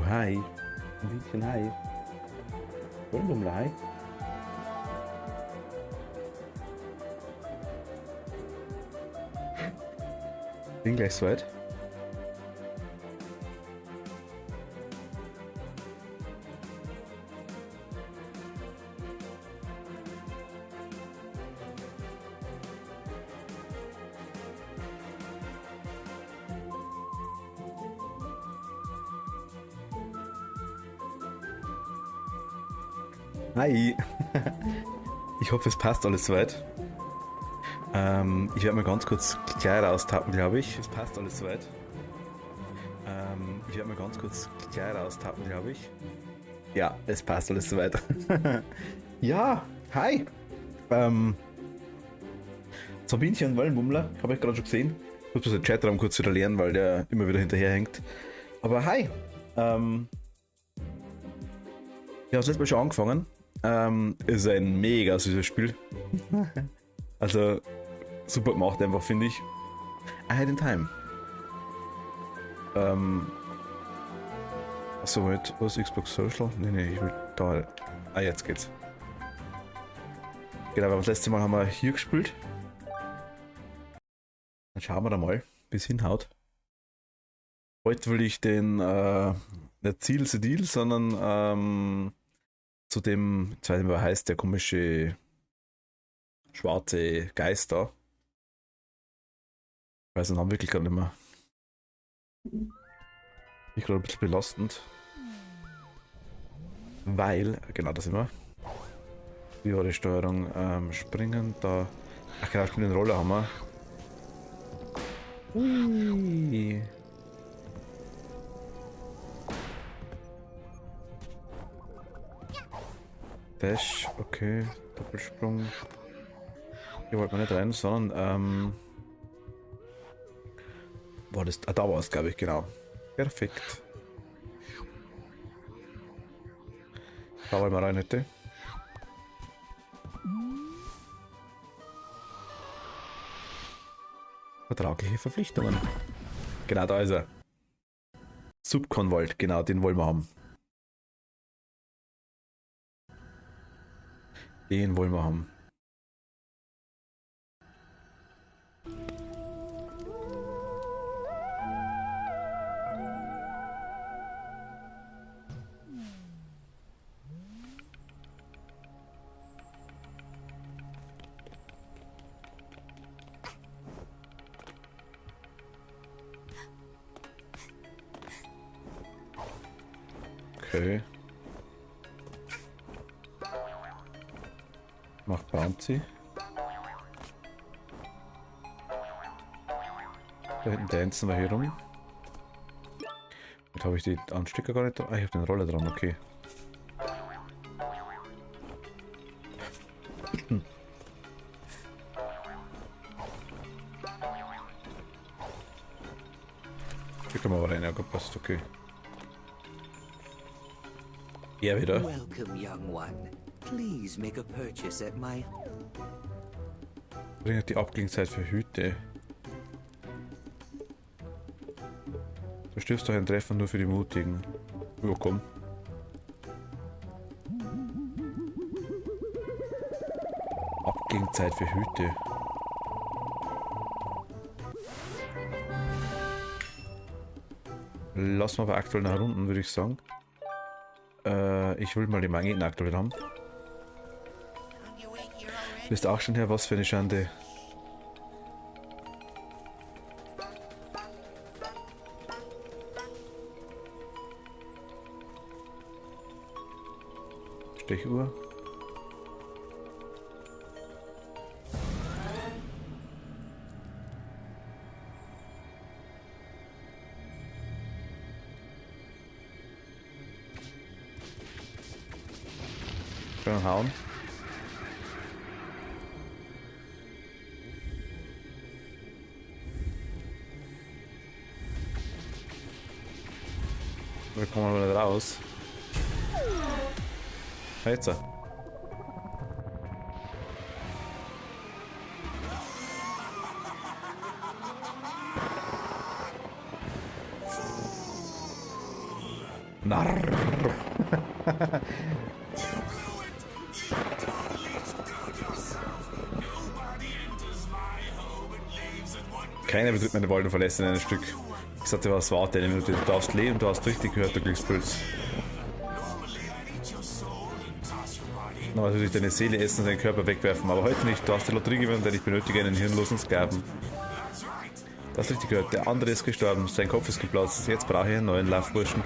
hi. Ein Mädchen, hi. Warum hi? Bin gleich soweit. Hi. Ich hoffe, es passt alles soweit. Ich werde mal ganz kurz Kleider austappen, glaube ich. Es passt alles soweit. Ich werde mal ganz kurz Kleider austappen, glaube ich. Ja, es passt alles soweit. Ja, hi. Sabinchen Wallenbummler, habe ich gerade schon gesehen. Ich muss den Chatraum kurz wieder lernen, weil der immer wieder hinterherhängt. Aber hi. Ja, das letzte Mal schon angefangen. Ist ein mega süßes Spiel. Also super gemacht einfach, finde ich. I had in time. Achso, Moment, was Xbox Social? Nee, ich will da. Ah, jetzt geht's. Genau, aber das letzte Mal haben wir hier gespielt. Dann schauen wir da mal, wie es hinhaut. Heute will ich den nicht Ziel the Deal, sondern zu dem, jetzt weiß ich nicht, wie er heißt, der komische schwarze Geist da. Ich weiß den Namen wirklich gar nicht mehr. Ich glaube, ein bisschen belastend. Weil, genau, da sind wir. Wie war die Steuerung? Springen, da. Ach genau, den Roller haben wir. Ui. Dash, okay. Doppelsprung. Hier wollte man nicht rein, sondern war das. Ah, da war es, glaube ich, genau. Perfekt. Da wollen wir rein heute. Vertragliche Verpflichtungen. Genau, da ist er. Subconvolt, genau, den wollen wir haben. Den wollen wir haben. Okay. Mach Bouncy. Da hinten dancen wir hier rum. Jetzt habe ich die Anstecker gar nicht dran. Ah, ich habe den Roller dran, okay. Hier können wir aber rein, ja, passt, okay. Ja, wieder. Welcome, young one. Please make a purchase at my. Bringt die Abklingzeit für Hüte. Du stirbst doch ein Treffer nur für die Mutigen. Ja, komm. Abklingzeit für Hüte. Lassen wir aber aktuell nach unten, würde ich sagen. Ich will mal die Magneten aktuell haben. Wisst auch schon her, was für eine Schande. Stechuhr. Schön hauen. Wir kommen aber nicht raus. Jetzt. Narr. Keiner betritt meine Wald und verlässt in einem Stück. Ich sagte, was warte eine Minute. Du darfst leben, du hast richtig gehört, du Glückspilz. Na, natürlich deine Seele essen und deinen Körper wegwerfen, aber heute nicht. Du hast die Lotterie gewonnen, denn ich benötige einen hirnlosen Sklaven. Du hast richtig gehört, der andere ist gestorben, sein Kopf ist geplatzt. Jetzt brauche ich einen neuen Laufburschen.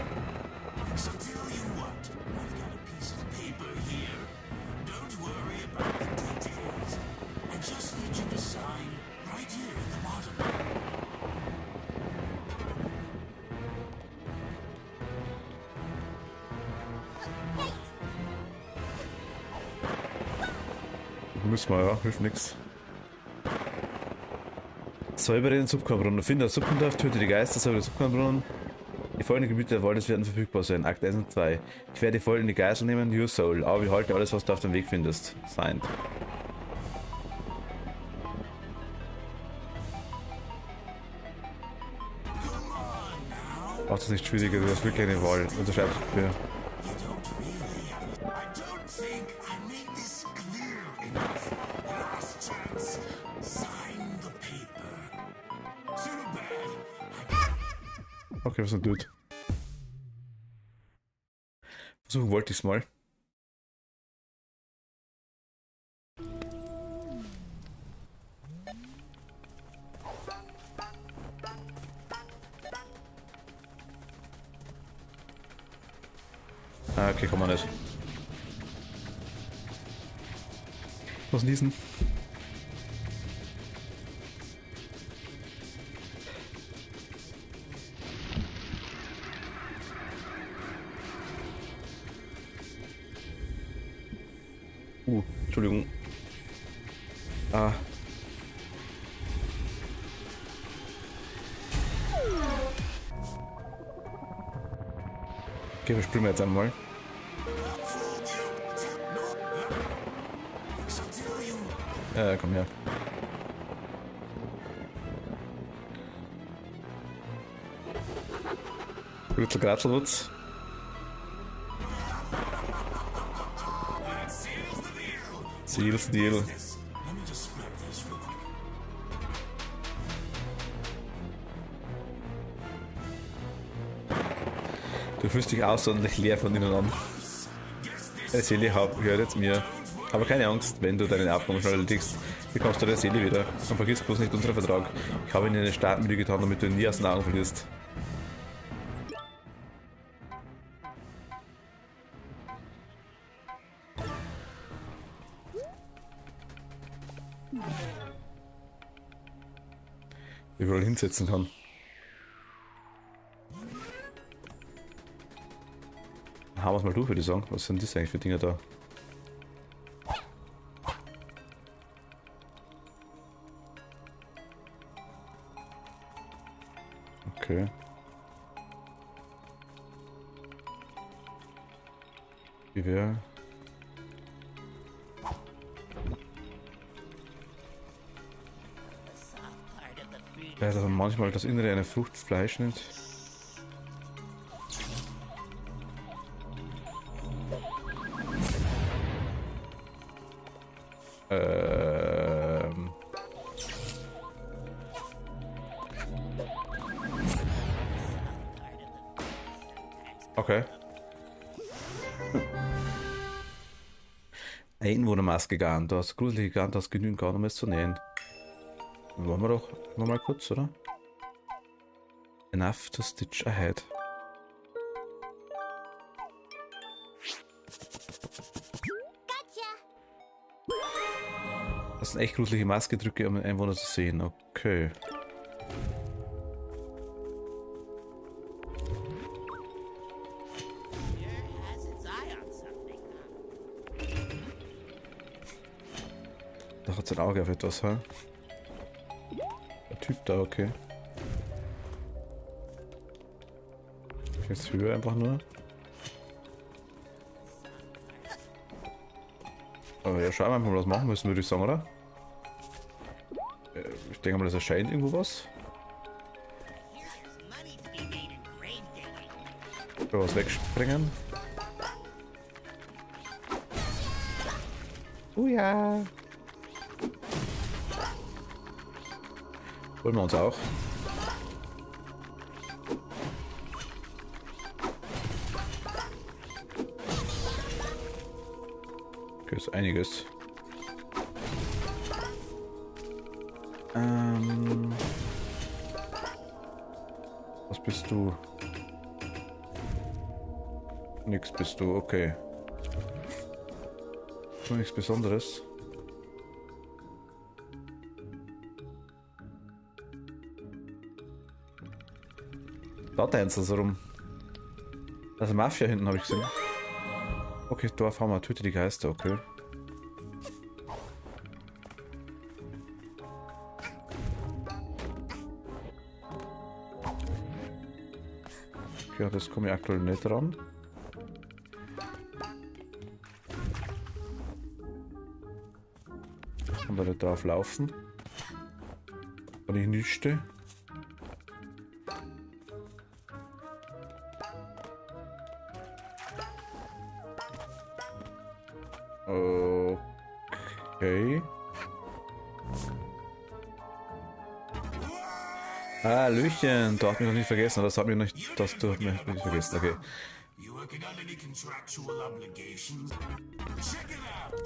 Müssen wir, ja, hilft nix. Säubere den Subkornbrunnen. Finde das Suppendorf, töte die Geister, säubere den Subkornbrunnen. Die folgenden Gebiete der Waldes werden verfügbar sein. Akt 1 und 2. Ich werde voll in die Geisel nehmen, Your Soul. Aber behalte alles, was du auf dem Weg findest. Signed. Macht es nicht schwieriger, du hast wirklich eine Wahl. Unterschreibst du für. Okay, was er tut. Versuchen wollte ich es mal. Ah, okay, kann man nicht. Was niesen? Entschuldigung. Ah. Okay, wir springen jetzt einmal. Komm her. Gürtel Gratzelwutz. Seals Deal. Du fühlst dich außerordentlich leer von innen an. Deine Seele gehört jetzt mir. Aber keine Angst, wenn du deine Aufgaben schnell erledigst, bekommst du deine Seele wieder. Und vergiss bloß nicht unseren Vertrag. Ich habe ihn in den Staaten mit dir getan, damit du ihn nie aus den Augen verlierst. Überall hinsetzen kann. Haben wir es mal durch, würde ich sagen. Was sind das eigentlich für Dinge da? Okay. Wie wäre... Ja, dass man manchmal das Innere einer Frucht Fleisch nimmt. Okay. Einwohnermaske Garn. Du hast gruselige Garn, du hast genügend Garn, um es zu nähen. Wollen wir doch nochmal kurz, oder? Enough to stitch ahead. Das sind echt gruselige Maskedrücke, um den Einwohner zu sehen. Okay. Da hat sein Auge auf etwas, ha? Der Typ da, okay. Jetzt höher einfach nur. Aber ja, schauen wir mal, was machen müssen, würde ich sagen, oder? Ich denke mal, das erscheint irgendwo was. Was wegspringen. Oh ja. Holen wir uns auch. Okay, ist einiges. Was bist du? Nix bist du, okay. Nichts Besonderes. Da tanzen sie rum. Also Mafia hinten habe ich gesehen. Okay, Dorf haben wir, töte die Geister, okay. Okay, das komme ich aktuell nicht ran. Kann da nicht drauf laufen. Kann ich nicht. Okay. Ah, Lüchen, du hast mich noch nicht vergessen, das hat mich nicht, das du hast mich nicht vergessen, okay. You working on any contractual obligations? Check it out!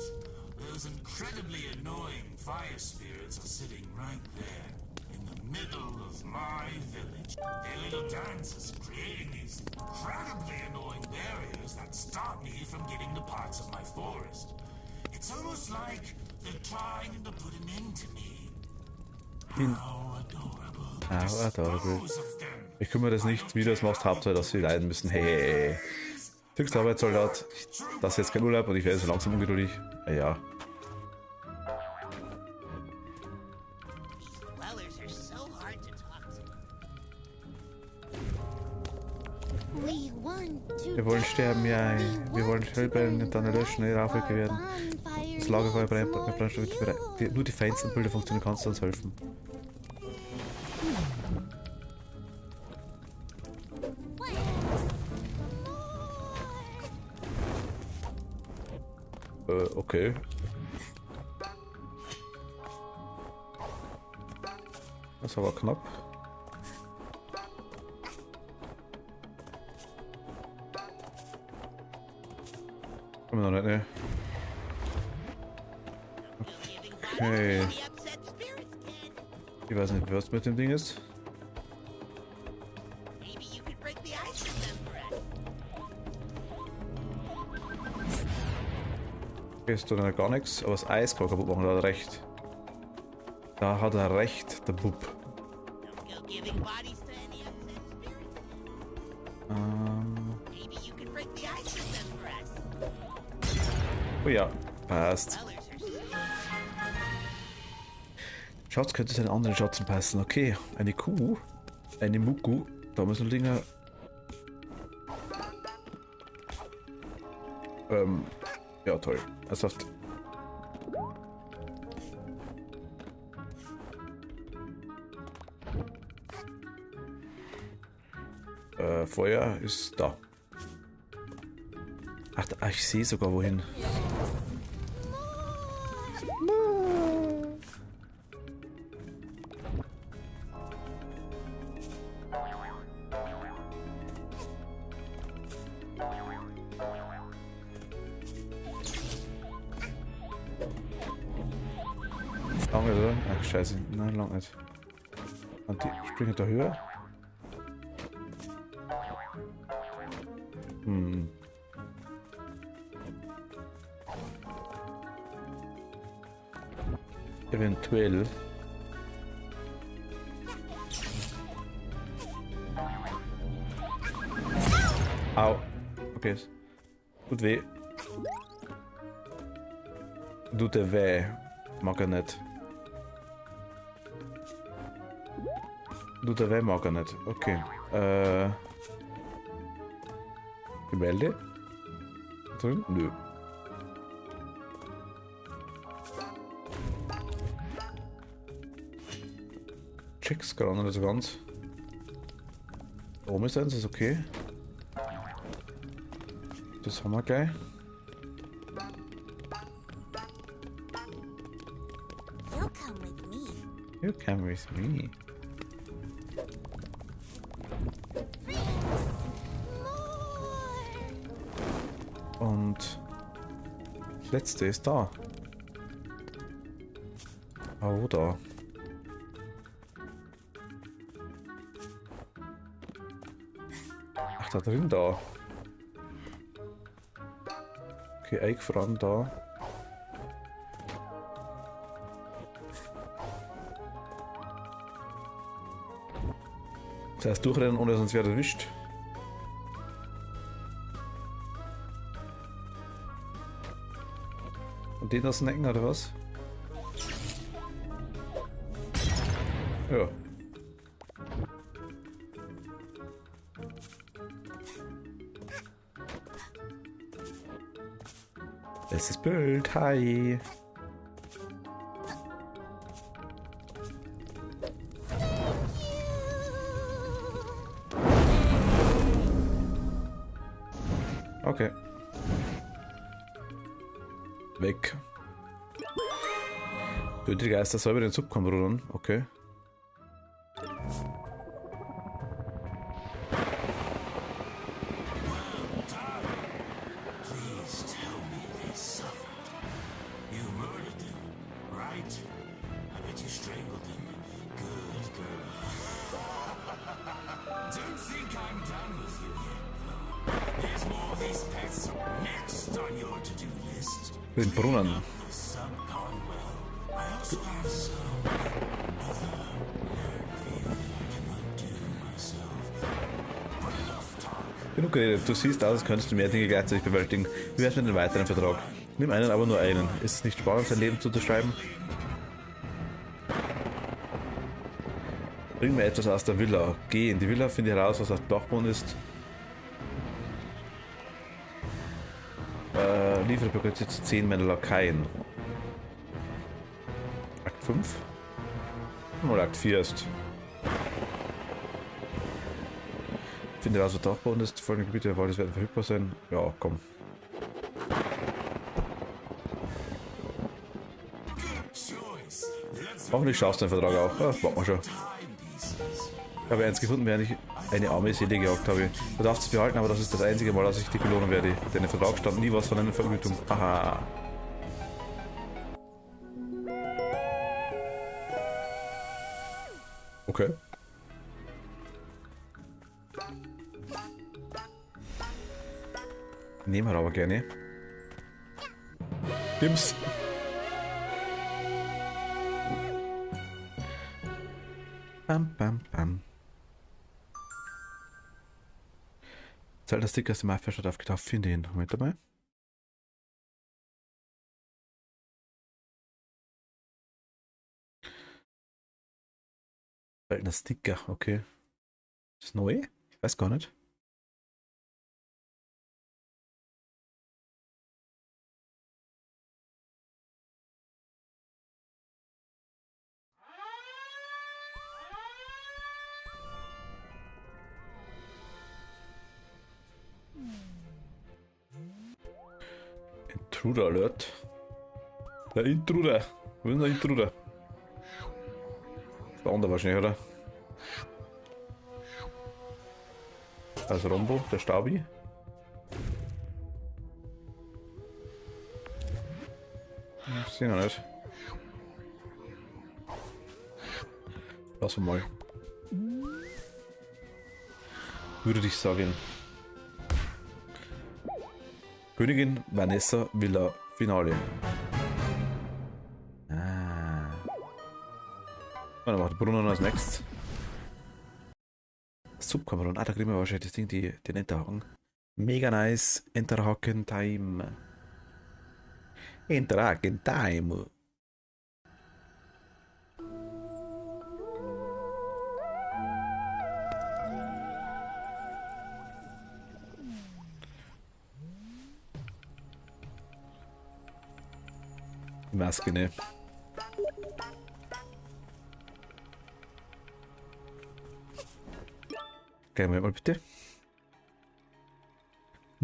Those incredibly annoying fire spirits are sitting right there, in the middle of my village. Their little dances creating these incredibly annoying barriers that stop me from getting to parts of my forest. It's almost like they're trying to put an end to me. How adorable. How adorable. Ich kümmere das nicht, wie du es machst, Hauptsache, dass sie leiden müssen. Hey. Höchster Arbeitssoldat. Das ist jetzt kein Urlaub und ich werde so langsam ungeduldig. Ja. Wir wollen sterben, ja. Wir wollen Hellbrennen und dann löschen, aufwürdig werden. Das Lagerfeuer brennt, nur die feinsten Bilder funktionieren, kannst du uns helfen. Okay. Das war aber knapp. Kommen wir noch nicht, ne? Okay. Ich weiß nicht, was mit dem Ding ist. Ist da gar nichts, aber das Eis kann kaputt machen, da hat er recht. Da hat er recht, der Bub. Oh ja, passt. Schatz, könnte es einen anderen Schatzen passen. Okay, eine Kuh, eine Muku, da müssen Dinger. Ja, toll. Ernsthaft. Feuer ist da. Ach, ich sehe sogar wohin. Lange, oder? Ach, scheiße. Nein, lang nicht. Und die springen da höher. Eventuell. Au. Okay. Tut weh. Tut er weh. Mag er nicht. Tut er weh, mag er nicht. Okay. Gemälde? Drin? Nö. Check's gerade nicht so ganz. Oben ist eins, ist okay. Das haben wir gleich. You'll come with me. You come with me. Und das letzte ist da. Oh, da. Ach, da drin da. Okay, eingefroren da. Das heißt, durchrennen, ohne dass uns wer erwischt. Und den da snacken oder was? Ja. Letztes Bild, hi. Okay. Weg. Böse Geister selber den Subkommen rudern, okay. Please tell me they suffered. You murdered them, right? I bet you strangled them. Good girl. Don't think I'm done with you yet, though. There's more of these pets next on your to-do list. Den Brunnen. The Subcon well. I also have some other learned fear that I cannot do myself. But enough talk. Genug geredet, du siehst aus, als könntest du mehr Dinge gleichzeitig bewältigen. Wie wär's mit einem weiteren Vertrag? Nimm einen, aber nur einen. Ist es nicht spannend, sein Leben zu unterschreiben? Bring mir etwas aus der Villa. Geh in die Villa, finde heraus, was auf dem Dachboden ist. Liefere Pakete zu 10 meiner Lakaien. Akt 5? Mal Akt 4 ist. Finde heraus, was der Dachboden ist. Folgende Gebiete der Waldes werden verfügbar sein. Ja, komm. Hoffentlich schaffst du den Vertrag auch. Ja, warten wir schon. Ich habe eins gefunden, während ich eine arme Seele gejagt habe. Du darfst es behalten, aber das ist das einzige Mal, dass ich dich belohnen werde. Denn im Vertrag stand nie was von einer Vergütung. Aha. Okay. Nehmen wir aber gerne. Nimm's. Bam, bam, bam. Zelda Sticker ist im Mafia-Stadt aufgetaucht. Finde ihn. Moment dabei. Zelda Sticker, okay. Ist das neu? Ich weiß gar nicht. Intruder Alert. Der Intruder. Wo ist der Intruder? Der andere wahrscheinlich, oder? Also Rombo, der Staubi. Ich sehe noch nicht. Lass mal. Würde ich sagen. Königin Vanessa Villa Finale. Ah. Dann macht Brunnen als nächstes. Subkameron. Ah, da kriegen wir wahrscheinlich das Ding, den Enterhaken. Mega nice. Enterhaken Time. Enterhaken Time. Maske, ne? Gehen wir mal bitte.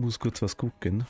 muss kurz was gucken.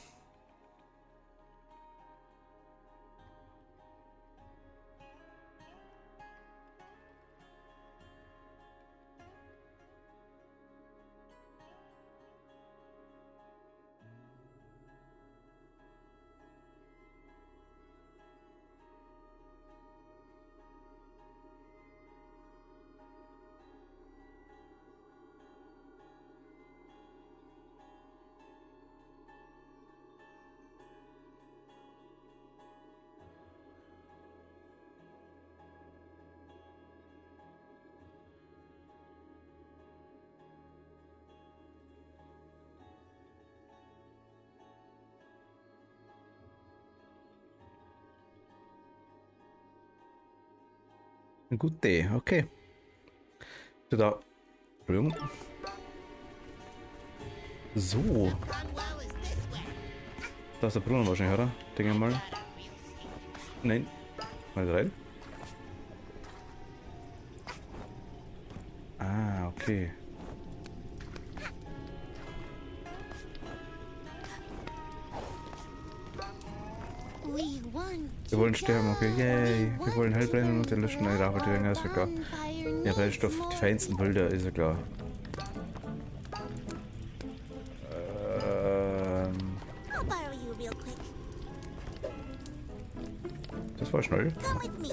Ein guter Tee, okay. Da. Entschuldigung. So. Da ist der Brunnen wahrscheinlich, oder? Denke ich mal. Nein. Mal rein. Ah, okay. We want Wir wollen sterben, okay. Yay. Wir wollen hell brennen und erlöschen eine Rauchverteidigung, ist ja klar. Ja, Brennstoff, die feinsten Bilder, ist ja klar. I'll borrow you real quick. Das war schnell. Come with me.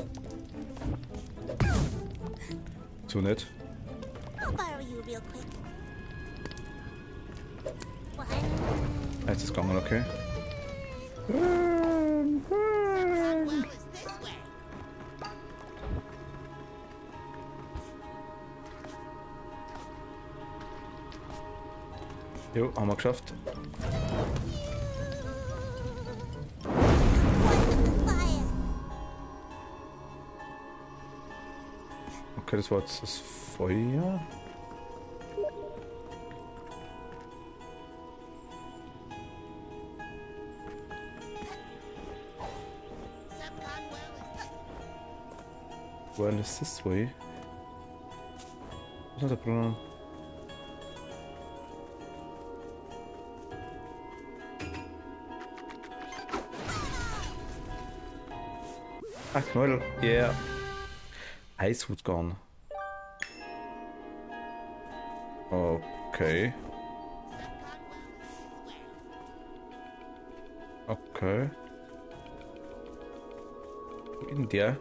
Zu nett. I'll borrow you real quick. One. Jetzt ist es gegangen, okay. Well, is this way. Jo, haben wir geschafft. Fire. Okay, das war jetzt das Feuer. Some gone well is Well, is this way? Was ist der Brunnen? Ach, Knäuel. Yeah. Eishut gone. Okay. Okay. Wo ist denn der?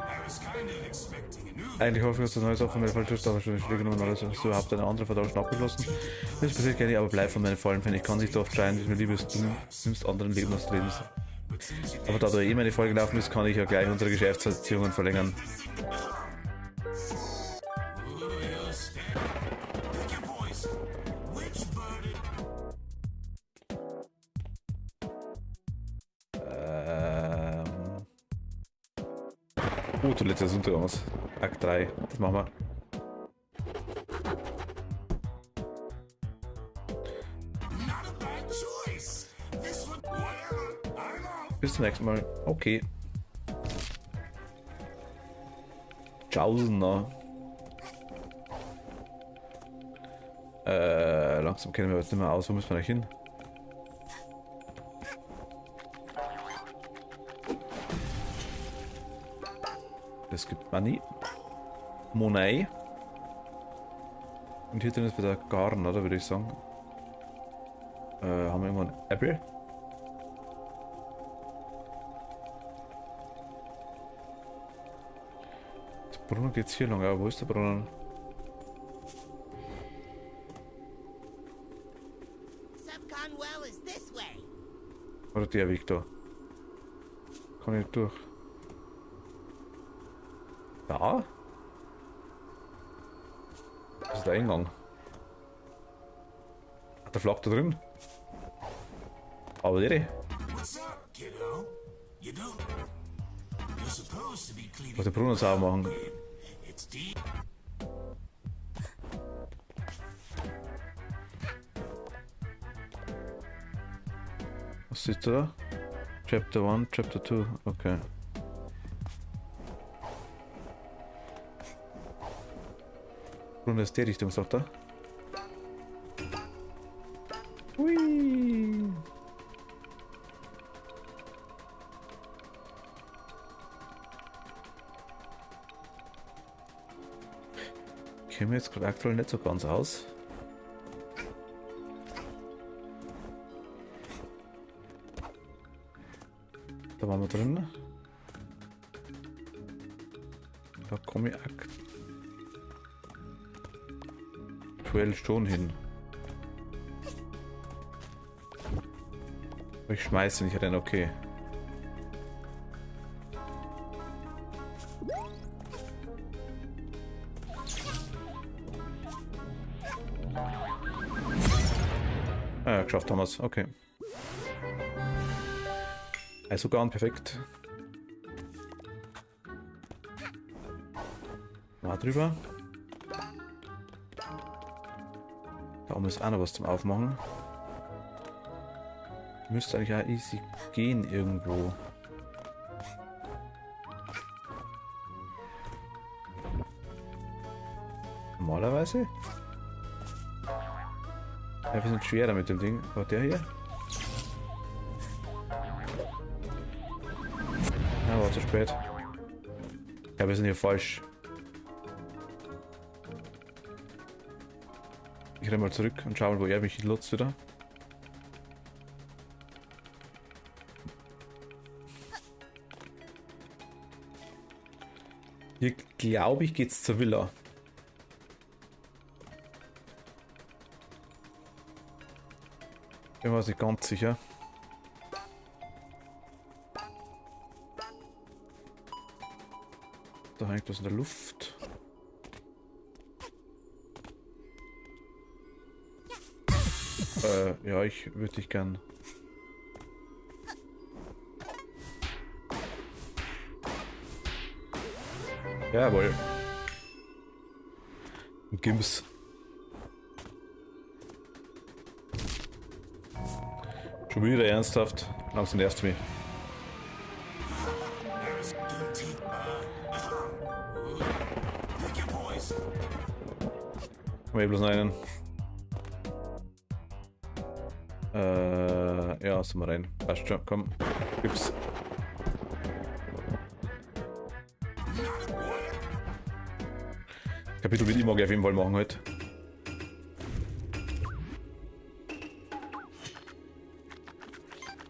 I was kind of expecting a new Eigentlich hoffe ich, dass das neues Opfer mir falsch ist, aber schon schwierig genommen alles. Hast du überhaupt eine andere Verdauung abgeschlossen? Das passiert gerne, aber bleib von meinen Fallen fern. Ich kann nicht so oft schreien, wie mir lieb ist. Du nimmst anderen Leben des Lebens. Aber da eh meine Folge laufen ist, kann ich ja gleich unsere Geschäftsbeziehungen verlängern. Pick your poison. Which bird Toilette des Untergangs. Akt 3. Das machen wir. not a bad choice. This one, whatever. I'm out. Bis zum nächsten Mal. Okay. Tschaußener. Langsam kennen wir jetzt nicht mehr aus. Wo müssen wir eigentlich hin? Es gibt Money. Money. Und hier drin ist wieder Garten, oder? Würde ich sagen. Haben wir irgendwo einen Apple? Der Brunnen geht's hier lang, aber wo ist der Brunnen? Some gone well is this way. Oder der Weg da? Kann ich nicht durch. Da? Das ist der Eingang. Hat der Flak da drin? Aber der. What's up, kiddo? You don't. You're supposed to be cleaning. Was der Brunnen sauber machen. It's deep. Was sitzt da? Chapter 1, Chapter 2, okay. Runde ist die Richtung, sagt er. Hui. Ich kenne mir jetzt gerade aktuell nicht so ganz aus. Da waren wir drin. Da komme ich aktuell schon hin. Ich schmeiße nicht rein, okay. Ah ja, geschafft haben wir es, okay. Also gar perfekt. Mal drüber. Da oben ist auch noch was zum Aufmachen. Müsste eigentlich auch easy gehen irgendwo. Normalerweise? Ja, wir sind schwerer mit dem Ding. War der hier? Ja, war zu spät. Ja, wir sind hier falsch. Ich renne mal zurück und schaue, wo er mich lotst wieder. Hier glaube ich geht's zur Villa. Bin mir nicht ganz sicher. Da hängt was in der Luft. Ja, ich würde dich gern. Jawohl. Ein Gims. Schon wieder ernsthaft. Langsam nervt's mich. Komm hier bloß einen. Ja, sind wir rein. Passt schon, komm. Gib's. Kapitel wird immer auf jeden Fall machen heute.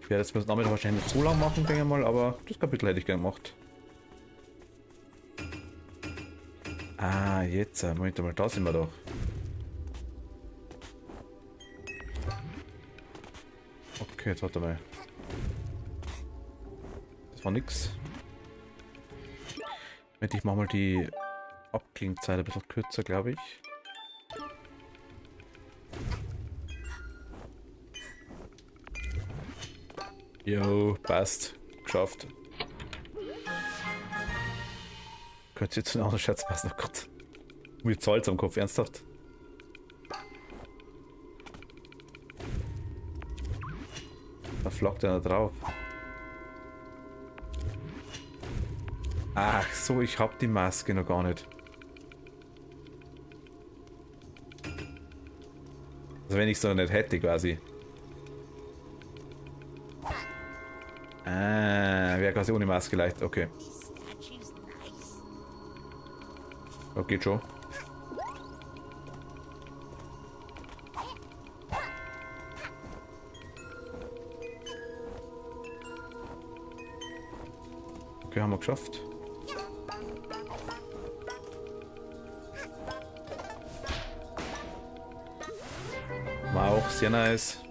Ich werde jetzt das Nachmittag wahrscheinlich nicht so lang machen, denke ich mal, aber das Kapitel hätte ich gerne gemacht. Ah, jetzt, Moment mal, da sind wir doch. Okay, jetzt warte mal. Das war nix. Ich mache mal die Abklingzeit ein bisschen kürzer, glaube ich. Jo, passt. Geschafft. Könnte jetzt ein anderer Scherz passen, oh Gott. Mir zahlt am Kopf, ernsthaft. Da flackt einer drauf. Ach so, ich hab die Maske noch gar nicht. Also wenn ich es noch nicht hätte quasi. Ah, wäre quasi ohne Maske leicht, okay. Oh, geht schon. Okay, haben wir geschafft. War auch sehr nice.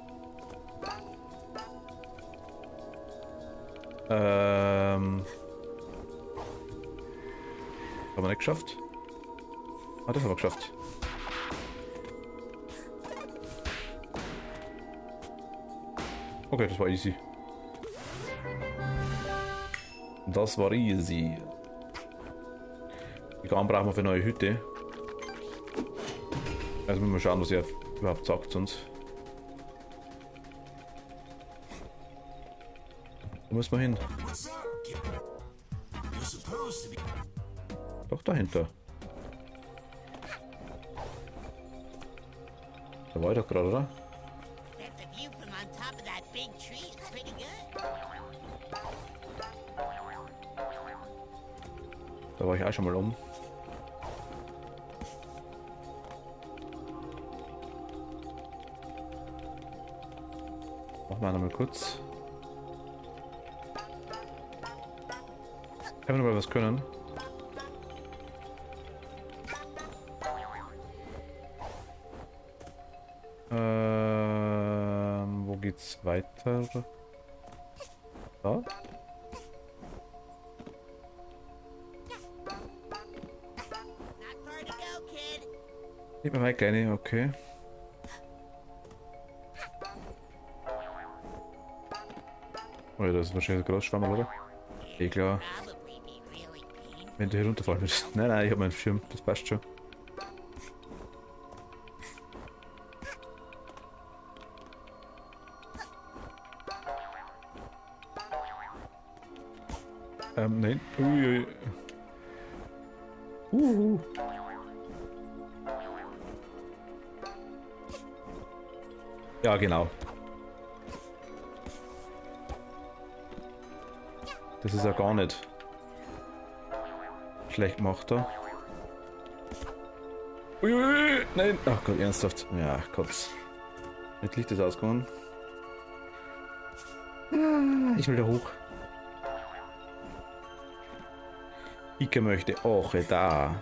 Haben wir nicht geschafft? Ah, das haben wir geschafft. Okay, das war easy. Das war easy. Die Garn brauchen wir für eine neue Hütte. Also müssen wir schauen, was er überhaupt sagt uns. Wo muss man hin? What's up, kid? You're supposed to be. Doch dahinter. Da war ich doch gerade, oder? That the view from on top of that big tree is pretty good. Da war ich auch schon mal um. Machen wir nochmal kurz. Können wir noch mal was können? Wo geht's weiter? Da? Not far to go, kid. Nicht mehr weit, Kleine, okay. Oh ja, das ist wahrscheinlich ein Großschwamm, oder? Eh klar. Probably be really painful. Wenn du hier runterfallen würdest. Nein, nein, ich habe meinen Schirm, das passt schon. Nein. Uiui. Ja, genau. Das ist ja gar nicht schlecht gemacht da. Uiui, nein. Ach Gott, ernsthaft. Ja, Gott. Mit Licht ist ausgegangen. Ich will da hoch. Ike möchte auch da.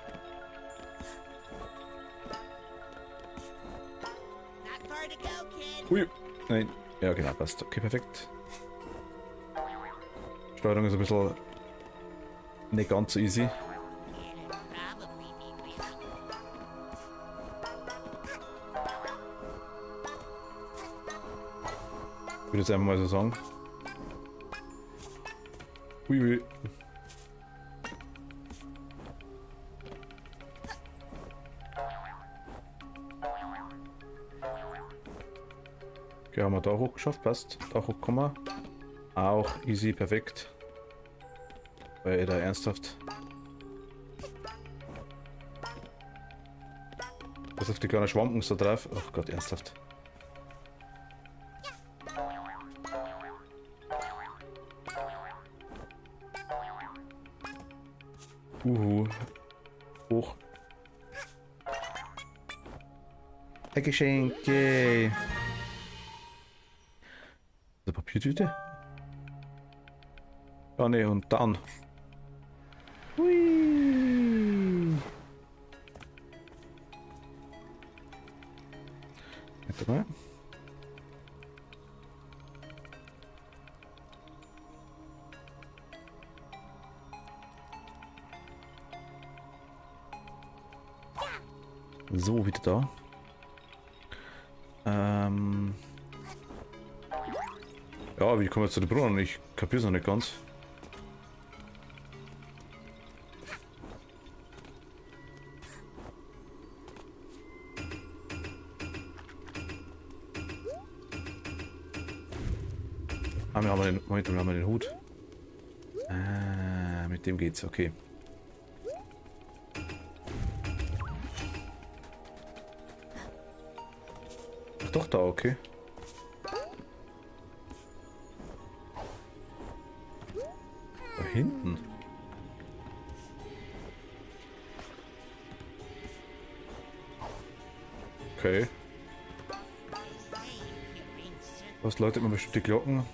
Not far to go, kid. Ui. Nein. Ja, genau, passt. Okay, perfekt. Steuerung ist ein bisschen nicht ganz so easy. It'd probably be really Ich würde jetzt einfach mal so sagen. Ui. Okay, haben wir da hoch geschafft, passt. Da hochkommen. Auch easy, perfekt. Weil da ernsthaft. Was auf die kleinen Schwampen so drauf? Ach Gott, ernsthaft. Hoch. Ein Geschenk, yay. Eine Papiertüte? Ja, ne, und dann. Hui. Warte mal. So, wieder da. Ja, wie kommen wir zu den Brunnen? Ich kapiere es noch nicht ganz. Ah, wir haben den, Moment, wir haben den Hut. Ah, mit dem geht's, okay. Ach, doch da, okay. Da hinten. Okay. Was läutet man bestimmt die Glocken?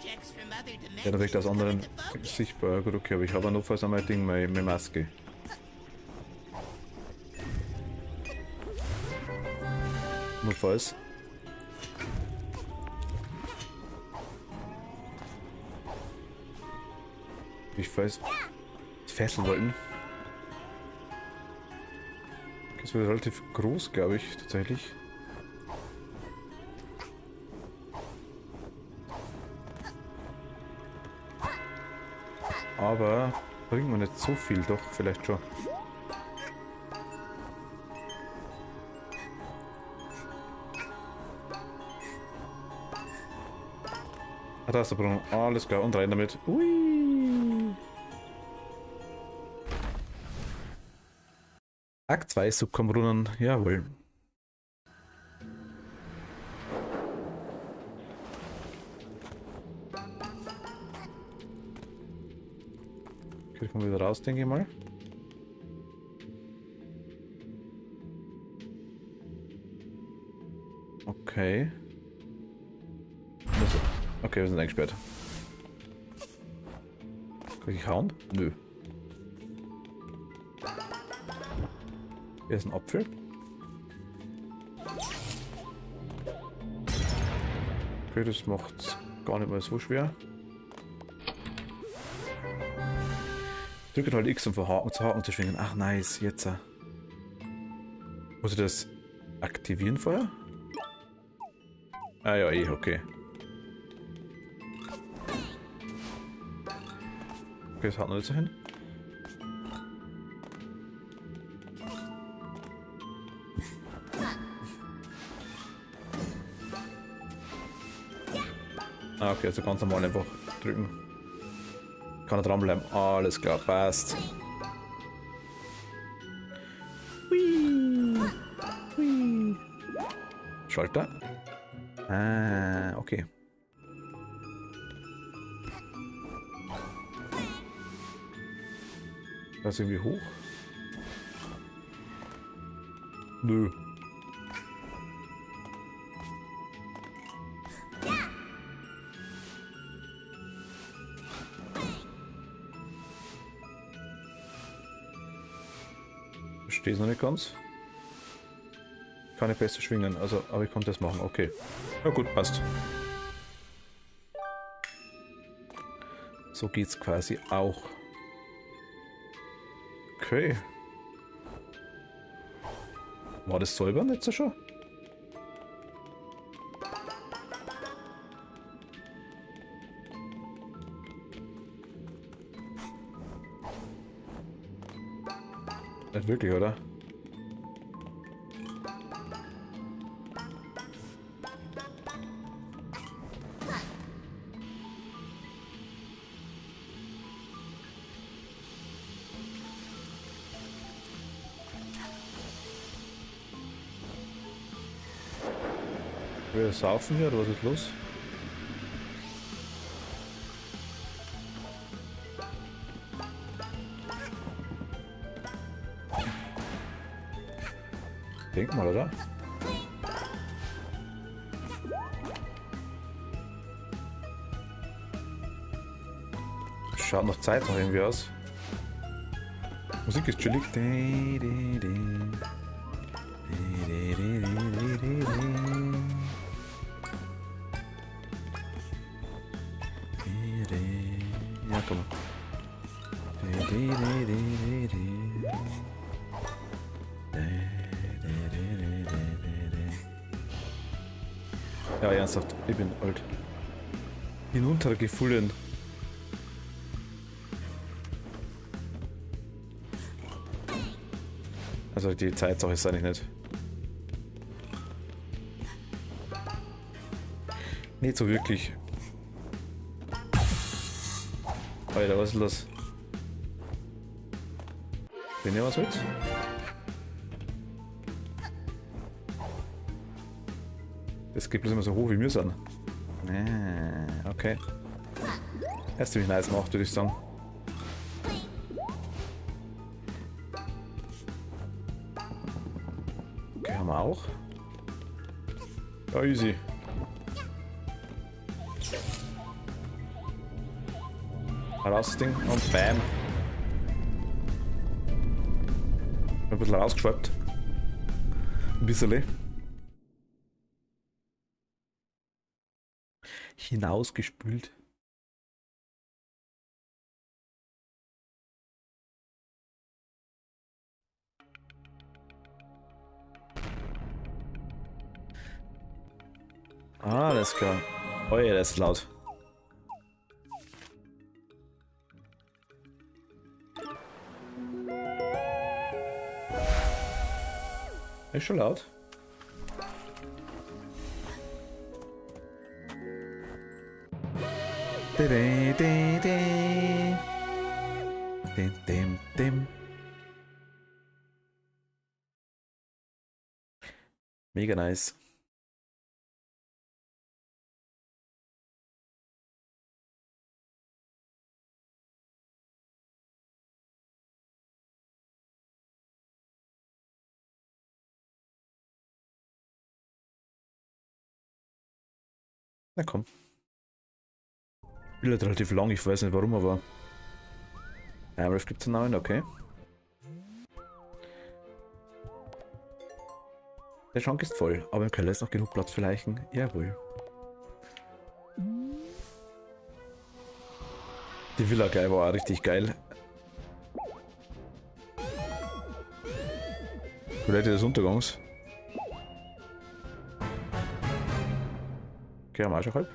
objects from other Ja, dimensions. natürlich aus anderen come into focus. sichtbar. Gut, okay, aber ich habe notfalls einmal Ding, meine Maske. Notfalls. Ich weiß, fesseln wollten. Das wird relativ groß, glaube ich, tatsächlich. Aber bringt mir nicht so viel, doch, vielleicht schon. Ah, da ist der Brunnen. Alles klar, und rein damit. Ui. Akt 2 Subkombrunnen, jawohl. Okay, ich komme wieder raus, denke ich mal. Okay. Okay, wir sind eingesperrt. Kann ich hauen? Nö. Hier ist ein Apfel. Okay, das macht's gar nicht mal so schwer. Drücke halt X, um zu Haken zu schwingen. Ach nice, jetzt. Muss ich das aktivieren vorher? Ah ja, eh, okay. Okay, das haut noch nicht so hin. Ah, okay, also ganz normal einfach drücken. Kann er dranbleiben. Alles klar, passt. Hui. Hui. Schalter. Ah, okay. Das ist irgendwie hoch. Nö. Verstehe es noch nicht ganz. Kann ich besser schwingen, also, aber ich konnte das machen, okay. Ja gut, passt. So geht's quasi auch. Okay. War das säubern jetzt schon? Nicht wirklich, oder? Wir saufen hier, oder was ist los? Denk mal, oder? Schaut noch Zeit noch irgendwie aus. Musik ist chillig. Ja, komm. Ja, ernsthaft, ich bin alt. Hinuntergefallen. Also die Zeitsache ist eigentlich nicht. Nicht so wirklich. Alter, was ist los? Wenn ihr was wollt? Das geht bloß immer so hoch, wie wir sind. Ah, okay. Er ist ziemlich nice gemacht, würde ich sagen. Okay, haben wir auch. Ja, easy. Raus das Ding und bam. Ein bisschen rausgeschwappt. Ein bisschen. Hinausgespült. Ah, alles klar. Oh ja, das ist laut. Ist schon laut. Mega nice. Na komm. Spiel relativ lang, ich weiß nicht warum, aber. Amref gibt es einen neuen, okay. Der Schrank ist voll, aber im Keller ist noch genug Platz für Leichen. Jawohl. Die Villa geil war auch richtig geil. Toilette des Untergangs. Okay, haben wir auch schon halb.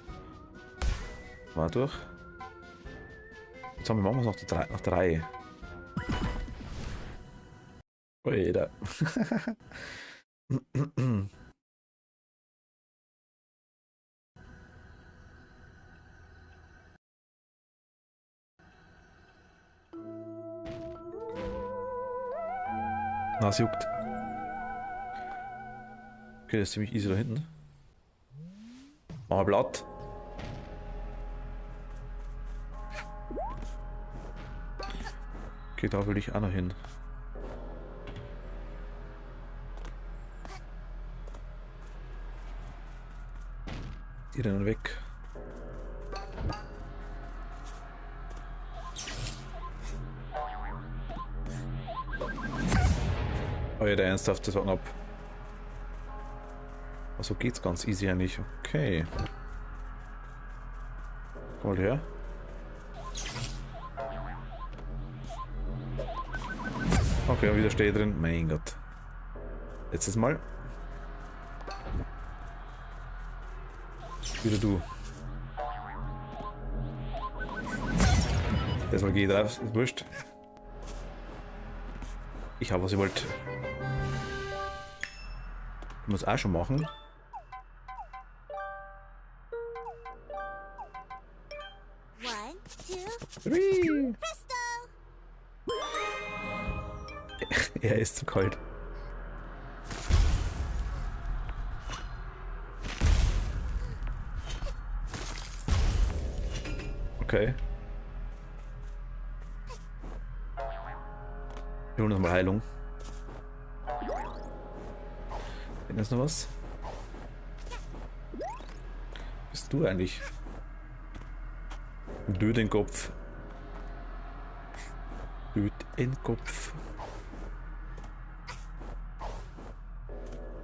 War durch. Jetzt machen wir es nach 3. Oh jeder. Na, es juckt. Okay, das ist ziemlich easy da hinten. Mach ein Blatt. Okay, da will ich auch noch hin. Die rennen weg. Oh ja, der ernsthaft, das war knapp. Also geht's ganz easy eigentlich. Okay. Komm mal her. Okay, und wieder stehe ich drin. Mein Gott. Letztes Mal. Wieder du. Das Mal geht raus, ist wurscht. Ich habe was ich wollte. Ich muss auch schon machen. One, two, Whee! presto! Er ist zu kalt. Okay. Wir holen uns mal Heilung. Ist noch was? Bist du eigentlich? Död den Kopf. Död in Kopf.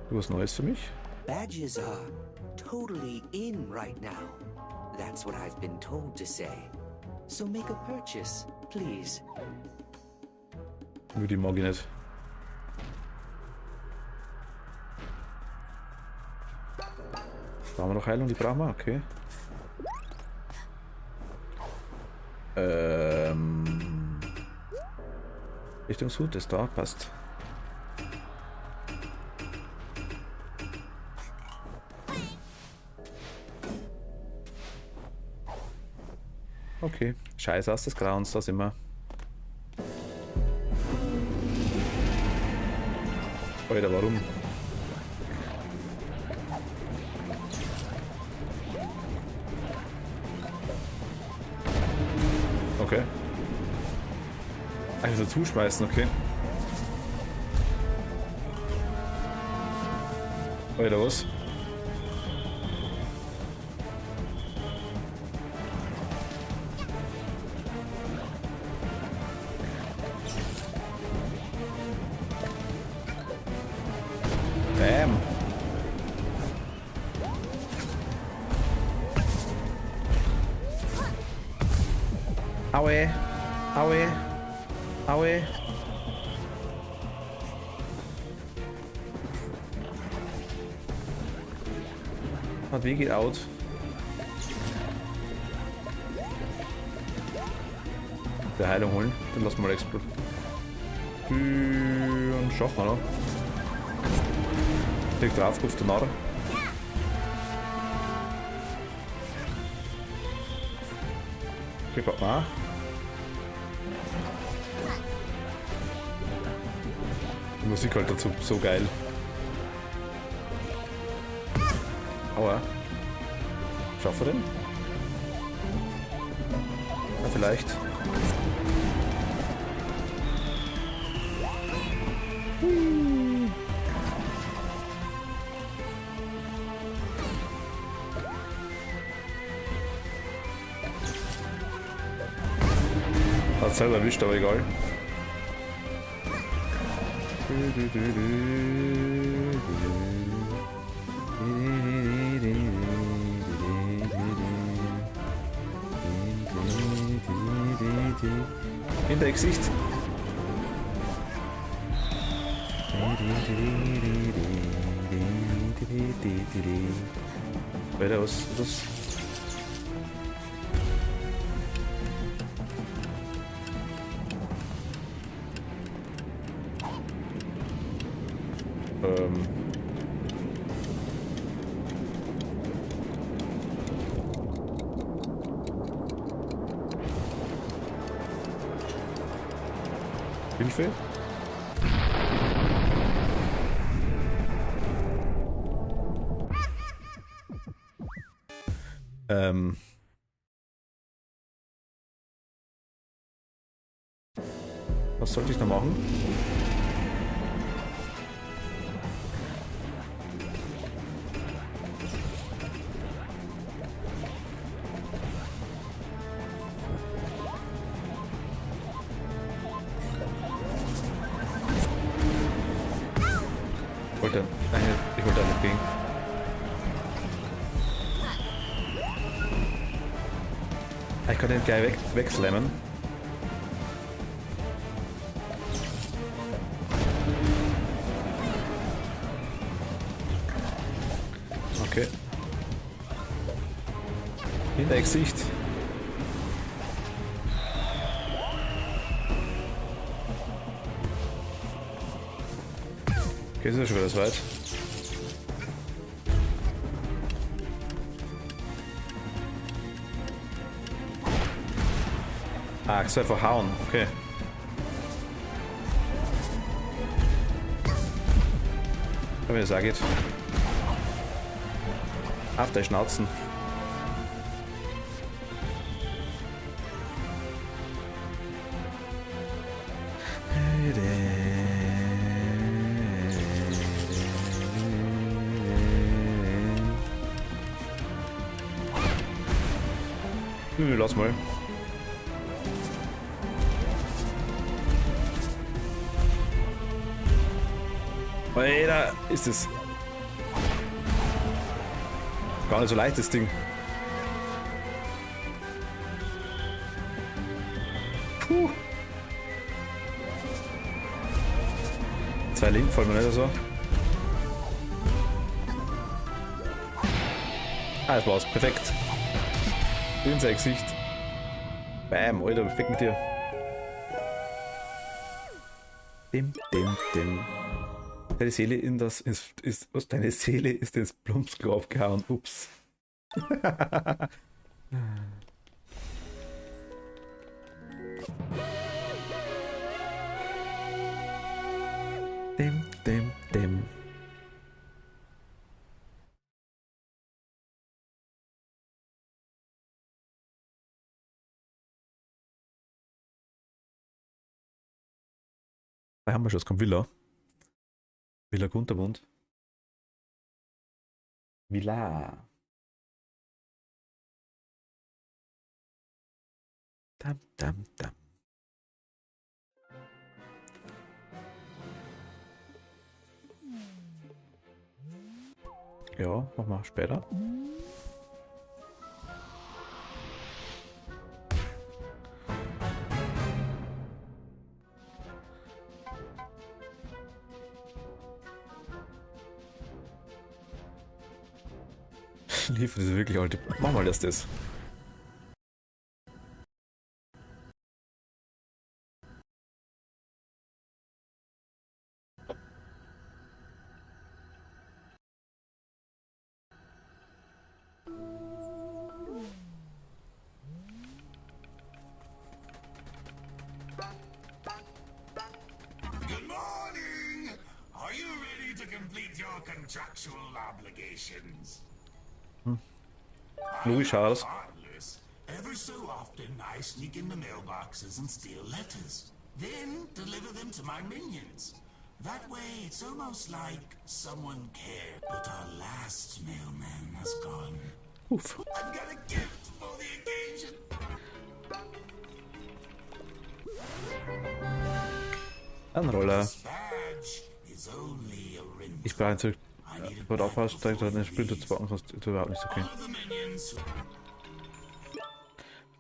Du hast Neues für mich? Badges are totally in right now. That's what I've been told to say. So make a purchase, please. Nur die mag ich nicht. Brauchen wir noch Heilung? Die brauchen wir? Okay. Richtungshut ist da, passt. Okay, Scheiß aus des Grauens, da sind wir. Alter, warum? Okay. Einfach so zuschmeißen, okay. Alter, was? Bam. Aue. Aue. Aue. Hat wie geht out. Der Heilung holen, dann lassen wir explodieren. Und schaffen wir noch. Direkt drauf, Kopf der Narr. Okay, Papa. Die Musik halt dazu so geil. Aua. Schaffen wir den? Ja, vielleicht. Hat selber erwischt, aber egal. In der Gesicht. Weiter was? Hilfe? Was sollte ich da machen? Ich wollte da nicht gehen. Ich kann den gleich wegslammen. Okay. In der Gesicht. Okay, ist ja schon wieder so weit. Ah, ich soll einfach hauen. Okay. Wenn das auch geht. Auf der Schnauzen. Lass mal. Alter, ist es gar nicht so leicht, das Ding. Puh. 2 Leben fallen mir nicht so. Ah, das war's. Perfekt. In sein Gesicht. Bam, Alter, weg mit dir. Dim. Deine Seele in das ist was? Deine Seele ist ins Plumpsklo aufgehauen. Ups. Dim. Da haben wir schon, es kommt Villa. Villa Kunterbund. Villa. Dam. Ja, machen wir später. Liefert ist wirklich alte. Mach mal das. contractual obligations. Logisch aus. Heartless. Ever so often, I sneak into mailboxes and steal letters. Then deliver them to my minions. That way, it's almost like someone cared. But our last mailman has gone. Uff. I've got a gift for the occasion. Ein Roller. This badge is only a rim. Ich brauche jetzt wird aufpassen, dass du den Splinter zu backen kannst. Das überhaupt nicht okay. All of the minions.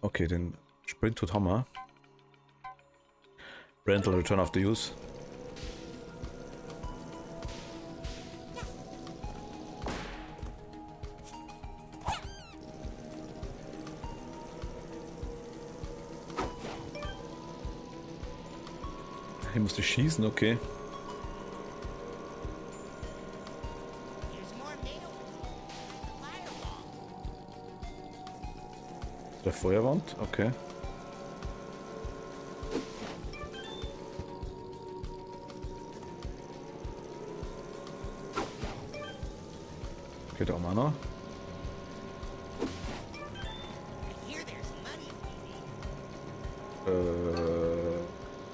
Okay, den Sprint haben wir. Rental Return after Use. Hier musst du schießen, okay. Here's more mail. Firewall. Der Feuerwand, okay. Okay, da haben wir noch. I hear there's money.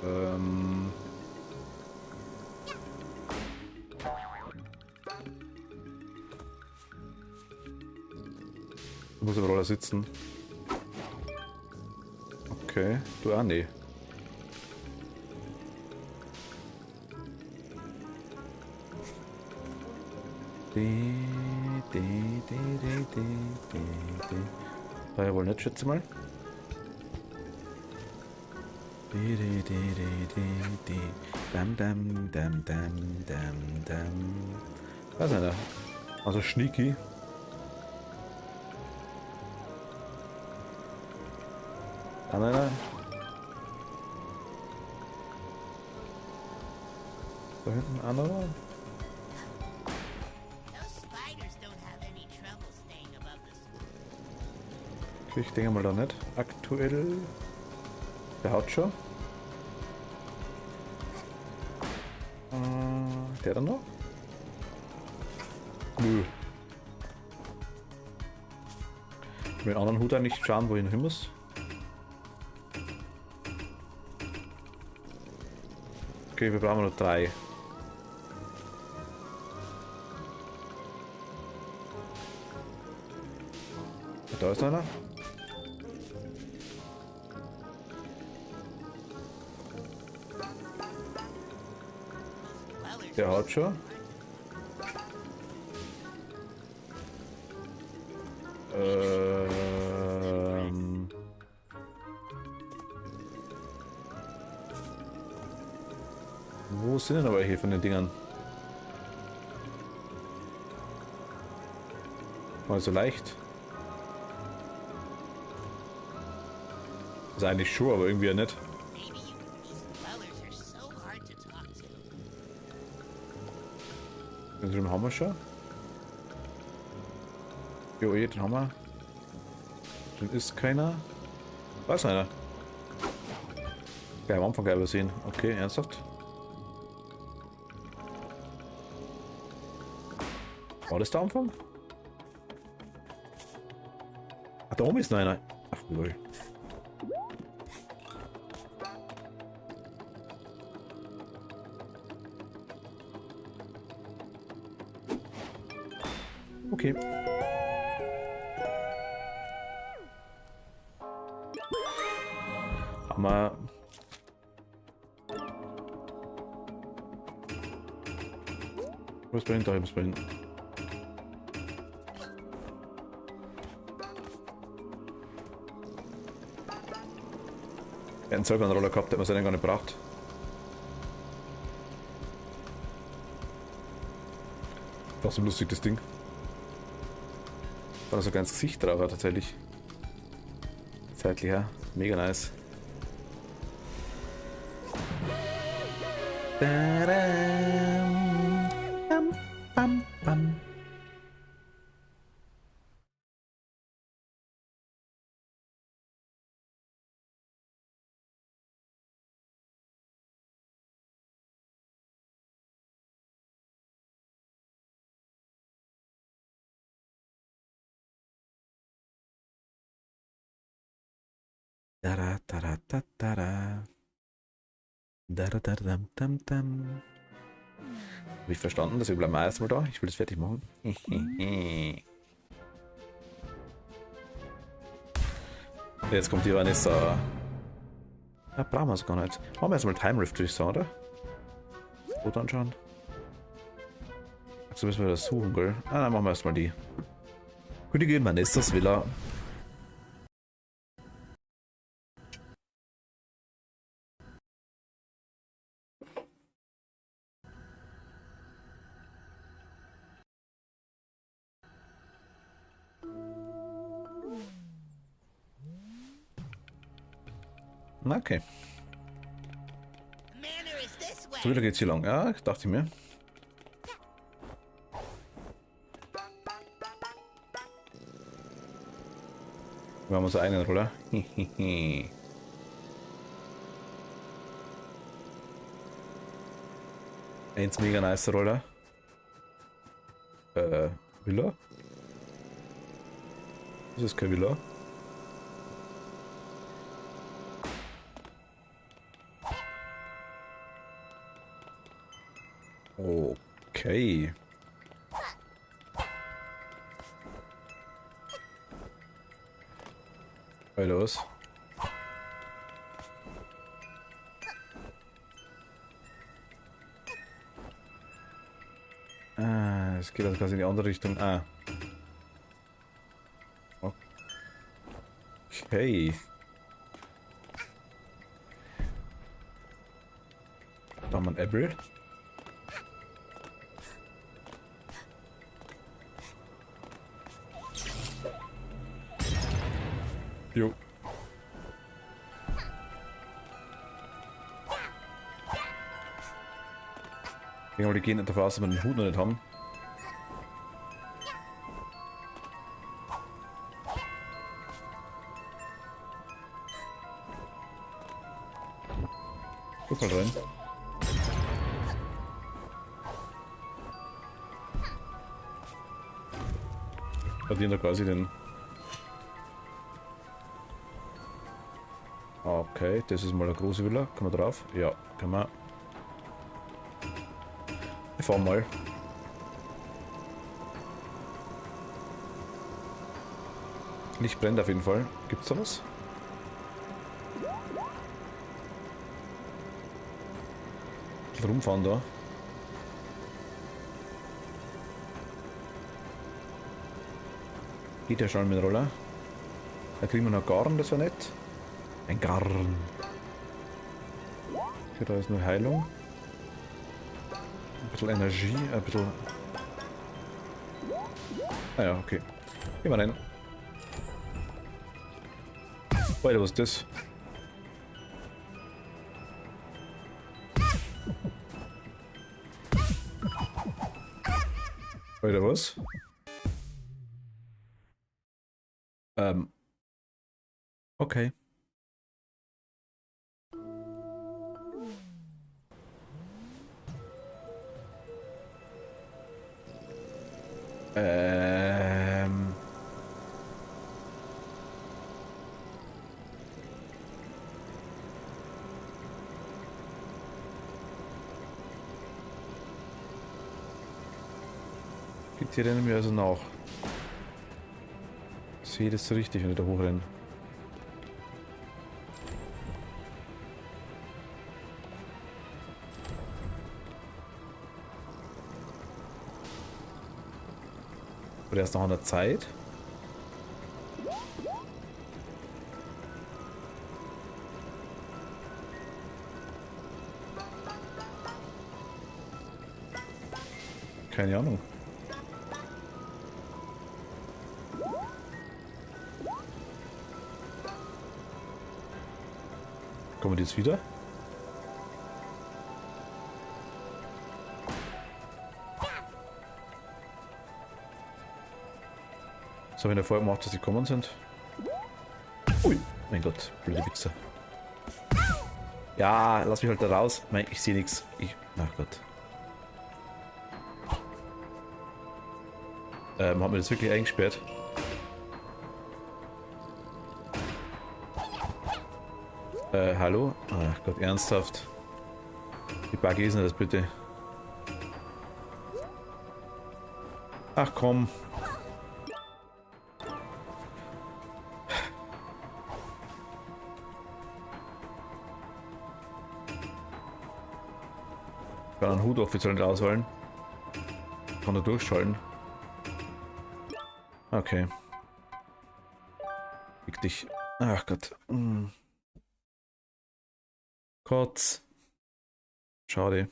Ähm. Du musst im Roller sitzen. Okay, du auch nee. War ja wohl nicht, schätze mal. Dam, dam, dam, dam, dam, dam. Da ist einer. Also Schnicki. Da ist einer. Da hinten ein anderer. Those spiders don't have any trouble staying above the surface. Okay, ich denke mal da nicht. Aktuell. Der haut schon. Der dann noch? Nö. Ich will den anderen Hut eigentlich schauen, wo ich noch hin muss. Okay, wir brauchen noch 3. Da ist einer. Dwellers Der haut schon. Wo sind denn aber hier von den Dingern? War so leicht. Ist eigentlich schon, aber irgendwie ja nicht. maybe you. These dwellers are so hard to talk to. Den haben wir schon. Jo, den haben wir. Den ist keiner. Da ist einer. Ja, am Anfang gleich sehen. Okay, ernsthaft? War das der Anfang? Ah, da oben ist noch einer. Ach, lol. Okay. Hammer. Was bringt da? Was bringt? Er hat selber einen Roller gehabt, der hat man seinen gar nicht gebraucht. Das ist so lustig, das Ding. Da ist so ganz Gesicht drauf, tatsächlich. Zeitlich her. Mega nice. Bam, bam, bam. Dara, dara, da, dara. Dara, dara, dam, dam, dam. Habe ich verstanden, deswegen bleiben wir erstmal da. Ich will das fertig machen. Jetzt kommt die Vanessa. Ja, brauchen wir es gar nicht. Machen wir erstmal Time Rift, würde ich sagen, oder? Gut anschauen. So müssen wir das suchen, gell? Ah, dann machen wir erstmal die. Königin Vanessas Villa. Okay. The manor is this way. So wieder geht's hier lang. Ja, dachte ich mir. Wir haben unseren eigenen Roller. Eins mega nice Roller. Villa? Das ist keine Villa. Okay. Was los? Ah, es geht also quasi in die andere Richtung. Ah. Okay. Da haben wir ein Apple. Jo. Die gehen nicht davon aus, dass wir den Hut noch nicht haben. Guck mal rein. Verdient er quasi den. Okay, das ist mal eine große Villa. Kann man drauf? Ja, kann man. Wir fahren mal. Licht brennt auf jeden Fall. Gibt's da was? Ein bisschen rumfahren da. Geht ja schon mit dem Roller. Da kriegen wir noch Garn, das war nett. Ein Garn. Okay, da ist nur Heilung. Ein bisschen Energie, ein bisschen... Ah ja, okay. Gehen wir rein. Alter, was ist das? Alter, was? Okay. Geht hier rennen wir also nach. Sehe das so richtig, wenn ich da hochrenne. Oder erst noch an der Zeit. Keine Ahnung. Kommen die jetzt wieder? Das habe ich ja vorher gemacht, dass die kommen sind. Ui, mein Gott, blöde Wichser. Ja, lass mich halt da raus. Nein, ich sehe nichts. Ach Gott. Hat mir das wirklich eingesperrt? Hallo? Ach Gott, ernsthaft. Wie buggy ist denn das bitte? Ach komm. Ich kann einen Hut offiziell nicht auswählen. Kann er durchschalten. Okay. Fick dich. Ach Gott. Kotz. Schade.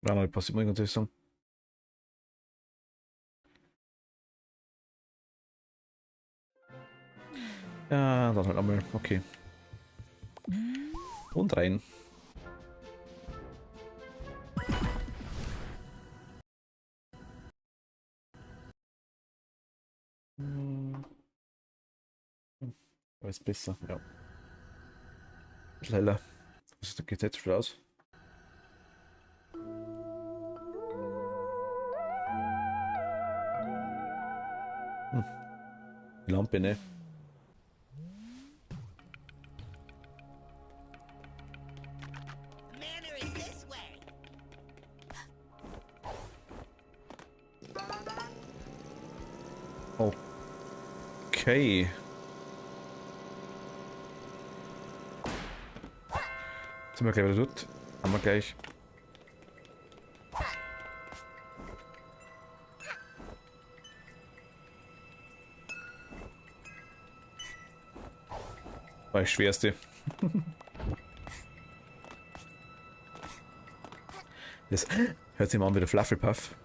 Nein, passiert mir ganz ehrlich sagen. Ja, dann halt einmal. Okay. Und rein. Alles besser, ja. Schneller. Was geht jetzt schon aus? Die Lampe, ne? The manor is this way. Okay. Sind wir gleich wieder dort? Haben wir gleich. War das schwerste. Das hört sich mal an wie der Flufflepuff.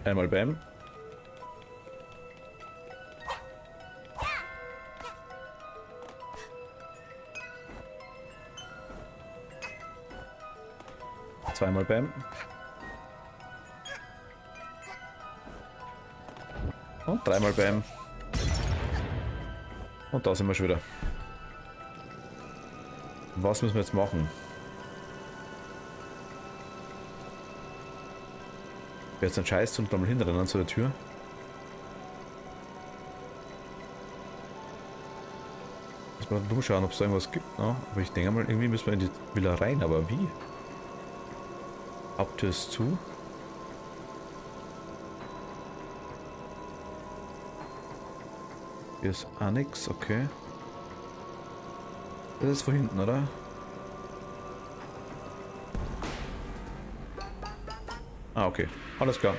Einmal Bam. Zweimal Bam. Und dreimal Bam. Und da sind wir schon wieder. Was müssen wir jetzt machen? Jetzt ein Scheiß und dann mal hinrennen zu der Tür. Muss man dumm schauen, ob es da irgendwas gibt. No? Aber ich denke mal, irgendwie müssen wir in die Villa rein. Aber wie? Haupttür ist zu. Hier ist auch nix, okay. Das ist von hinten, oder? Ah, okay. Alles klar.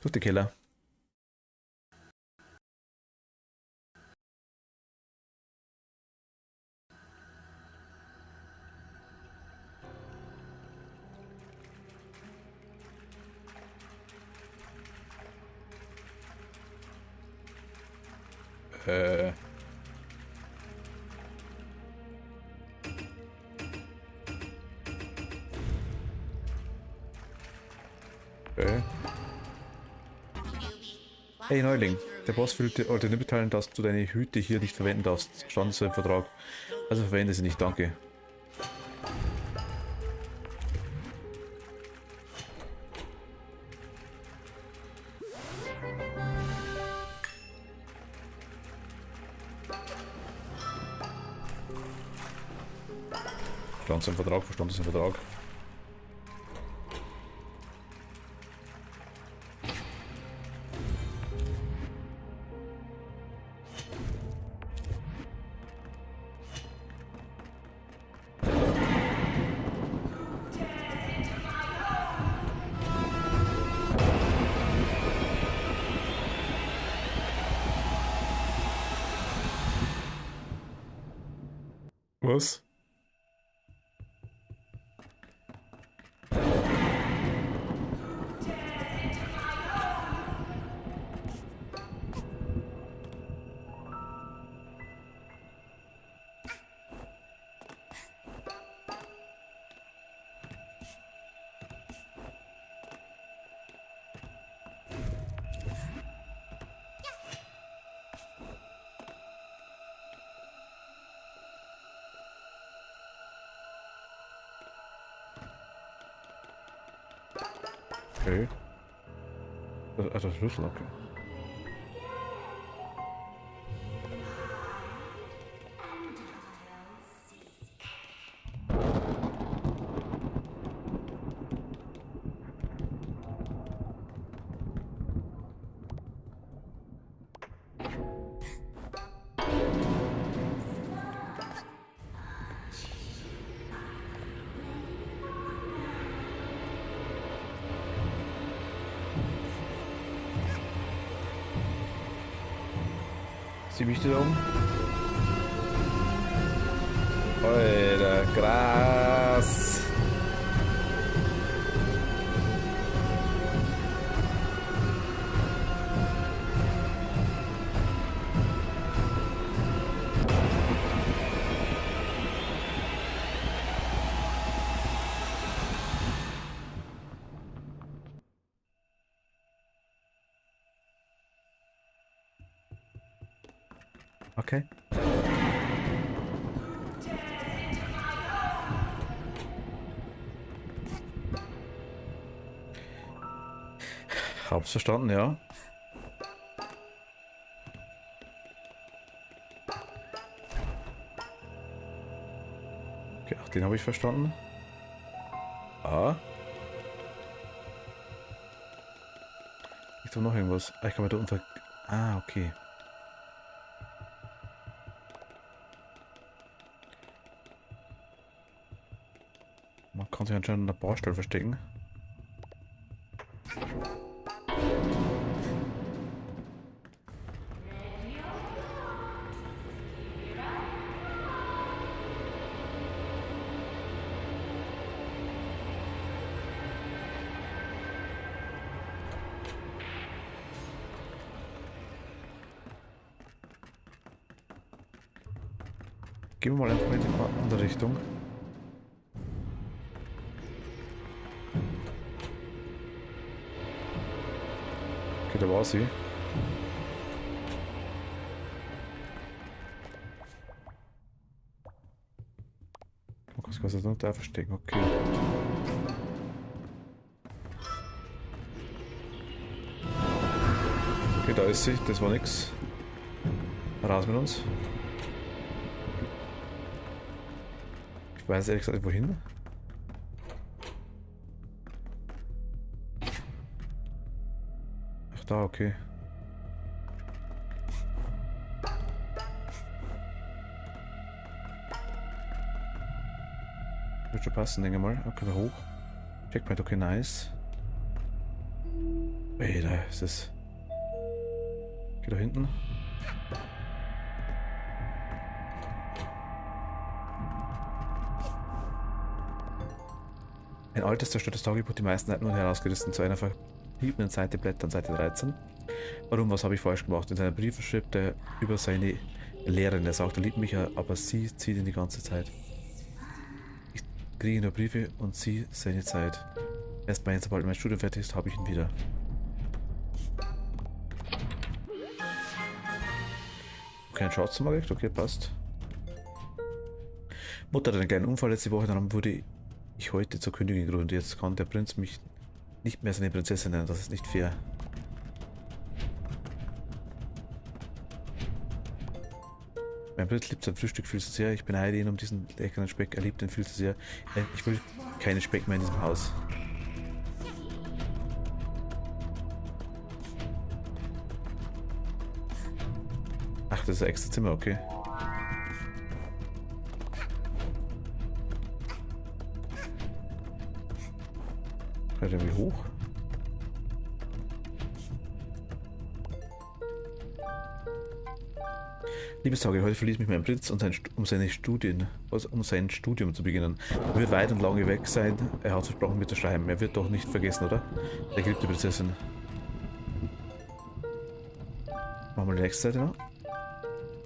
Durch die Keller. Okay. Hey Neuling, der Boss wollte dir mitteilen, dass du deine Hüte hier nicht verwenden darfst. Stand so im Vertrag. Also verwende sie nicht, danke. Stand so im Vertrag, verstand es im Vertrag. Was? Okay. Das Schlüssel, okay. Sieh mich da oben. Alter, krass. Okay. Hab's verstanden, ja. Okay, ach, den habe ich verstanden. Ah. Ist da noch irgendwas? Ah, ich kann mir da unter... Ah, okay. Man kann sich anscheinend in der Baustelle verstecken. Gehen wir mal einfach in die andere Richtung. Okay, da war sie. Man kann sich da unten verstecken, okay. Okay, da ist sie, das war nix. Raus mit uns. Ich weiß ehrlich gesagt nicht wohin. Ach da, okay. Wird schon passen, denke ich mal. Okay, da hoch. Checkpoint, okay, nice. Ey, da ist es. Geh da hinten. Ein altes, zerstörtes Tagebuch, die meisten Seiten nun herausgerissen, zu einer verbliebenen Seite blättern, Seite 13. Warum, was habe ich falsch gemacht? In seiner Briefe schreibt er über seine Lehrerin. Er sagt, er liebt mich, aber sie zieht ihn die ganze Zeit. Ich kriege nur Briefe und sie seine Zeit. Erst mal, sobald mein Studium fertig ist, habe ich ihn wieder. Okay, ein Schatzimmer gekriegt, okay, passt. Mutter hat einen kleinen Unfall letzte Woche, darum wurde ich heute zur Königin gekrönt. Jetzt kann der Prinz mich nicht mehr seine Prinzessin nennen, das ist nicht fair. Mein Prinz liebt sein Frühstück viel zu sehr. Ich beneide ihn um diesen leckeren Speck. Er liebt ihn viel zu sehr. Ich will keinen Speck mehr in diesem Haus. Ach, das ist ein extra Zimmer, okay. Fährt irgendwie hoch? Liebestage, heute verließ mich mein Prinz um sein Studium zu beginnen. Er wird weit und lange weg sein. Er hat versprochen, mir zu schreiben. Er wird doch nicht vergessen, oder? Der geliebte Prinzessin. Machen wir die nächste Seite noch.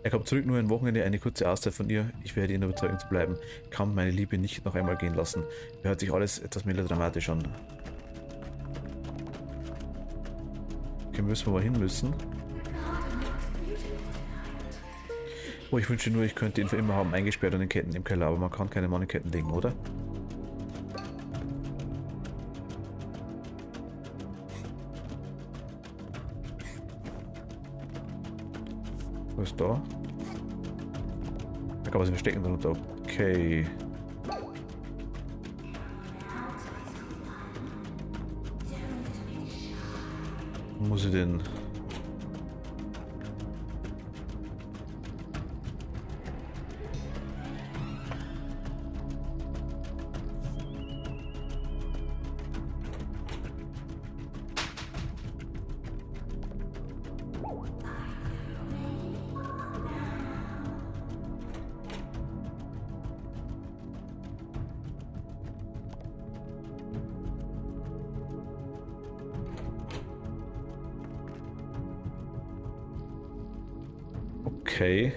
Er kommt zurück, nur ein Wochenende, eine kurze Auszeit von ihr. Ich werde ihn überzeugen zu bleiben. Kann meine Liebe nicht noch einmal gehen lassen. Er hört sich alles etwas melodramatisch an. Okay, müssen wir mal hin müssen. Oh, ich wünsche nur, ich könnte ihn für immer haben, eingesperrt und in Ketten im Keller, aber man kann keine Mann in Ketten legen, oder? Was ist da? Da kann man sich verstecken darunter. Okay. Wo muss ich denn? Okay.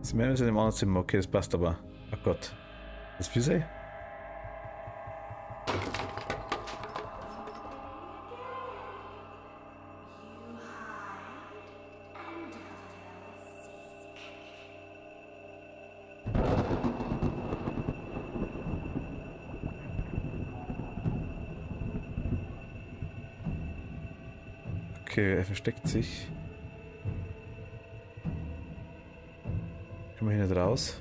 Sie meinen, wir sind im anderen Zimmer. Okay, das passt aber. Oh Gott. Das ist Füße? Okay, er versteckt sich. Können wir hier nicht raus?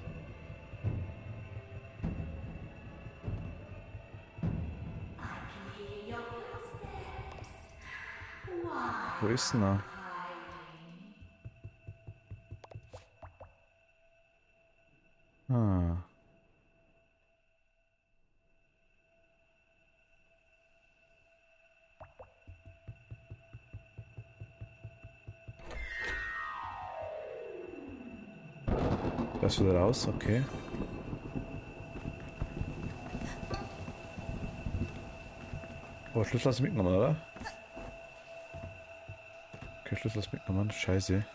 Wo ist denn er? Ah. Das wieder raus, okay. Oh, Schlüssel hast du mitgenommen, oder? Okay, Schlüssel hast du mitgenommen, scheiße.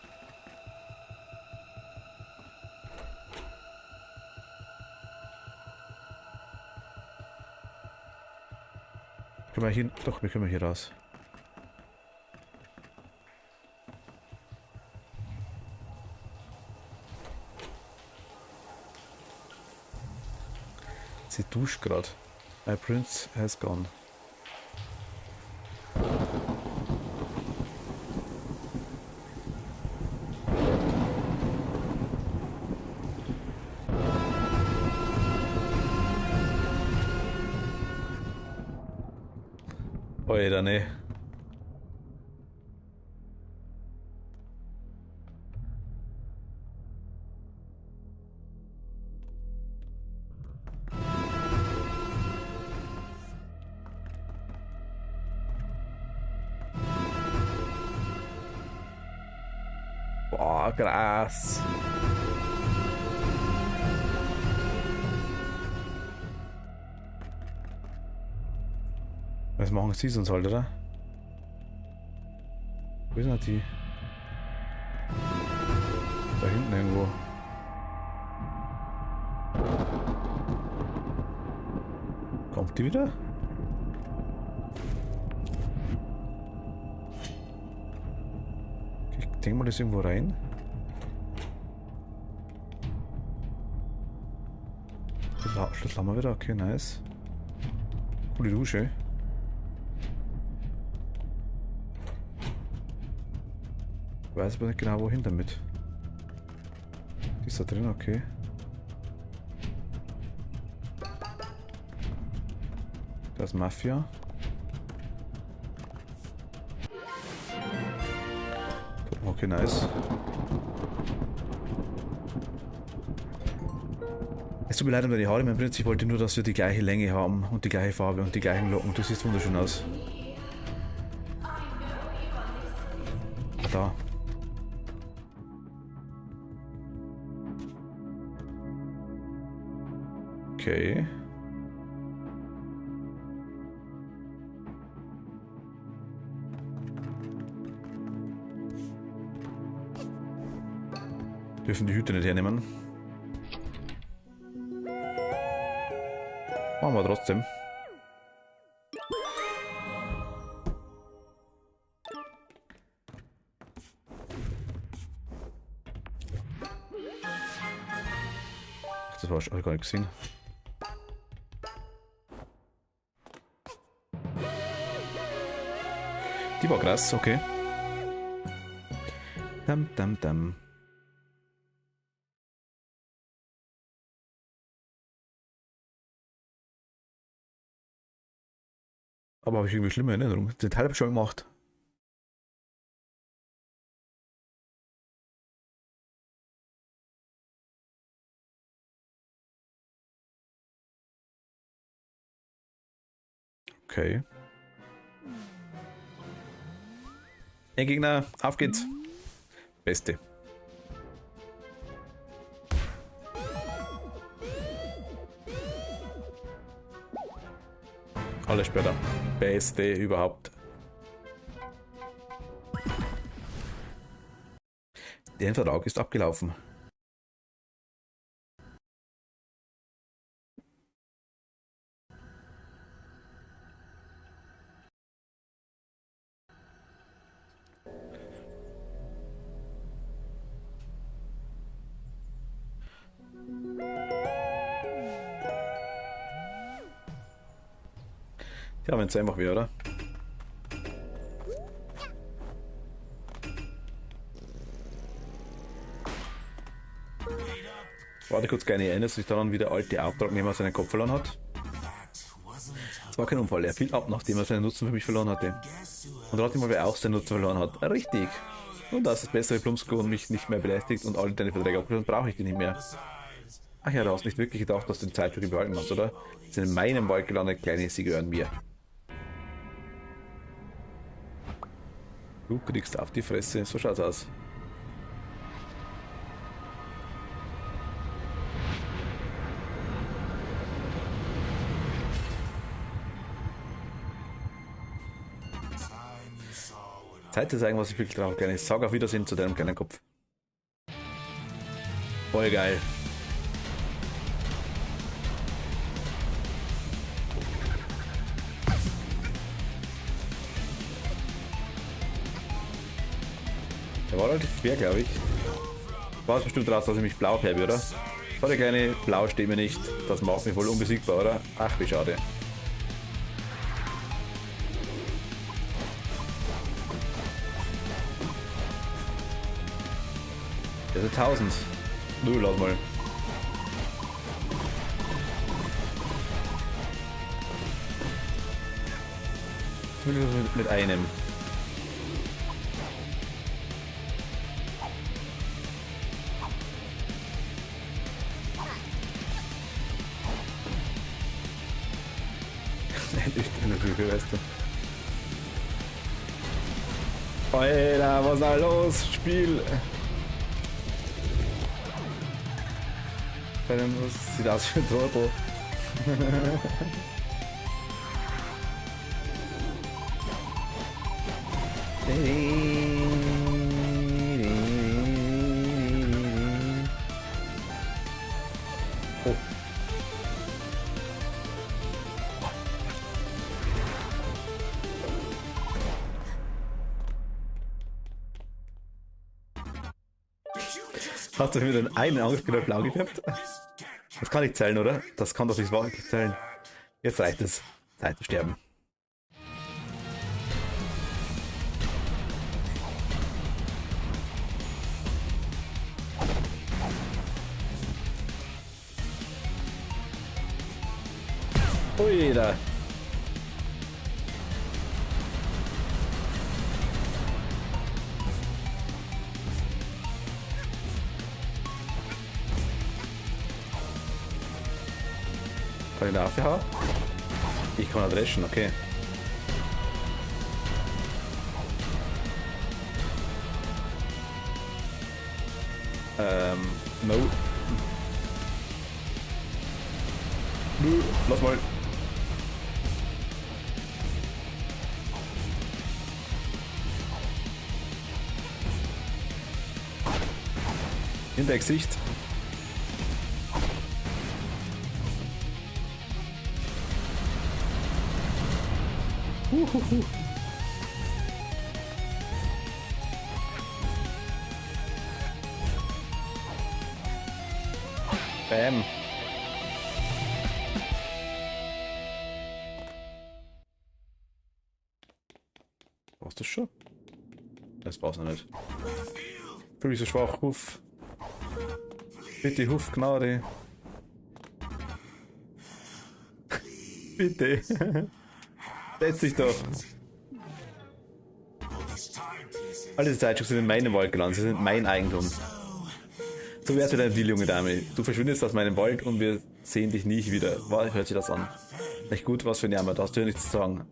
Können wir hier, doch, wir können hier raus. Sie duscht gerade. My prince has gone. Alter, ne. Boah, krass. Was machen sie sonst halt, oder? Wo ist denn die? Da hinten irgendwo. Kommt die wieder? Ich denke mal, das ist irgendwo rein. Schlüssel haben wir wieder, okay, nice. Coole Dusche. Ich weiß aber nicht genau wohin damit. Die ist da drin, okay. Da ist Mafia. Okay, nice. Es tut mir leid um deine Haare, mein Prinz. Ich wollte nur, dass wir die gleiche Länge haben und die gleiche Farbe und die gleichen Locken. Du siehst wunderschön aus. Da. Okay. Dürfen die Hüte nicht hernehmen. Machen wir trotzdem. Ach, das war schon gar nicht gesehen. Die war krass, okay. Dam, dam, dam. Aber habe ich irgendwie schlimme Erinnerungen. Den Teil habe ich schon gemacht. Okay. Ein Gegner, auf geht's. Beste. Alles später. Beste überhaupt. Der Vertrag ist abgelaufen. Ja, wenn es einfach wäre, oder? Warte kurz, gerne erinnerst du dich daran, wie der alte Auftragnehmer seinen Kopf verloren hat? Es war kein Unfall, er fiel ab, nachdem er seinen Nutzen für mich verloren hatte. Und rate mal, wer auch seinen Nutzen verloren hat. Richtig! Und da es das bessere Plumsko und mich nicht mehr belästigt und alle deine Verträge abgeschlossen, brauche ich die nicht mehr. Ach ja, du hast nicht wirklich gedacht, dass du den Zeitdruck behalten hast, oder? Sind in meinem Wald gelandet, kleine, sie gehören mir. Du kriegst auf die Fresse, so schaut's aus. Zeit zu zeigen, was ich wirklich drauf gerne. Sag auf Wiedersehen zu deinem kleinen Kopf. Voll geil. Der war relativ schwer, glaube ich. War es bestimmt raus, dass ich mich blau färbe, oder? So, der kleine Blau steht mir nicht. Das macht mich wohl unbesiegbar, oder? Ach, wie schade. Das ist 1000. Du, lass mal. Mit einem. Weißt du. Alter, was ist da los? Spiel! Was sieht aus wie ein Turbo? Oh. Hast du wieder einen Angriff blau gefärbt? Das kann nicht zählen, oder? Das kann doch nicht wirklich zählen. Jetzt reicht es. Zeit zu sterben. Ui, da. Kann ich eine Affe haben? Ich kann dreschen, okay. No. No, lass mal. Hinter Gesicht. Bam. Brauchst du das schon? Das brauchst du noch nicht. Fühl mich so schwach, Huff. Bitte, Huff, Gnade. Bitte. Setz dich doch. All diese Zeitstücke sind in meinem Wald gelandet. Sie sind mein Eigentum. So wär's mit einem Deal, junge Dame. Du verschwindest aus meinem Wald und wir sehen dich nie wieder. Wie hört sich das an? Nicht gut, was für ein Jammer. Da hast du ja nichts zu sagen.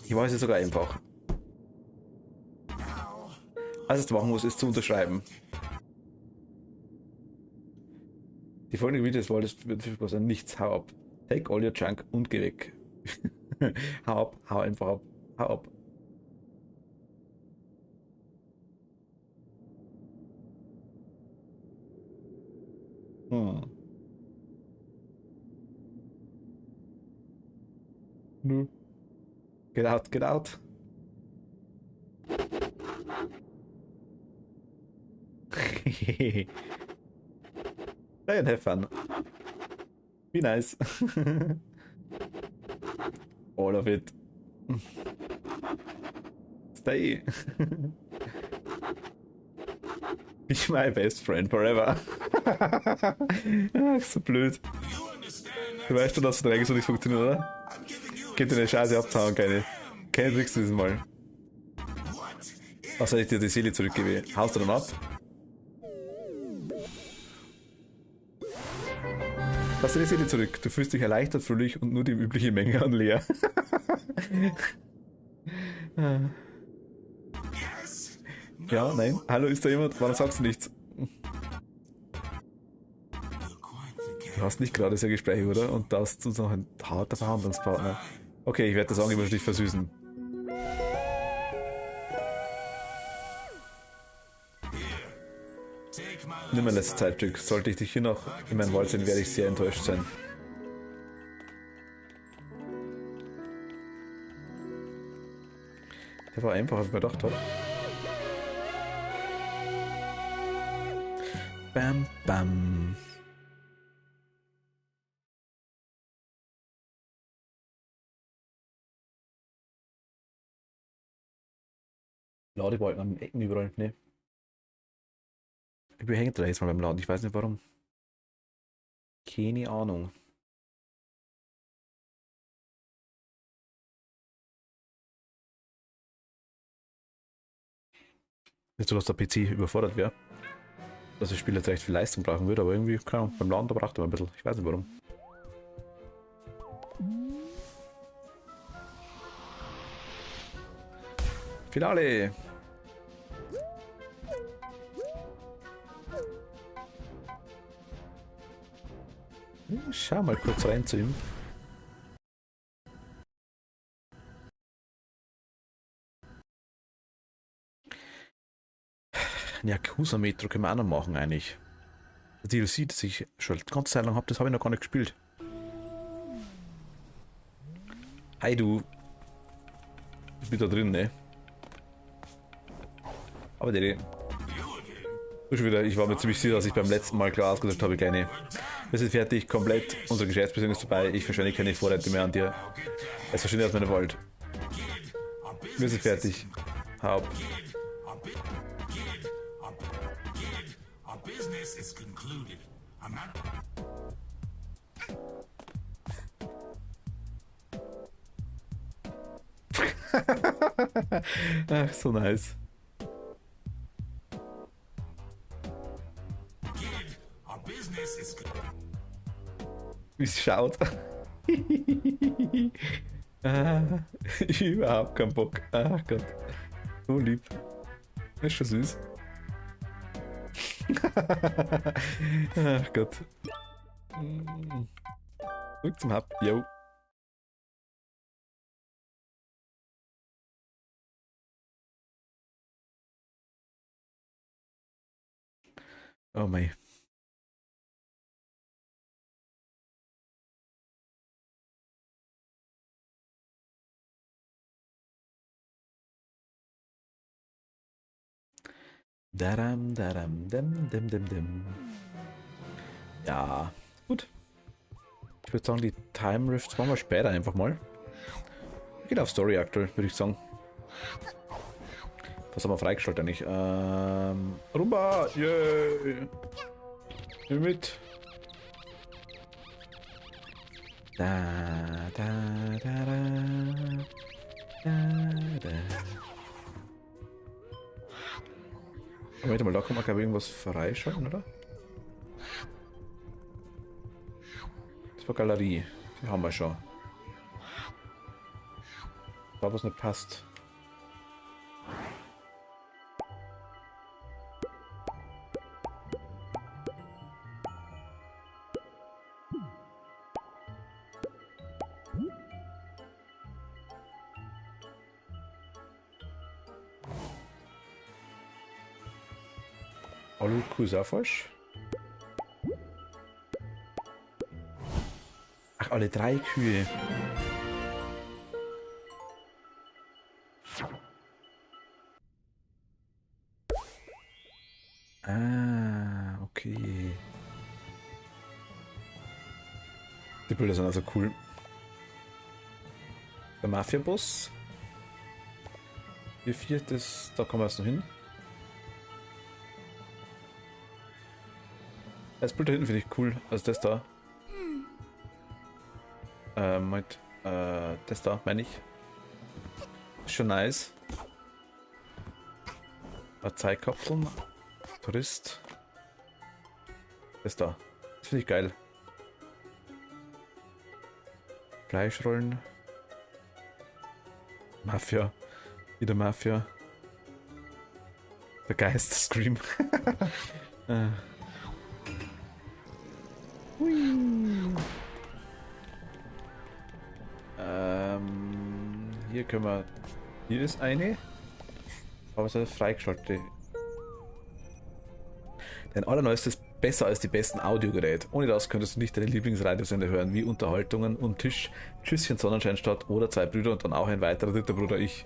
Ich weiß es sogar einfach. Alles, was du machen musst, ist zu unterschreiben. Die folgende Gebiete des Waldes wird verfügbar sein. Nichts. Hau ab. Take all your junk und geh weg. Hau ab. Hau einfach ab. Hau ab. No. Get out, get out. Play and have fun. Be nice. All of it. Stay. Be my best friend forever. Ach, so blöd. Du weißt schon, dass Verträge so nicht funktionieren, oder? Geht dir eine Scheiße abzuhauen, keine Tricks dieses Mal. Was soll ich dir die Seele zurückgebe? Haust du dann ab? Lass dir die Seele zurück. Du fühlst dich erleichtert, fröhlich und nur die übliche Menge an leer. Ja, nein. Hallo, ist da jemand? Warum sagst du nichts? Du hast nicht gerade sehr Gespräche, oder? Und das ist noch ein harter Verhandlungspartner. Okay, ich werde das Angebot nicht versüßen. Nimm mein letztes Zeitstück. Sollte ich dich hier noch in meinem Wald sehen, werde ich sehr enttäuscht sein. Der war einfach, als ich mir gedacht habe. Bam, bam. Ladebalken an den Ecken überall, ne? Ich hängt da jetzt mal beim Laden, ich weiß nicht warum. Keine Ahnung. Nicht so, dass der PC überfordert wäre. Dass das Spiel jetzt recht viel Leistung brauchen würde, aber irgendwie, keine Ahnung, beim Laden da braucht er ein bisschen. Ich weiß nicht warum. Finale! Schau mal kurz rein zu ihm. Ein Yakuza-Metro können wir auch noch machen eigentlich. Das DLC, das ich schon die ganze Zeit lang habe, das habe ich noch gar nicht gespielt. Hey du. Ich bin da drin, ne? Aber der... Ich war mir ziemlich sicher, dass ich beim letzten Mal klar ausgedrückt habe, Kleine. Wir sind fertig, komplett. Unsere Geschäftsbeziehung ist vorbei. Ich verschwende keine Vorräte mehr an dir. Es verschwindet aus meiner Wald. Wir sind fertig. Hau ab. Ach, so nice. Wie es schaut. Überhaupt keinen Bock. Ach Gott. So lieb. Ist schon süß. Ach Gott. Zurück zum Hub. Yo. Oh mei. Daram, daram, dem, dem, dem, dem. Ja, gut. Ich würde sagen, die Time Rifts machen wir später einfach mal. Geht auf Story aktuell, würde ich sagen. Was haben wir freigestellt eigentlich? Rumba! Yay! Nimm mit! Da, da, da, da, da, da. Moment mal, da kann man glaube ich irgendwas freischalten, oder? Das war Galerie. Die haben wir schon. Da was nicht passt. Aluhut ist auch falsch. Ach, alle 3 Kühe. Ah, okay. Die Bilder sind also cool. Der Mafia-Boss. Hier 4, da kommen wir erst noch hin. Das Bild da hinten finde ich cool, also das da. Das da, meine ich. Ist schon nice. Zeitkapseln. Tourist. Das da. Das finde ich geil. Fleischrollen. Mafia. Wieder Mafia. Der Geist, Scream. Hier können wir. Hier ist eine. Aber es ist freigeschaltet. Dein allerneuestes besser als die besten Audiogeräte. Ohne das könntest du nicht deine Lieblingsradiosender hören, wie Unterhaltungen und Tisch, Tschüsschen Sonnenscheinstadt oder 2 Brüder und dann auch ein weiterer dritter Bruder, ich.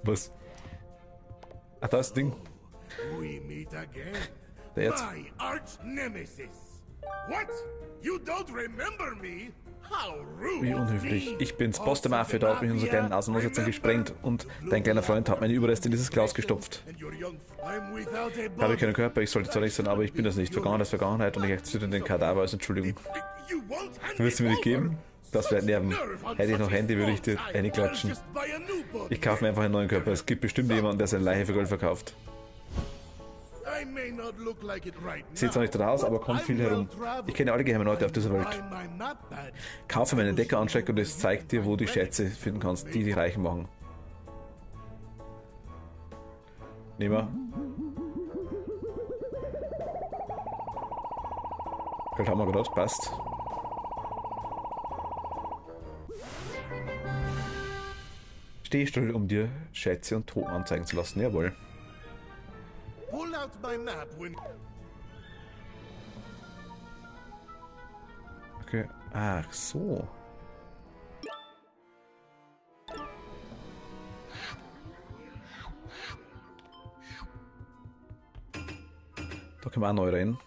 Was? Ach, da ist das Ding. We meet again. Der jetzt. My arch nemesis. What? You don't remember me? How rude. Wie unhöflich. Ich bin's, Boss der Mafia, da hat mich unser kleinen Außenhaussetzer gesprengt und dein kleiner Freund hat meine Überreste in dieses Glas gestopft. Ich habe keinen Körper, ich sollte zwar nicht sein, aber ich bin das nicht. Vergangenheit ist Vergangenheit und ich akzeptiere den Kadaver als Entschuldigung. Willst du mir die geben? Das wäre Nerven. Hätte ich noch Handy, würde ich dir eine klatschen. Ich kaufe mir einfach einen neuen Körper. Es gibt bestimmt jemanden, der seine Leiche für Gold verkauft. Sieht zwar nicht raus, aber kommt viel herum. Ich kenne alle geheimen Orte auf dieser Welt. Kaufe meinen Deckeranstecker und es zeigt dir, wo du die Schätze finden kannst, die die Reichen machen. Nehmen wir. Geld haben wir gerade, passt. Steh still, um dir Schätze und Toten anzeigen zu lassen, jawohl. Pull out my map when Okay, ach so. Da können wir auch neu rein.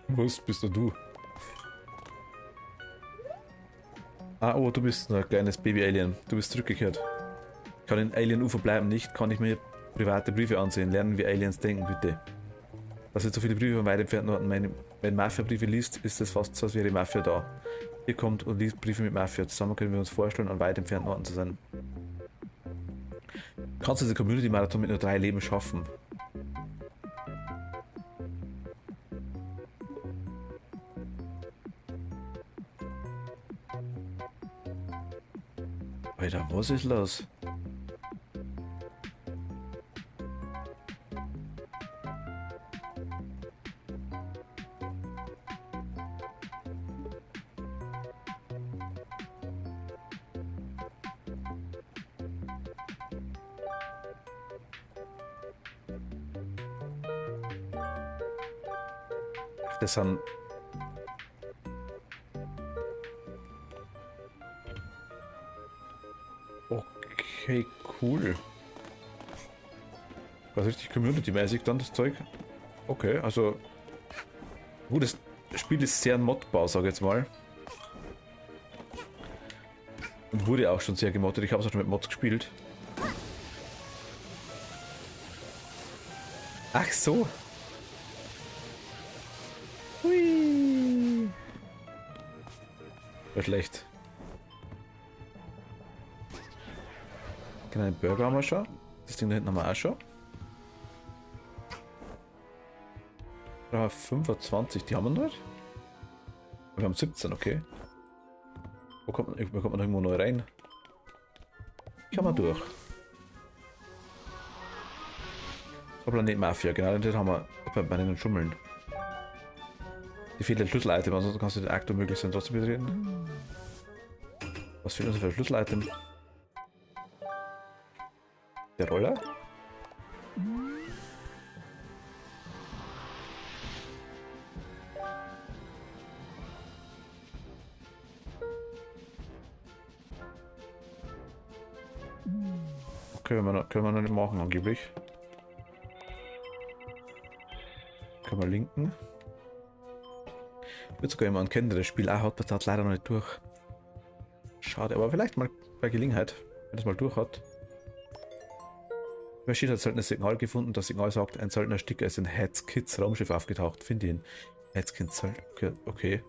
Was bist du? Ah, oh, du bist ein kleines Baby-Alien. Du bist zurückgekehrt. Kann in Alien-Ufer bleiben, nicht? Kann ich mir private Briefe ansehen? Lernen wir Aliens denken, bitte. Dass ihr so viele Briefe von weit entfernt Orten. Wenn Mafia-Briefe liest, ist es fast so, als wäre Mafia da. Ihr kommt und liest Briefe mit Mafia. Zusammen können wir uns vorstellen, an weit entfernten Orten zu sein. Kannst du diese Community-Marathon mit nur 3 Leben schaffen? Alter, was ist los? Das sind okay, cool. Was richtig community-mäßig dann das Zeug. Okay, also gut, Spiel ist sehr ein Modbau, sag ich jetzt mal. Und wurde auch schon sehr gemoddet. Ich habe es auch schon mit Mods gespielt. Ach so. Hui. War schlecht. Genau, den Burger haben wir schon. Das Ding da hinten haben wir auch schon. 25, die haben wir nicht. Wir haben 17, okay. Wo kommt man da irgendwo neu rein? Ich kann mal durch. So, Planet Mafia, genau, den haben wir bei den Schummeln. Die fehlen Schlüssel-Item, ansonsten kannst du den Aktor möglichst dann trotzdem betreten. Was fehlt uns für ein Schlüssel-Item? Der Roller? Können wir noch nicht machen, angeblich. Können wir linken. Ich würde sogar jemanden kennen, der das Spiel auch hat, das hat leider noch nicht durch. Schade, aber vielleicht mal bei Gelegenheit, wenn das mal durch hat. Maschine hat ein Signal gefunden, das Signal sagt, ein seltener Sticker ist in Heads Kids Raumschiff aufgetaucht. Finde ihn. Heads Kids, okay.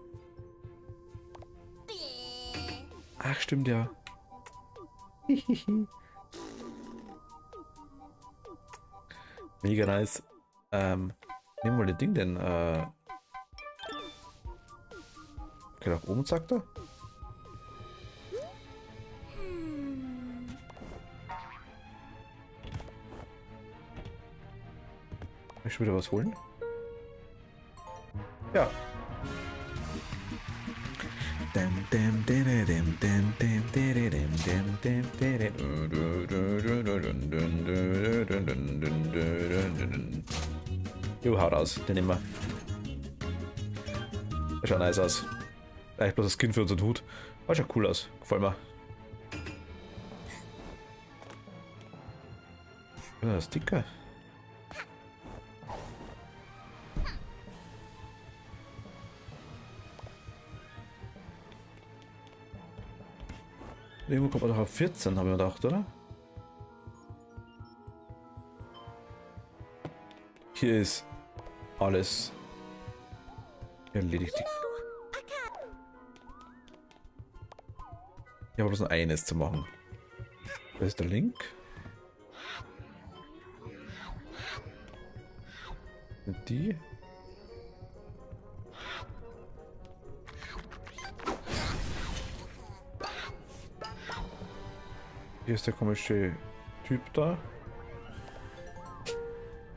Ach, stimmt ja. Mega nice. Nehmen wir mal das Ding denn. Okay, nach oben sagt er. Ich will wieder was holen. Ja. Jo, haut aus, den nehmen wir. Das schaut nice aus. Eigentlich bloß das Skin für unseren Hut. Aber schaut cool aus. Gefällt mir. Ja, Sticker. Irgendwo kommt man doch auf 14, habe ich mir gedacht, oder? Hier ist alles erledigt. Ich habe bloß noch eines zu machen. Da ist der Link. Und die. Hier ist der komische Typ da.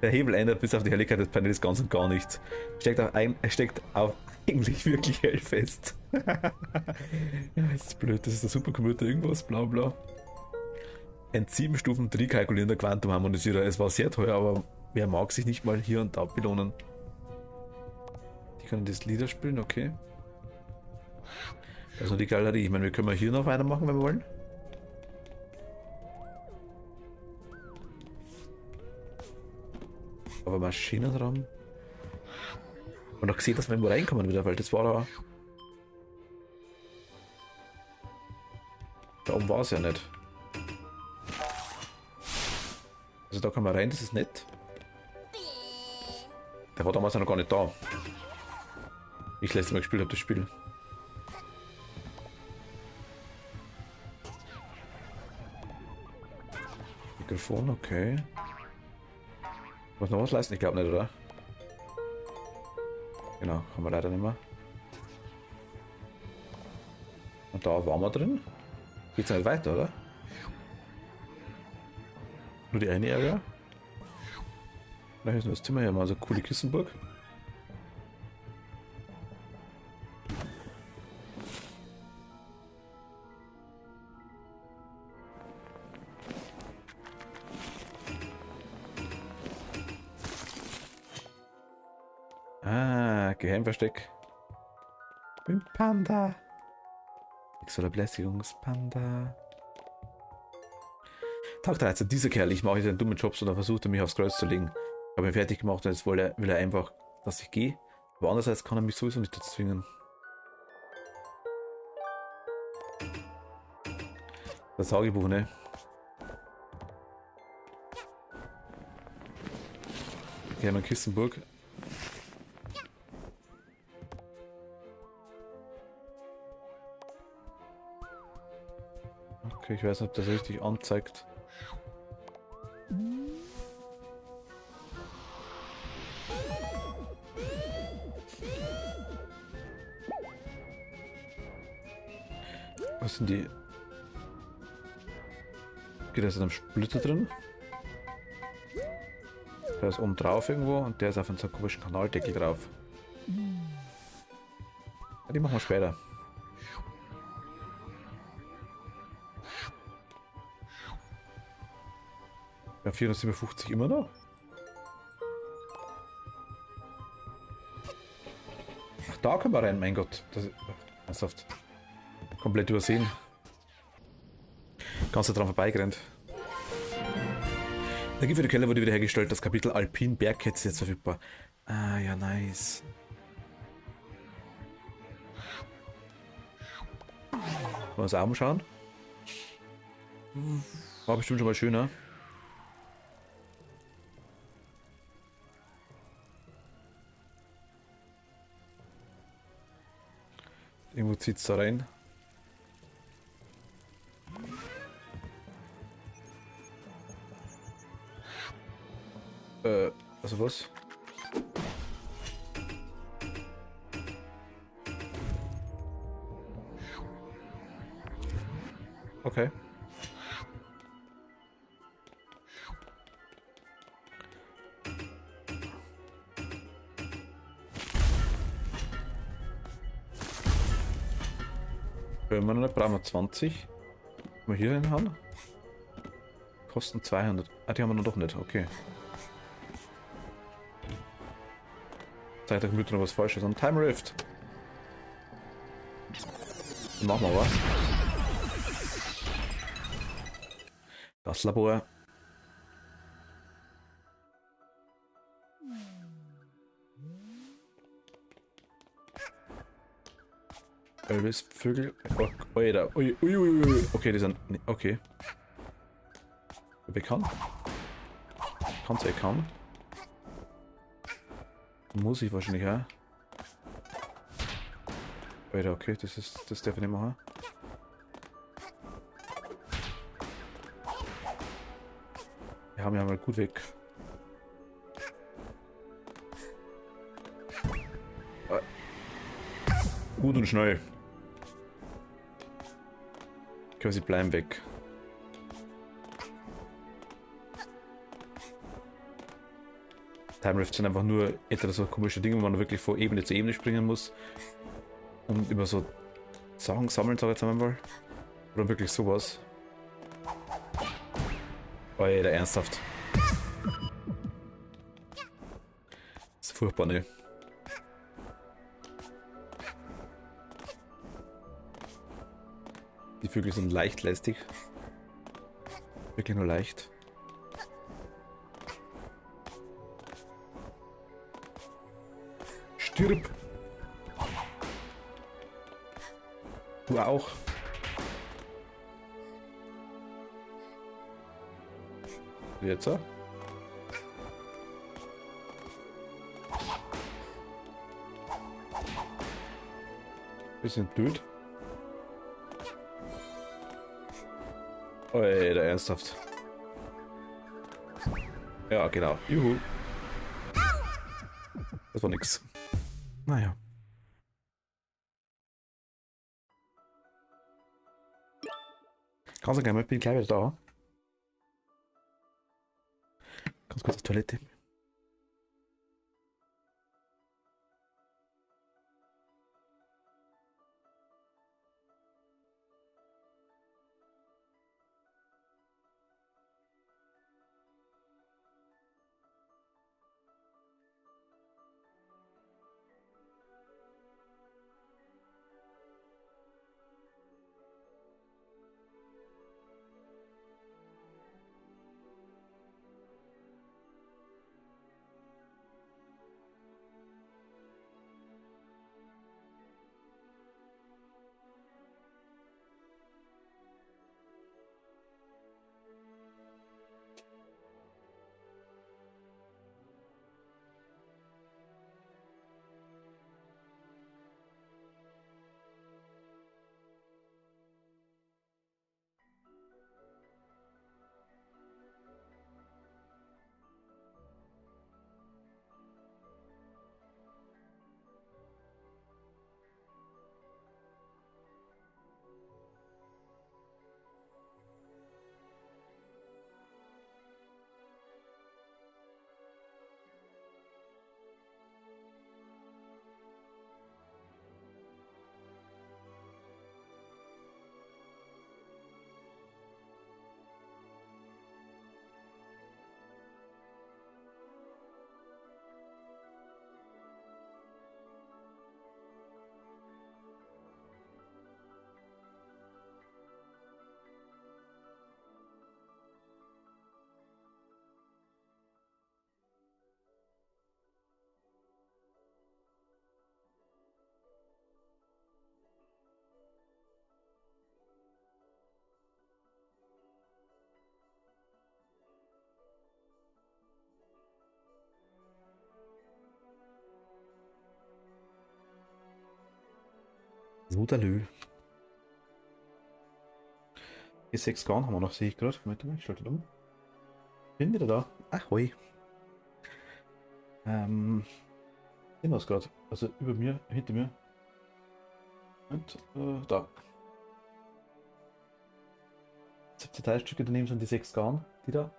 Der Hebel ändert bis auf die Helligkeit des Panels ganz und gar nichts. Er steckt auch eigentlich wirklich hell fest. Ja, ist blöd, das ist der Supercomputer irgendwas, bla bla. Ein 7-Stufen trikalkulierender Quantumharmonisierer. Es war sehr teuer, aber wer mag sich nicht mal hier und da belohnen? Die können das Lieder spielen, okay. Also die Galerie, ich meine, wir können hier noch weitermachen, wenn wir wollen. Aber Maschinenraum. Und auch gesehen, dass wir irgendwo reinkommen wieder, weil das war da. Da oben war es ja nicht. Also da kann man rein, das ist nett. Der war damals noch gar nicht da. Ich letztes Mal gespielt habe, das Spiel. Mikrofon, okay. Muss noch was leisten? Ich glaube nicht, oder? Genau, haben wir leider nicht mehr. Und da waren wir drin. Geht's nicht weiter, oder? Nur die eine Area. Da ist noch das Zimmer hier mal, so coole Kissenburg. Ah, Geheimversteck. Ich bin Panda. Sexueller Belästigungspanda. Tag 13, dieser Kerl, ich mache jetzt einen dummen Job, sondern versuchte mich aufs Kreuz zu legen. Ich habe ihn fertig gemacht und jetzt will er einfach, dass ich gehe. Aber andererseits kann er mich sowieso nicht dazu zwingen. Das Tagebuch, ne? Hermann Kissenburg. Okay, ich weiß nicht, ob das richtig anzeigt. Was sind die? Geht das in einem Splitter drin? Der ist oben drauf irgendwo und der ist auf einem komischen Kanaldeckel drauf. Ja, die machen wir später. Ja, 457 immer noch. Ach, da können wir rein, mein Gott. Das ist ernsthaft. Komplett übersehen. Ganz dran vorbeigerannt. Der Gift für die Keller wurde wiederhergestellt. Das Kapitel Alpin Bergkette ist jetzt verfügbar. Ah, ja, nice. Wollen wir uns auch anschauen? War bestimmt schon mal schöner. Irgendwo zieht es da rein. Also was? Okay. Können wir noch nicht, brauchen wir 20. Können wir hier hinhauen? Kosten 200. Ah, die haben wir noch doch nicht, okay. Zeigt euch mit noch was Falsches an. Time Rift! Machen wir aber. Das Labor. Elvis Vögel. Oh, Alter. Ui, ui, ui, ui. Okay, die sind. Okay. Bekannt. Kann's kaum. Muss ich wahrscheinlich auch. Alter, okay, das darf ich nicht machen. Wir haben ja mal gut weg. Gut und schnell. Quasi bleiben weg. Time Rift sind einfach nur etwas so komische Dinge, wo man wirklich von Ebene zu Ebene springen muss. Und immer so Sachen sammeln, sag ich jetzt einmal. Oder wirklich sowas. Alter, ernsthaft. Das ist furchtbar, ne? Die Vögel sind leicht lästig. Wirklich nur leicht. Stirb! Du auch. Jetzt? Bisschen blöd. Alter, ernsthaft. Ja, genau. Juhu. Das war nix. Naja. Kannst du gerne mal, bin gleich wieder da. Ganz kurz auf Toilette. Rudalö. Die 6 Garn haben wir noch, sehe ich gerade. Moment mal, ich schalte um. Bin wieder da. Ahoi. Sehen wir es gerade. Also über mir, hinter mir. Und da. 17 Teilstücke daneben sind die 6 Garn, die da.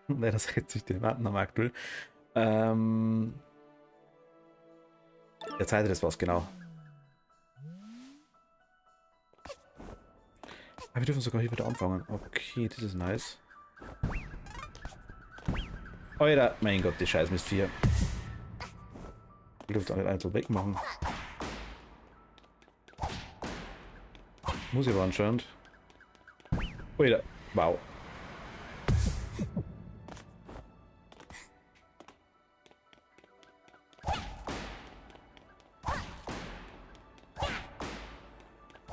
Leider setzt sich die Diamanten am aktuell. Der Zeit das was genau. Aber wir dürfen sogar hier wieder anfangen. Okay, das ist nice. Alter, mein Gott, die Scheiß Mist 4. Ich dürfte alle einzeln wegmachen. Muss ich aber anscheinend. Alter, wow.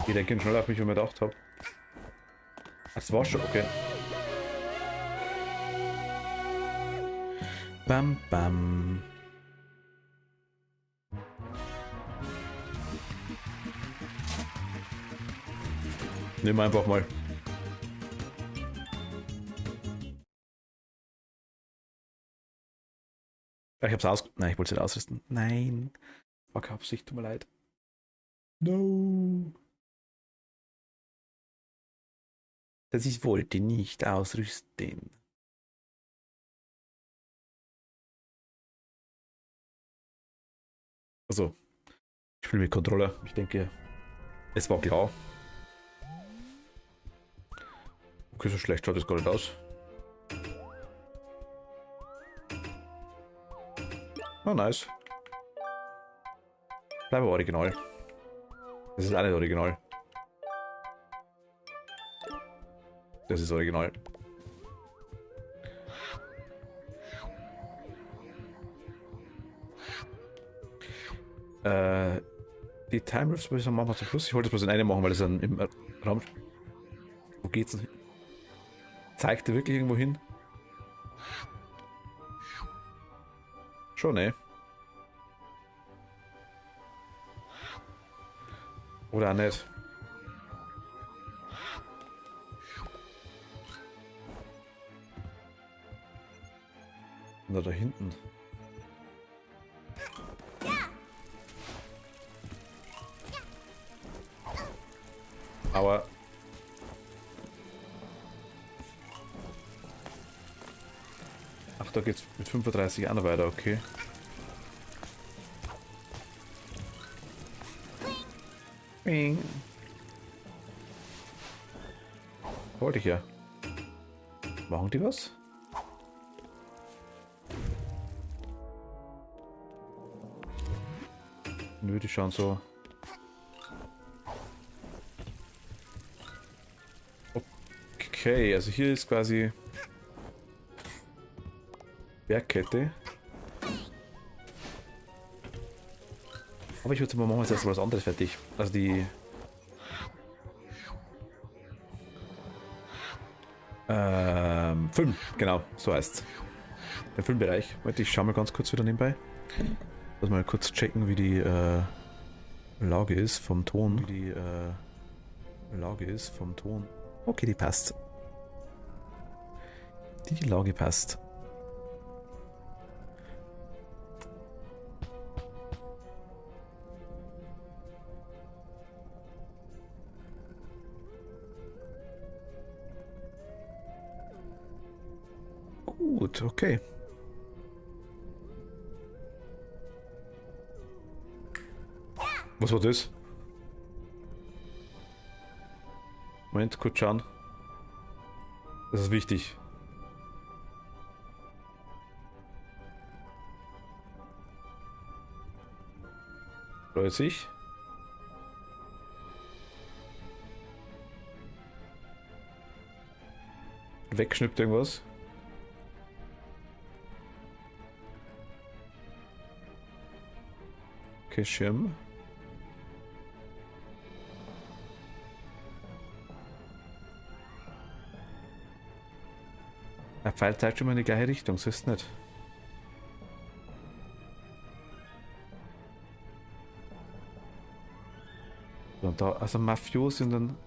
Die denken schneller auf mich, wie ich mir gedacht habe. Das war schon, okay. Bam, bam. Nimm einfach mal. Ich hab's aus... Nein, ich wollte es nicht ausrüsten. Nein. War keine Absicht, tut mir leid. No. Das ich wollte nicht ausrüsten. Also, ich spiele mit Controller. Ich denke, es war klar. Okay, so schlecht schaut es gar nicht aus. Oh, nice. Bleibe original. Das ist auch nicht original. Das ist original. Die Time Rifts machen wir zum Schluss. Ich wollte es bloß in eine machen, weil es dann im Raum. Wo geht's denn hin? Zeigt er wirklich irgendwo hin? Schon, ne? Oder auch nicht. Na, da hinten. Aber... Ach, da geht's mit 35 auch noch weiter, okay. Bing. Wollte ich ja. Machen die was? Nö, die schauen so. Okay, also hier ist quasi Bergkette. Aber ich würde mal machen, jetzt erstmal was anderes fertig. Also die... 5, genau, so heißt's. Der Filmbereich. Warte, ich schau mal ganz kurz wieder nebenbei. Lass mal kurz checken, wie die Lage ist vom Ton. Wie die Lage ist vom Ton. Okay, die passt. Die Lage passt. Gut, okay. Was war das? Moment, kurz schauen. Das ist wichtig. Freut sich. Wegschnippt irgendwas. Okay, Schirm. Der Pfeil zeigt schon mal in die gleiche Richtung, so ist es nicht. Und da, also Mafiosi und dann.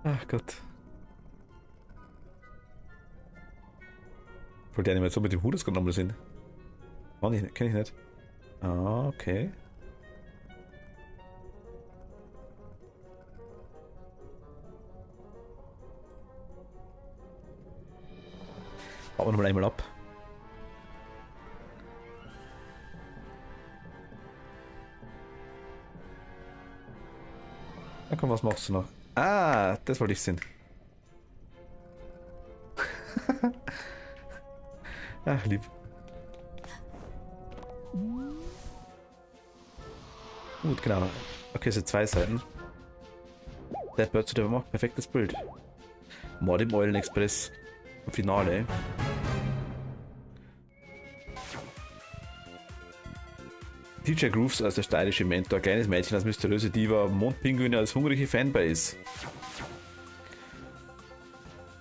Ach Gott. Wollte die Animation mit dem Hut gerade nochmal sehen. Kenn ich nicht. Ah, okay. Bauen wir nochmal einmal ab. Na komm, was machst du noch? Ah, das wollte ich sehen. Ach, lieb. Gut, genau. Okay, es sind 2 Seiten. Der Bird zu der macht perfektes Bild. Mord im Eulen Express. Finale. DJ Grooves als der steirische Mentor, kleines Mädchen als mysteriöse Diva, Mondpinguine als hungrige Fanbase.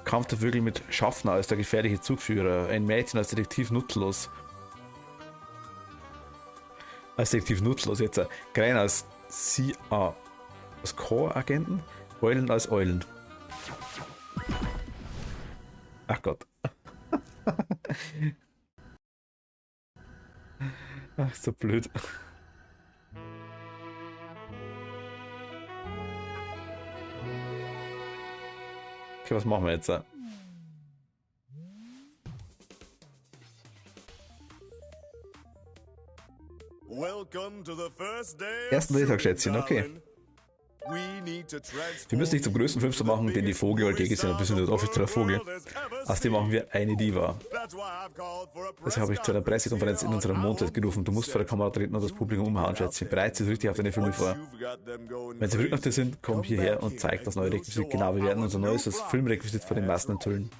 Kampf der Vögel mit Schaffner als der gefährliche Zugführer, ein Mädchen als Detektiv nutzlos. Als Detektiv nutzlos jetzt. Grein als als Core-Agenten, Eulen als Eulen. Ach Gott. Ach, so blöd. Okay, was machen wir jetzt? Ersten Drehtag-Schätzchen, okay. Wir müssen nicht zum größten Filmstar machen, den die Vogel halt je gesehen hat. Wir sind der offizieller Vogel. Aus dem machen wir eine Diva. Deshalb habe ich zu einer Pressekonferenz in unserer Mondzeit gerufen. Du musst vor der Kamera treten und das Publikum umhauen, Schätzchen. Bereits sich richtig auf deine Filme vor. Wenn sie verrückt nach dir sind, komm hierher und zeig das neue Requisit. Genau, wir werden unser neues Filmrequisit vor den Massen enthüllen.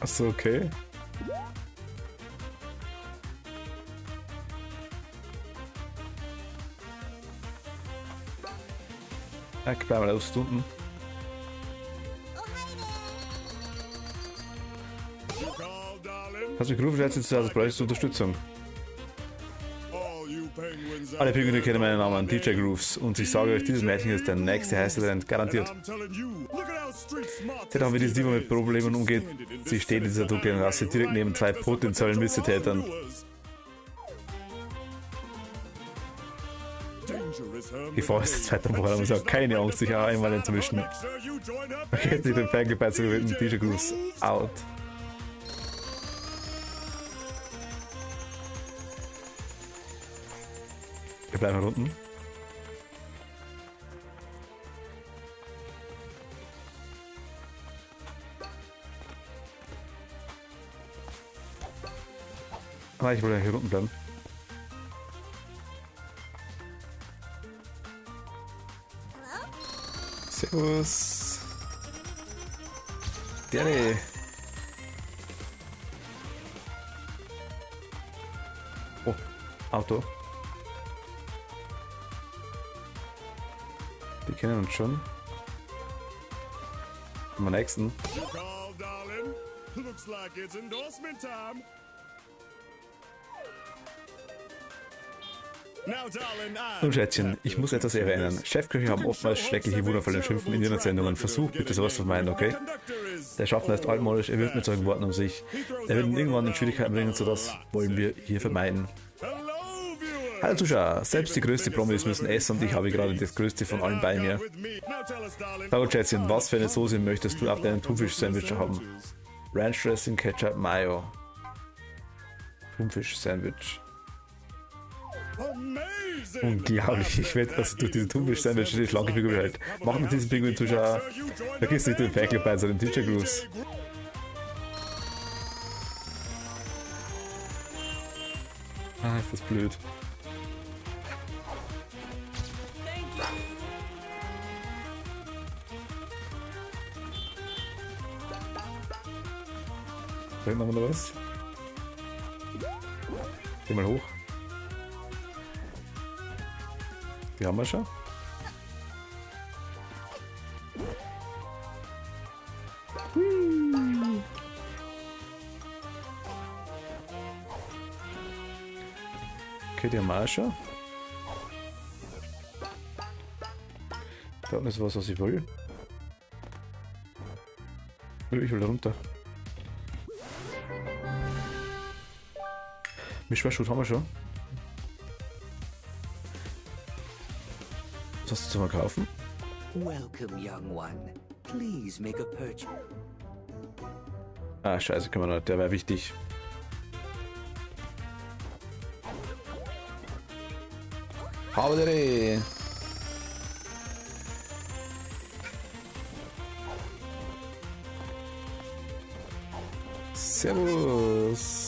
Achso, okay. Ich bleib mal ausstunten. Hast du mich gerufen, jetzt also bräuchtest du Unterstützung. Alle Pinguine kennen meinen Namen, DJ Grooves, und ich sage euch, dieses Mädchen ist der nächste heiße Talent, garantiert. Seit haben wir dieses Diva mit Problemen umgeht. Sie steht in dieser dunklen Rasse direkt neben 2 potenziellen Missetätern. Die Frau ist jetzt weiter voran und sagt, keine Angst, sich auch einmal einzumischen. Okay, jetzt nicht den Fan beizugewitten, DJ Grooves out. Wir bleiben unten. Ah, ich wollte hier unten bleiben. Servus. Gerne. Oh, Auto. Die kennen uns schon. Am nächsten. Nun Schätzchen, ich muss etwas erwähnen. Chefköche haben oftmals schreckliche wundervolle Schimpfen in ihren Sendungen. Versucht bitte sowas zu vermeiden, okay? Der Schaffner ist altmodisch, er wirft mit solchen Worten um sich. Er wird ihn irgendwann in Schwierigkeiten bringen, so das wollen wir hier vermeiden. Hallo Zuschauer, selbst die größte Promis müssen essen und ich habe gerade das größte von allen bei mir. Hallo Schätzchen, was für eine Soße möchtest du auf deinem Thunfisch-Sandwich haben? Ranch Dressing, Ketchup, Mayo. Thunfisch-Sandwich. Unglaublich, ich werde also durch diese Thunfisch-Sandwich die schlanke Figur halt. Mach mit diesem Pinguin Zuschauer. Vergiss nicht den Ferkel bei seinen DJ Grooves. Ah, ist das blöd. Da hinten haben wir noch was. Geh mal hoch. Die haben wir schon. Hui. Okay, die haben wir auch schon. Da unten ist was ich will. Ich will da runter. Mischwaschhut haben wir schon. Was hast du zum Verkaufen? Welcome, young one. Please make a purchase. Ah, scheiße, können wir noch. Der wäre wichtig. Haudere! Servus!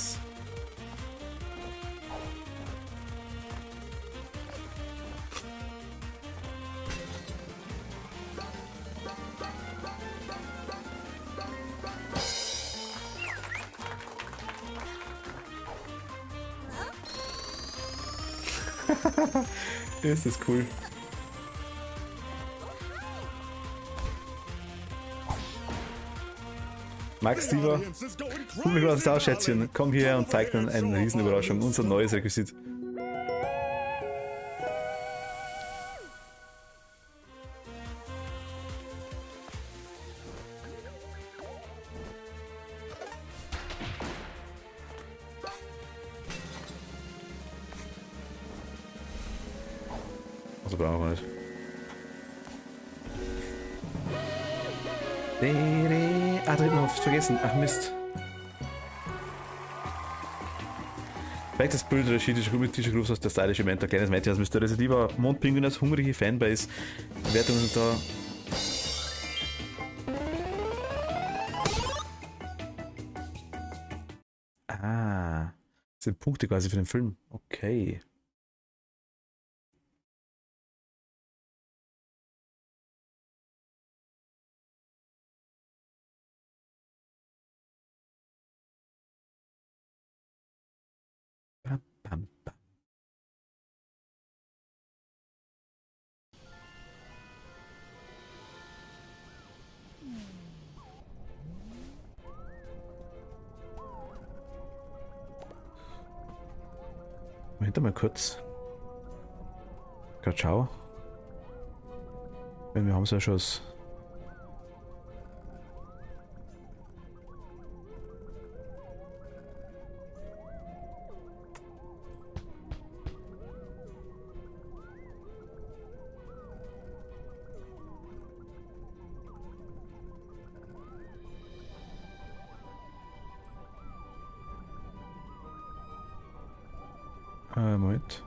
Das ist cool. Max Diva, guck mich was aus, Schätzchen. Komm hierher und zeig dann eine Riesenüberraschung. Unser neues Requisit. Also brauchen wir nicht. Ah, da hinten noch was vergessen. Ach Mist. Vielleicht das Bild der T-Shirt Groups aus der stylische Mentor, kleines Mädchen aus Mr. Residiva, Mondpinguin als hungrige Fanbase. Wertungen sind da. Ah. Das sind Punkte quasi für den Film. Okay. Bam, bam, bam. Moment mal kurz. Gerade schau. Wenn wir haben so schon was. Moment.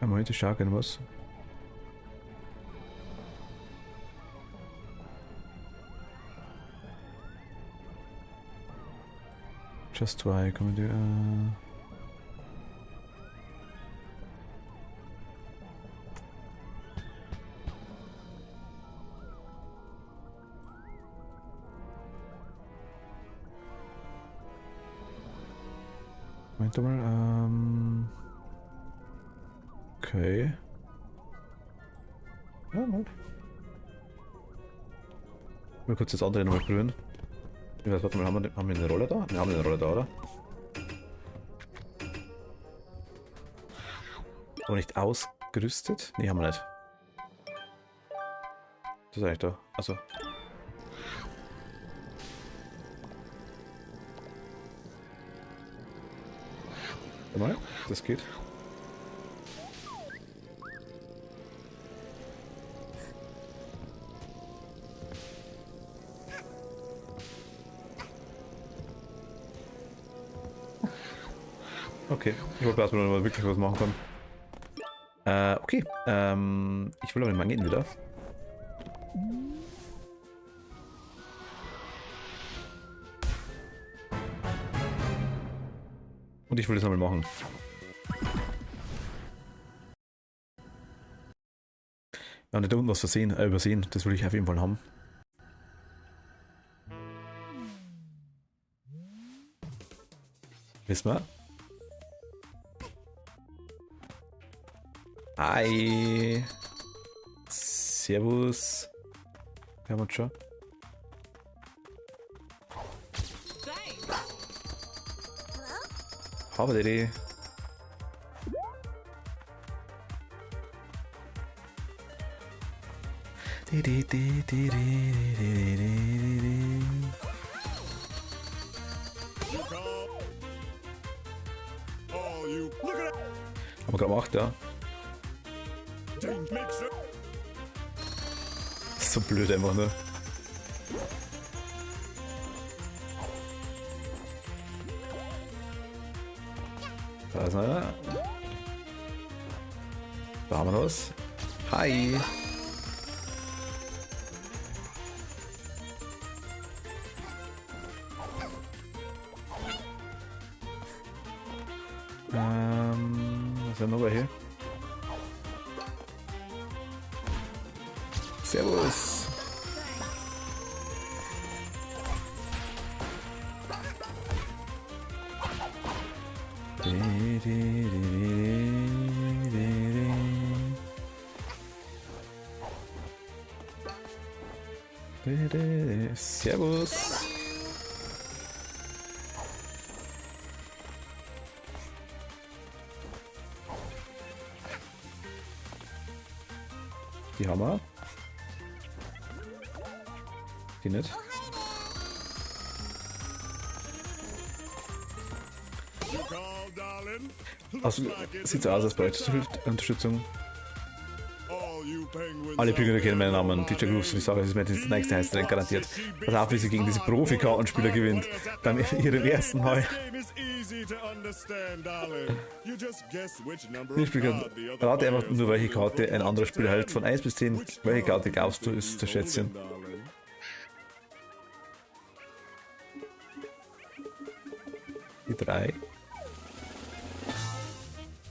Moment, ich schau gerne was. Just why, kann man die, Moment mal, okay. Ja, mal. Mal kurz das andere nochmal probieren. Ich weiß, warte mal, haben wir eine Rolle da? Wir haben eine Rolle da, oder? Aber nicht ausgerüstet? Ne, haben wir nicht. Das ist eigentlich da. Achso. Warte mal, das geht. Okay, ich wollte erstmal mal wirklich was machen kann. Okay, ich will aber den Mangel wieder. Und ich will das nochmal machen. Ja, nicht da unten was übersehen. Das will ich auf jeden Fall haben. Wissen wir? Hi. Servus. Wir haben uns schon. Habe die. Haben wir gerade gemacht, ja. So blöd einfach nur. Da ist einer. Da haben wir was. Hi. Was ist denn noch hier? Servus. Servus. Die haben wir. Die nicht. Also, sieht so aus als Projektunterstützung. Alle Pinguine kennen meinen Namen. DJ Grooves und ich sage, es ist mir das nächste Heißtrend garantiert. Pass auf, wie sie gegen diese Profi-Kartenspieler gewinnt. Beim ihrem ersten Mal. Rate einfach nur, welche Karte ein anderer Spieler hält. Von 1 bis 10. Welche Karte glaubst du ist der Schätzchen? Die 3.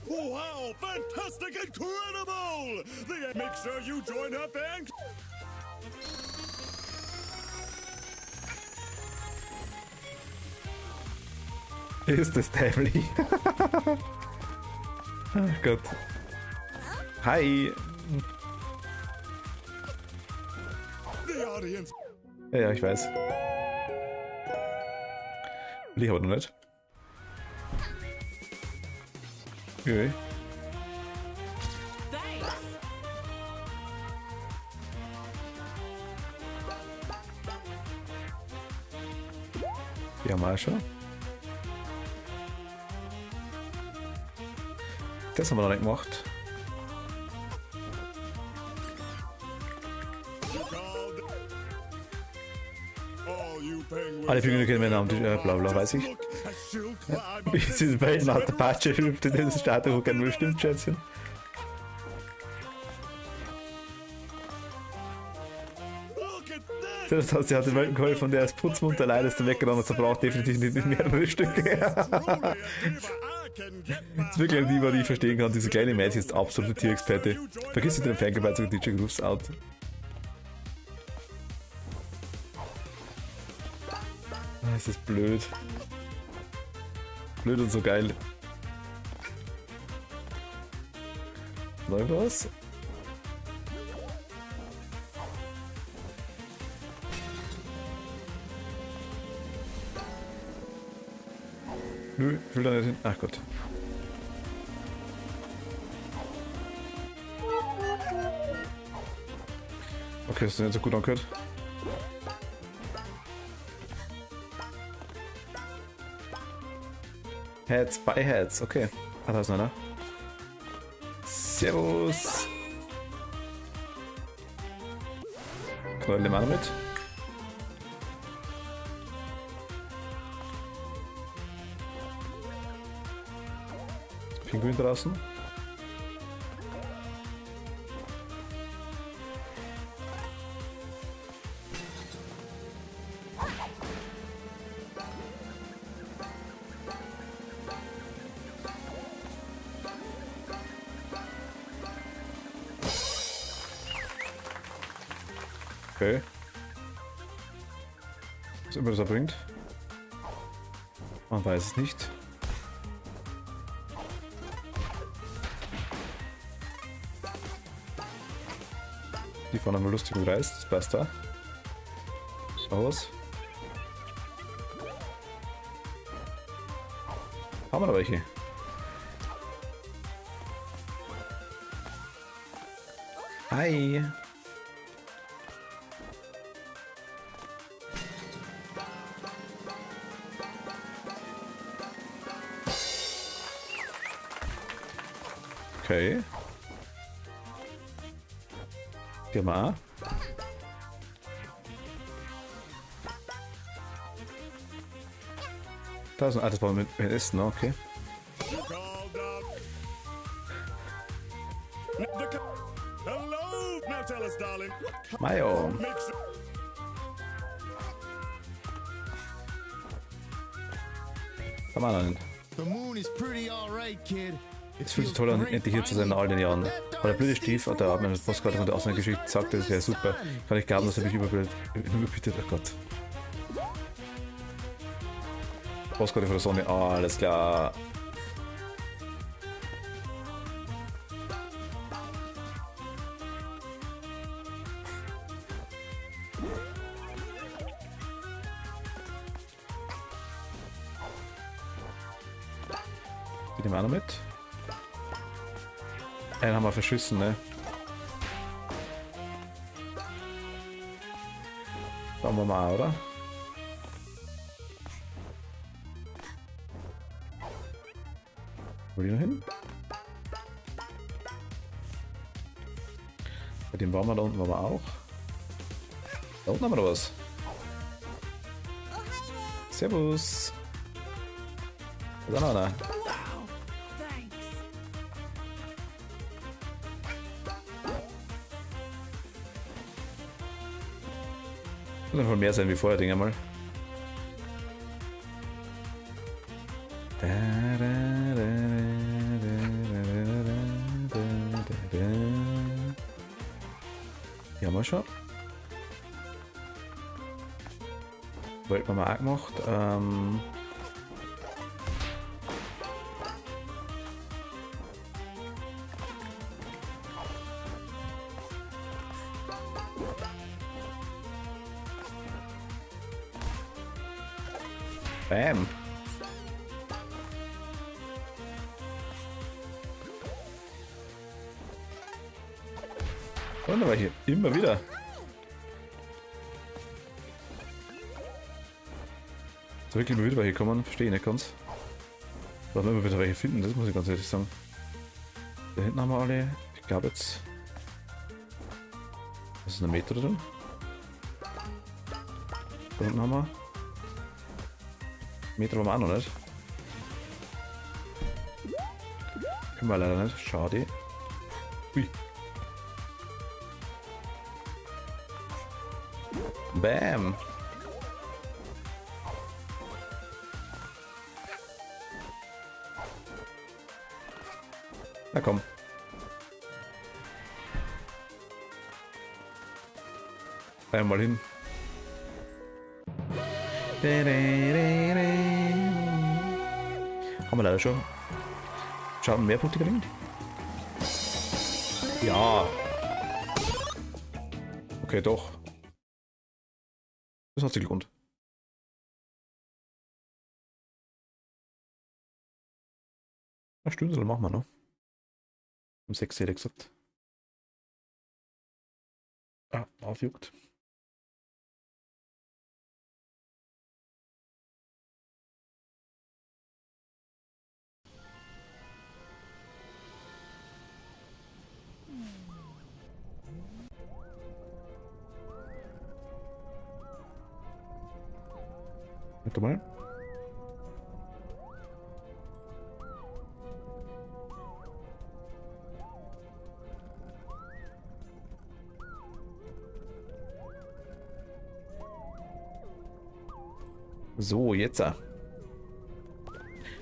Wow, fantastic, incredible! Make sure you join her bank. Ist das dämlich? Ach Gott. Hi. Ja, ich weiß. Will ich aber noch nicht. Okay. Die haben wir auch schon. Das haben wir noch nicht gemacht. Alle Pinguine kennen meinen Namen, bla bla, weiß ich. Wie sie bei ihnen aus der Patsche hüpft in das Statue hocken will, stimmt, Schätzchen? Das heißt, sie hat den Welpen geholfen und der ist putzmunter, leider ist der weggerannt und zerbraucht definitiv nicht mehrere Stücke. Das ist wirklich die, die ich verstehen kann. Diese kleine Mädchen ist absolute Tierexperte. Vergiss nicht den Fangearbeit zu DJ Grooves out. Das ist blöd. Blöd und so geil. Noch was? Nö, ich will da nicht hin. Ach Gott. Okay, das ist nicht so gut angehört. Heads by Heads, okay. Ah, da ist einer. Servus. Knallen den Mann mit. Pinguin draußen. Okay. Was immer das er bringt. Man weiß es nicht. Die fahren einmal lustig im Kreis, das passt da. Aus. Haben wir da welche? Hi! Okay. Geh mal. Da ist ein altes Baum mit Essen, okay. You called up. Hello, now tell us, darling. What Mayo. makes it? Haben wir einen. The moon is pretty all right, kid. Es fühlt sich toll an, endlich hier zu sein nach all den Jahren. Aber der blöde Stief hat der Abend Postkarte von der Außengeschichte sagte, das wäre super. Kann ich glauben, dass er mich überbietet. Oh Gott. Postkarte von der Sonne, alles klar. Die nehmen wir auch noch mit. Einen haben wir verschissen, ne? Schauen wir mal, oder? Wo die noch hin? Bei dem waren wir da unten, waren wir auch. Da unten haben wir noch was. Servus. Da ist auch noch einer. Muss einfach mehr sein wie vorher, Dinge mal. Die haben wir schon. Wollten wir mal auch gemacht. Bam. Und da war hier immer wieder. So wirklich immer wieder welche kommen, verstehe ich nicht ganz. Warum immer wieder welche finden, das muss ich ganz ehrlich sagen. Da hinten haben wir alle, ich glaube jetzt. Was ist eine Meter drin? Da hinten haben wir. Meter waren wir auch noch nicht. Können wir leider nicht. Schade. Ui. Bam. Na komm. Einmal hin. Haben wir leider schon. Schauen, mehr Punkte gelingt? Ja. Okay, doch. Das hat sich gelohnt. Eine Stunde machen wir noch. Um 6 hätte ich gesagt. Ah, aufjuckt. Warte mal. So, jetzt.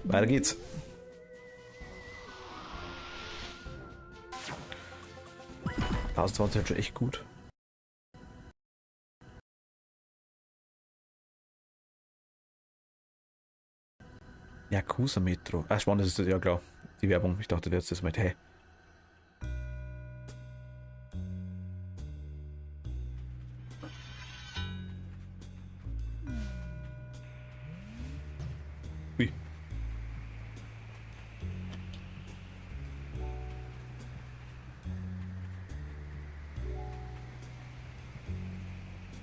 Weiter geht's. Das war schon echt gut. Yakuza Metro. Ah, spannend, das ist ja klar. Die Werbung. Ich dachte, jetzt das mal, hey. Ui.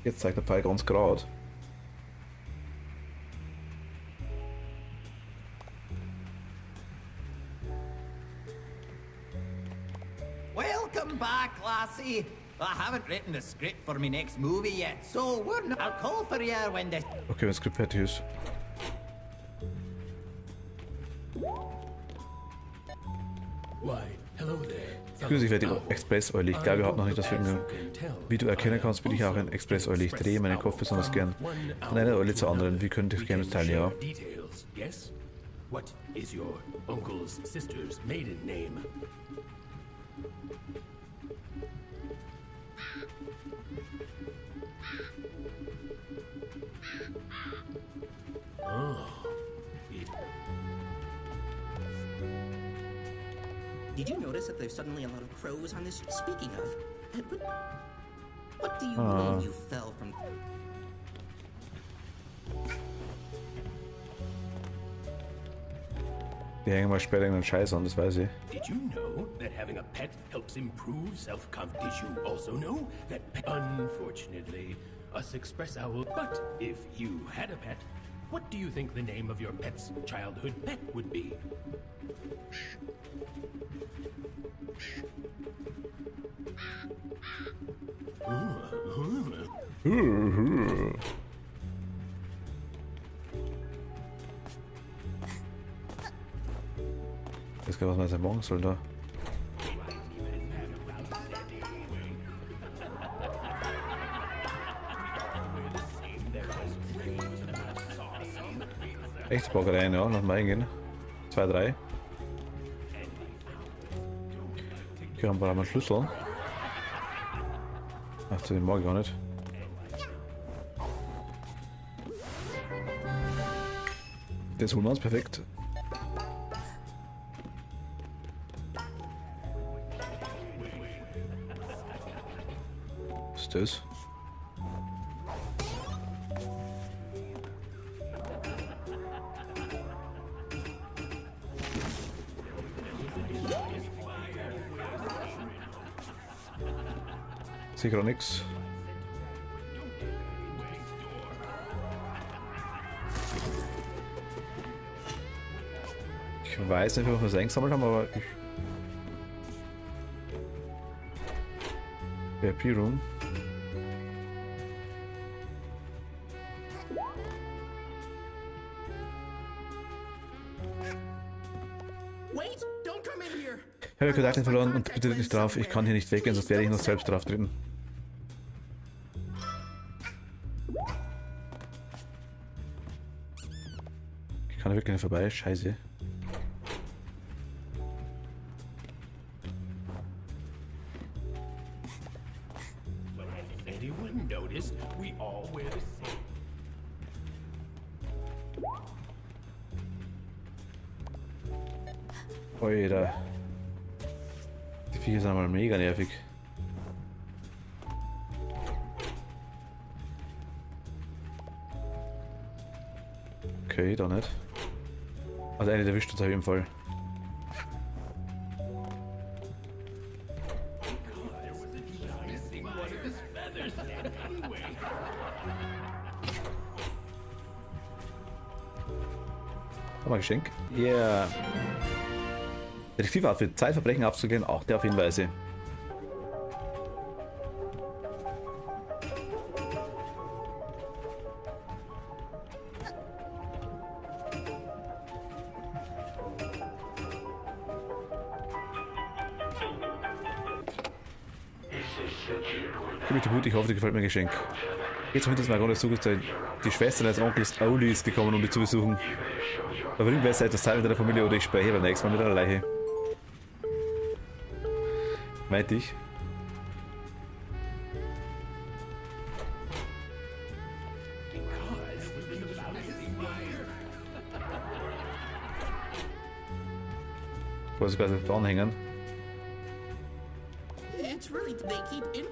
Jetzt zeigt der Pfeil ganz gerade. Welcome back, lassie. I haven't written the script for my next movie yet, so I'll call for you when the... Okay, wenn das Skript fertig ist. Why, hello there. Grüß dich, werde Express-Eule. Ich glaube, ihr habt noch nicht das Vergnügen. Wie du erkennen kannst, bin ich auch ein Express-Eule. Ich drehe meinen Kopf besonders gern von einer Eule zur anderen. Wie könnte ich gerne mitteilen? Ja. Yes? What is your uncle's sister's maiden name? Did you notice that there's suddenly a lot of crows on this? Speaking of, Edward, what do you mean you fell from... Die hängen mal später irgendeinen Scheiß an, das weiß ich. Did you know that having a pet helps improve self-confidence? Did you also know that unfortunately, us express owl... But if you had a pet, what do you think the name of your pet's childhood pet would be? Ich weiß gar nicht, was man jetzt machen soll da. Echt Bockereien, ja, noch mal eingehen. 2, 3. Okay, haben wir einmal Schlüssel. Ach, den mag ich gar nicht. Das holen wir uns perfekt. Was ist das? Sicher nix. Ich weiß nicht, ob wir es eingesammelt haben, aber ich... VIP Room. Wait! Don't come in here! Ich habe Kontakte verloren und bitte nicht drauf. Ich kann hier nicht weggehen, sonst werde ich noch selbst drauf treten. Ich kann da wirklich nicht vorbei. Scheiße. Anyone noticed we all wear the same? Alter. Die Viecher sind mal mega nervig. Okay, da nicht. Also eine erwischt uns auf jeden Fall. Haben wir ein Geschenk? Yeah. Detektivoutfit, Zeitverbrechen abzugehen, auch der auf Hinweise. Gut, ich hoffe, dir gefällt mein Geschenk. Jetzt zum Hintergrund des Zuges die Schwester des Onkels Oli ist gekommen, um dich zu besuchen. Verbring besser etwas Zeit mit deiner Familie oder ich spreche beim nächsten Mal mit einer Leiche. Meint ich. Wo sie quasi dranhängen. It's really they keep in.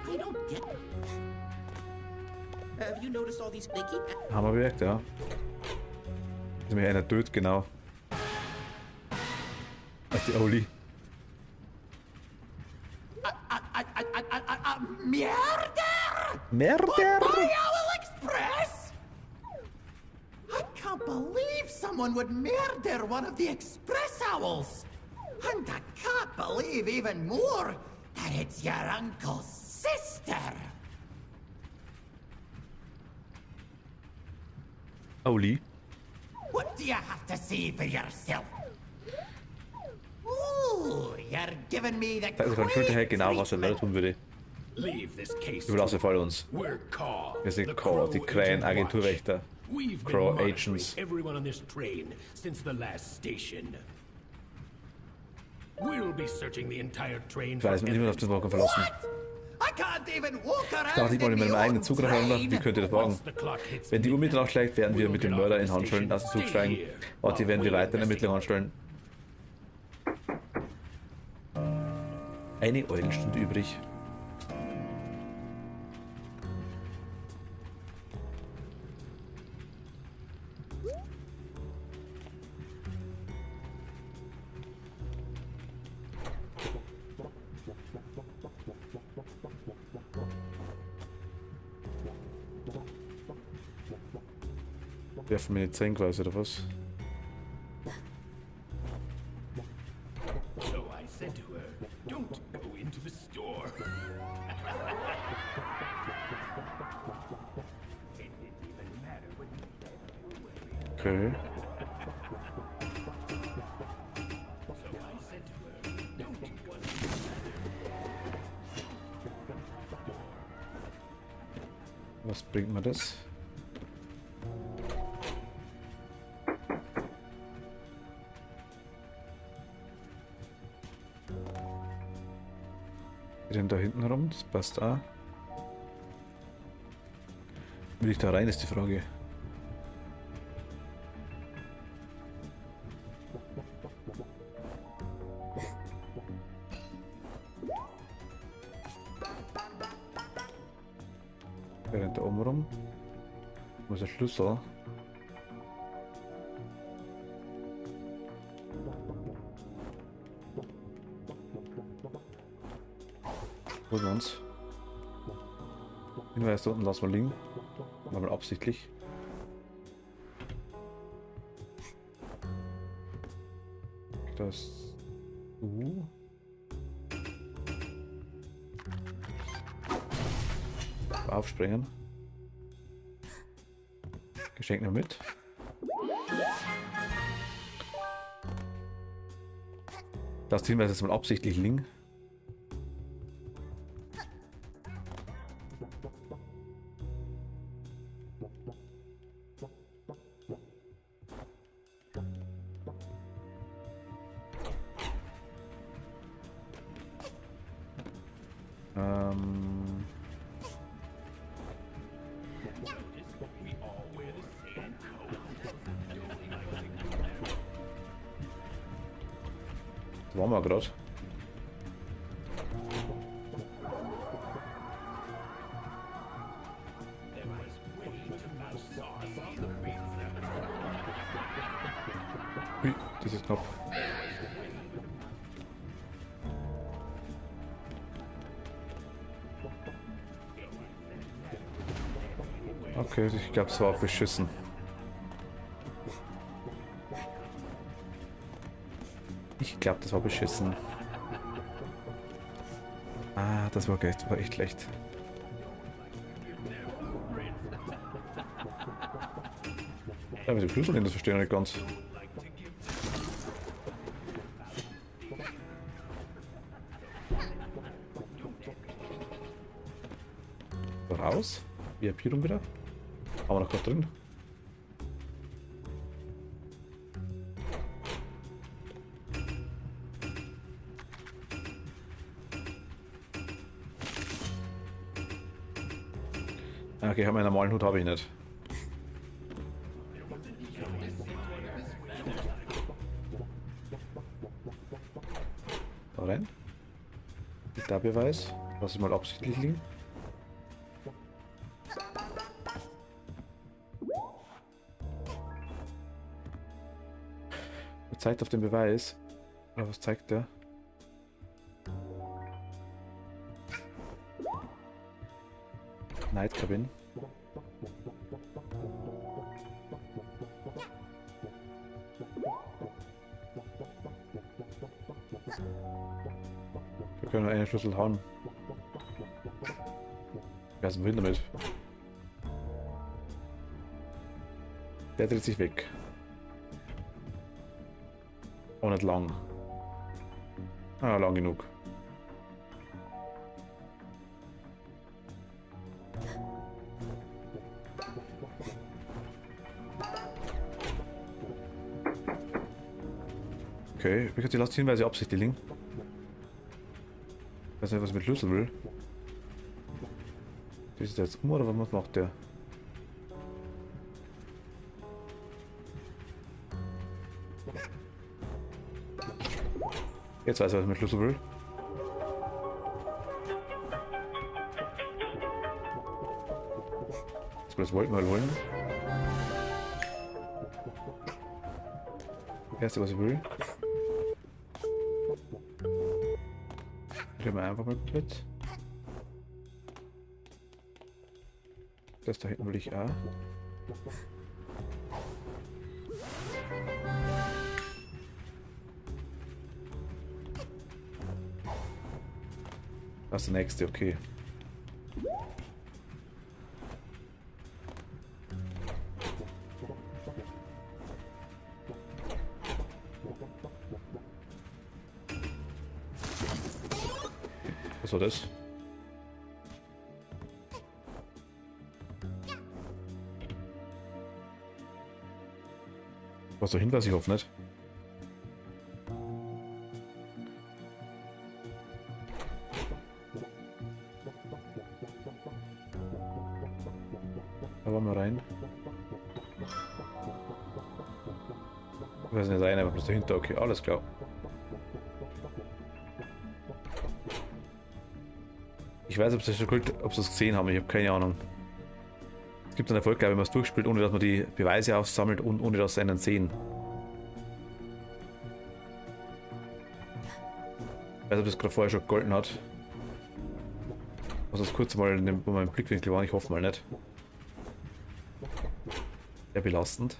I don't get. Have you noticed all these? They keep. Haben wir bemerkt, ja. Ist mir einer tötet, genau. Als die Oli. Murder! Murder! By Owl Express! I can't believe someone would murder one of the Express Owls! And I can't believe even more that it's your uncle's sister! Oli. What do you have to say for yourself? Ooh, you're giving me the Da ist von Schulter her genau, was er leider tun würde. Leave this case. Überlasse voll uns. We're Caw. Wir sind the Caw, die Crow kleinen Agent Agenturwächter. Watch. We've been Crow monitoring Agents. everyone on this train since the last station. We'll be searching the entire train Ich weiß, niemand auf den Wagen verlassen. I can't even walk Ich darf around nicht mal in meinem my eigenen own Zug reinlaufen, wie train. könnt ihr das wagen? Wenn die Uhr Mitternacht schlägt, werden wir mit dem Mörder in Handschellen aus dem Zug steigen. Warte, werden wir weiter in Ermittlungen anstellen. Eine Eulenstunde übrig. Werfen wir eine 10 quasi, oder was? So I said to her, don't go into the store. Okay. Was bringt mir das? Wir rennen da hinten rum, das passt auch. Will ich da rein, ist die Frage. Der rennt da oben rum. Wo ist der Schlüssel? Holen wir uns. Hinweis da unten lassen wir liegen. Mal absichtlich. Das. Aufspringen. Geschenk noch mit. Das Hinweis jetzt mal absichtlich liegen. Da waren wir gerade. Ui, das ist knapp. Okay, ich glaube, es war beschissen. Ich glaube, das war beschissen. Ah, das war echt schlecht. Ja, mit dem Schlüssel, das verstehe ich nicht ganz. Raus. VIP-Rum wieder. Haben wir noch gerade drin. Okay, einen normalen Hut habe ich nicht. Beweis. Lass es mal absichtlich liegen. Er zeigt auf den Beweis. Oder was zeigt der? Night Cabin. Wir können einen Schlüssel hauen. Wer ist denn wohin damit? Der dreht sich weg. Auch nicht lang. Ah, lang genug. Okay, ich lasse die Hinweise absichtlich liegen. Ich weiß nicht, was ich mit Schlüssel will. Ist der jetzt um oder was macht der? Jetzt weiß ich, was ich mit Schlüssel will. Das wollten wir wollen. Das erste, was ich will. Drehen wir einfach mal komplett. Das da hinten will ich auch. Das ist der nächste, okay. Was war das? Was da hin, was ich hoffe nicht. Da wollen wir rein. Ich weiß nicht rein, aber bloß dahinter, okay, alles klar. Ich weiß, ob sie es gesehen haben, ich habe keine Ahnung. Es gibt einen Erfolg, wenn man es durchspielt, ohne dass man die Beweise aufsammelt und ohne dass sie einen sehen. Ich weiß, ob das gerade vorher schon gegolten hat. Also das kurz mal in meinem Blickwinkel war, ich hoffe mal nicht. Sehr belastend.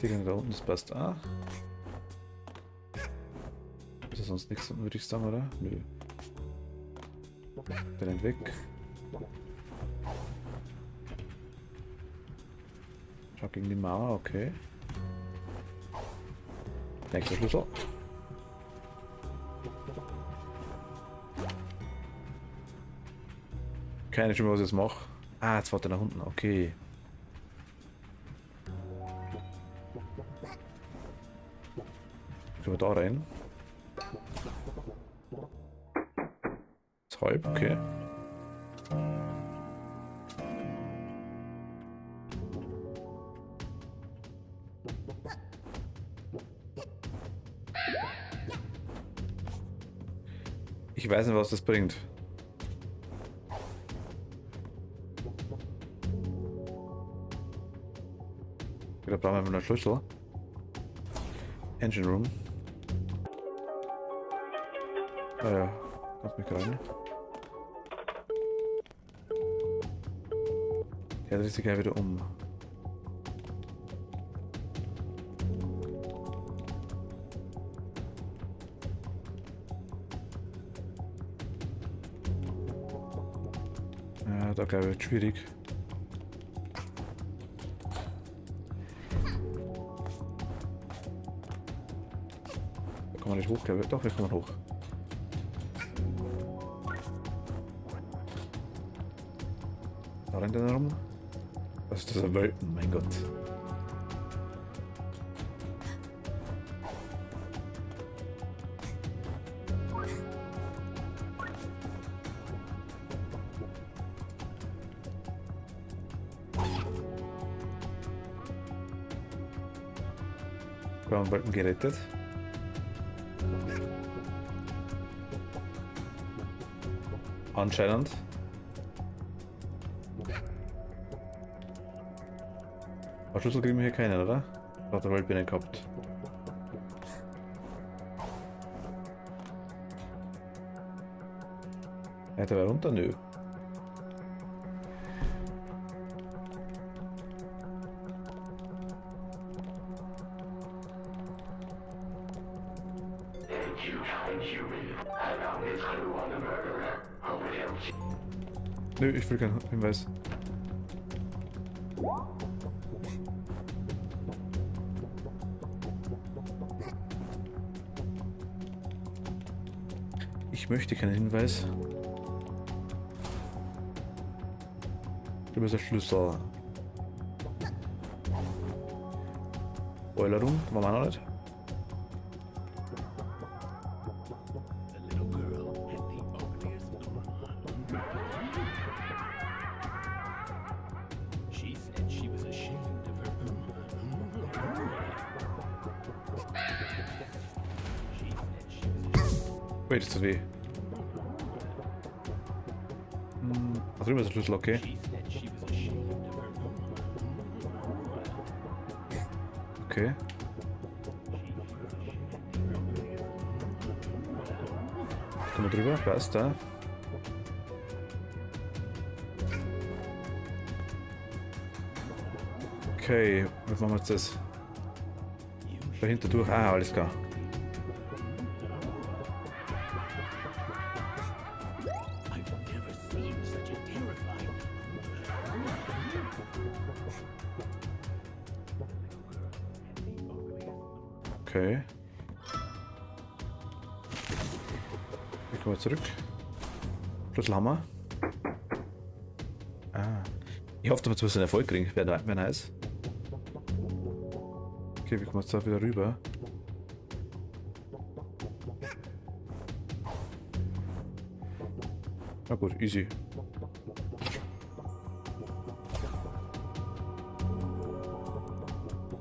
Die gehen da unten, das passt auch. Ist ja sonst nichts, würde ich sagen, oder? Nö. Der rennt weg. Schau gegen die Mauer, okay. Nächster Schlüssel. Keine Ahnung, was ich jetzt mache. Ah, jetzt fährt er nach unten, okay. Gehen wir da rein. Halb, okay. Ich weiß nicht, was das bringt. Da brauchen wir einfach einen Schlüssel. Engine Room. Ah ja, kannst mich rein. Ja, dreht sich gleich wieder um. Ja, da glaube ich wird schwierig. Da kann man nicht hoch, glaube ich. Doch, wir kommen hoch. Da rennt er rum. Was ist das für Welten? Mein Gott. blauen Balken gerettet. Anscheinend. Aber Schlüssel kriegen wir hier keinen, oder? Hat der Waldbiene gehabt. Ja, der war runter? Nö. Nö, ich will keinen Hinweis. Ich möchte keinen Hinweis. Du bist der Schlüssel. Boiler Room, war man noch nicht. Wait, ist das weh? Da drüben ist der Schlüssel, okay. Okay. Kommen wir drüber, passt da. Okay, was machen wir jetzt das? Dahinter durch, ah, alles klar. Okay. Wir kommen zurück. Schlüsselhammer. Ah. Ich hoffe, dass wir einen Erfolg kriegen. Wäre nice. Okay, wir kommen jetzt da wieder rüber. Na gut, easy.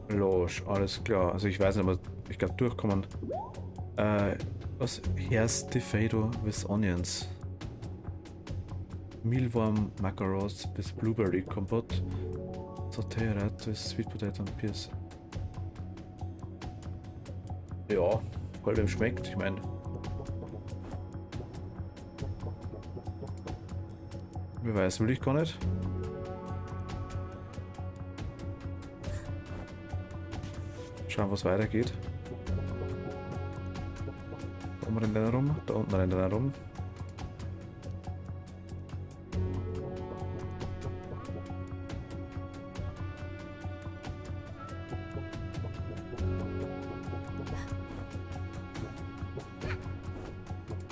Los, alles klar. Also ich weiß nicht, aber ich glaube durchkommen. Was? Here's the Fado with Onions. Mealworm Macaros with Blueberry Compote. Sauterat with Sweet Potato and Peas. Ja, halt wem schmeckt, ich meine. Wer weiß, will ich gar nicht. Schauen, was weitergeht. Da oben rennt einer rum, da unten rennt einer rum.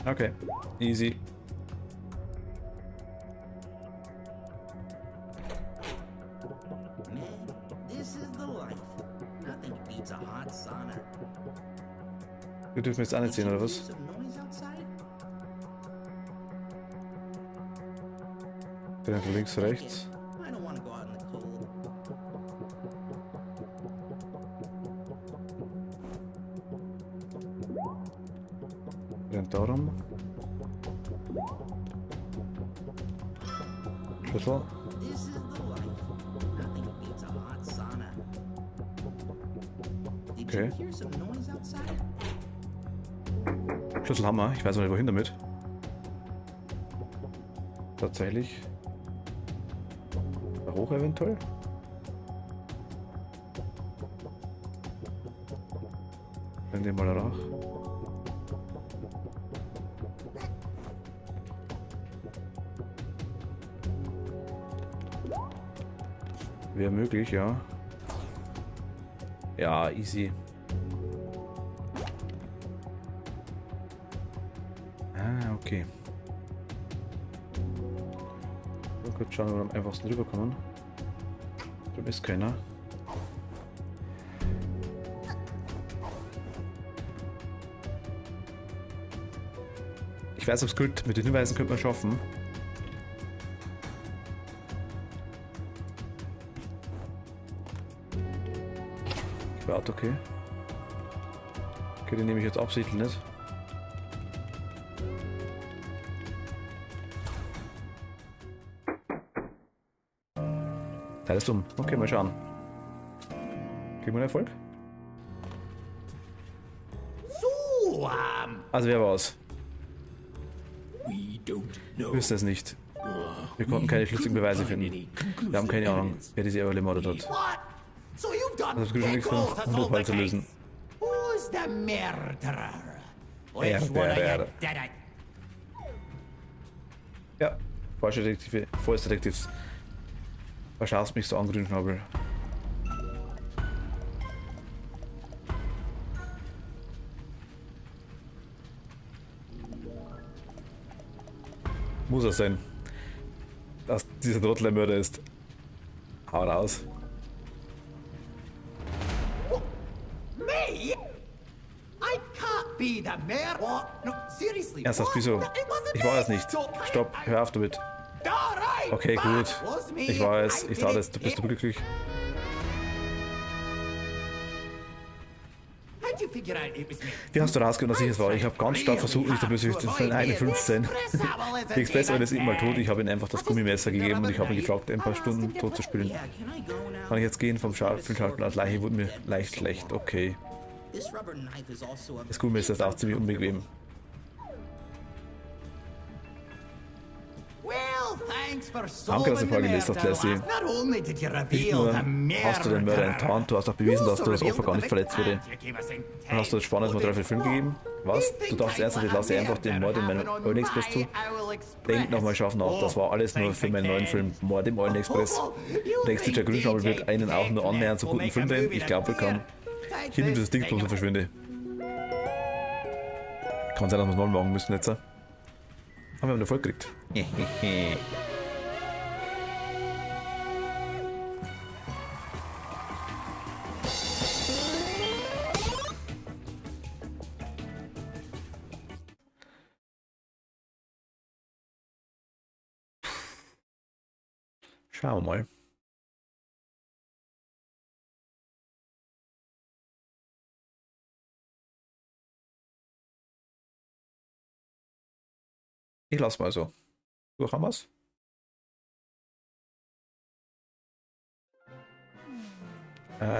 Okay, easy. Wir dürfen jetzt auch nicht sehen, oder was? Der links, rechts. Rennt da rum. Schlüssel. Okay. Schlüsselhammer, ich weiß noch nicht wohin damit. Tatsächlich. Da hoch eventuell. Nehmen den mal nach. Wäre möglich, ja. Ja, easy. Ah, okay. Mal kurz schauen, ob wir am einfachsten rüberkommen. Da ist keiner. Ich weiß, ob es gut mit den Hinweisen könnte man schaffen. Warte, okay. Okay, den nehme ich jetzt absichtlich nicht. Teil ist dumm. Okay, mal schauen. Kriegen wir einen Erfolg? So, Also wer war's? We don't know. Wir wissen es nicht. Wir konnten keine schlüssigen Beweise finden. Wir haben keine Ahnung, wer diese Everly ermordet hat. what? So you've done Das ist nichts pickles to um solve Fall the zu lösen. case. Who's the murderer? Which Er, one of er. you did it? Ja, falsche Detektive, False Detectives. Was schaust mich so an, Grünschnabel? Muss es sein, dass dieser Trottel ein Mörder ist. Hau raus. Me? I can't be the mayor. What? No, seriously. Ernsthaft, what? wieso? No, it wasn't Ich war me. es nicht. So, Stopp, hör auf damit. All right, Okay, fine, gut. it was me. Ich weiß, I ich did sah it. das, du bist du glücklich. How'd you figure out it was me? Wie hast du rausgefunden, dass ich es war? Ich habe ganz stark versucht, nicht der Bösewicht zu sein. 51. Die Express-Oil ist immer tot. Ich habe ihm einfach das Gummimesser gegeben und ich habe ihn gefragt, ein paar Stunden tot zu spielen. Yeah, can I go now? Kann ich jetzt gehen? Vom Schalten als Leiche wurde mir leicht schlecht. Okay. This rubber knife is also a Das Gummimesser ist auch ziemlich unbequem. Well, thanks for Danke, dass du solving the vorgelesen hast, murder, Lassie. lass. Not only did you Nicht reveal nur the hast du den Mörder murderer, enttarnt, du hast auch bewiesen, dass du das Opfer gar nicht verletzt wurde. you gave us Dann hast du das spannendes Material für den Film gegeben. Was? Du dachtest ernsthaft, ich lasse einfach den Mord in meinem Orient Express zu? Denk nochmal scharf nach, das war alles nur für meinen neuen Film Mord im Orient Express. Denkst du, Jack Grünschnabel wird einen auch nur annähernd so guten Film drehen? Ich glaube wohl kaum. Hier nimm dieses Ding bloß und verschwinde. Kann sein, dass wir es mal machen müssen jetzt. Aber wir haben Erfolg gekriegt. Schauen wir mal. Ich lasse mal so. Durch haben wir's.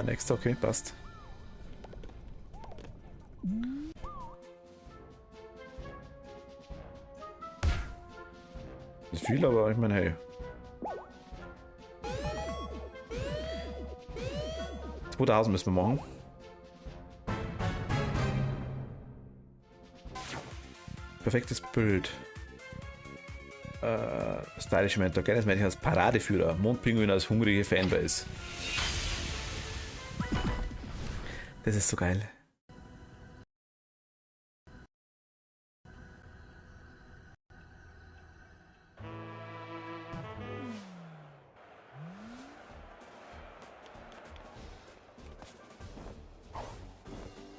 Next, okay, passt. Ist viel, aber ich meine, hey. $2000 müssen wir machen. Perfektes Bild. Stylish Mentor, geiles Mädchen als Paradeführer, Mondpinguin als hungrige Fanbase. Das ist so geil.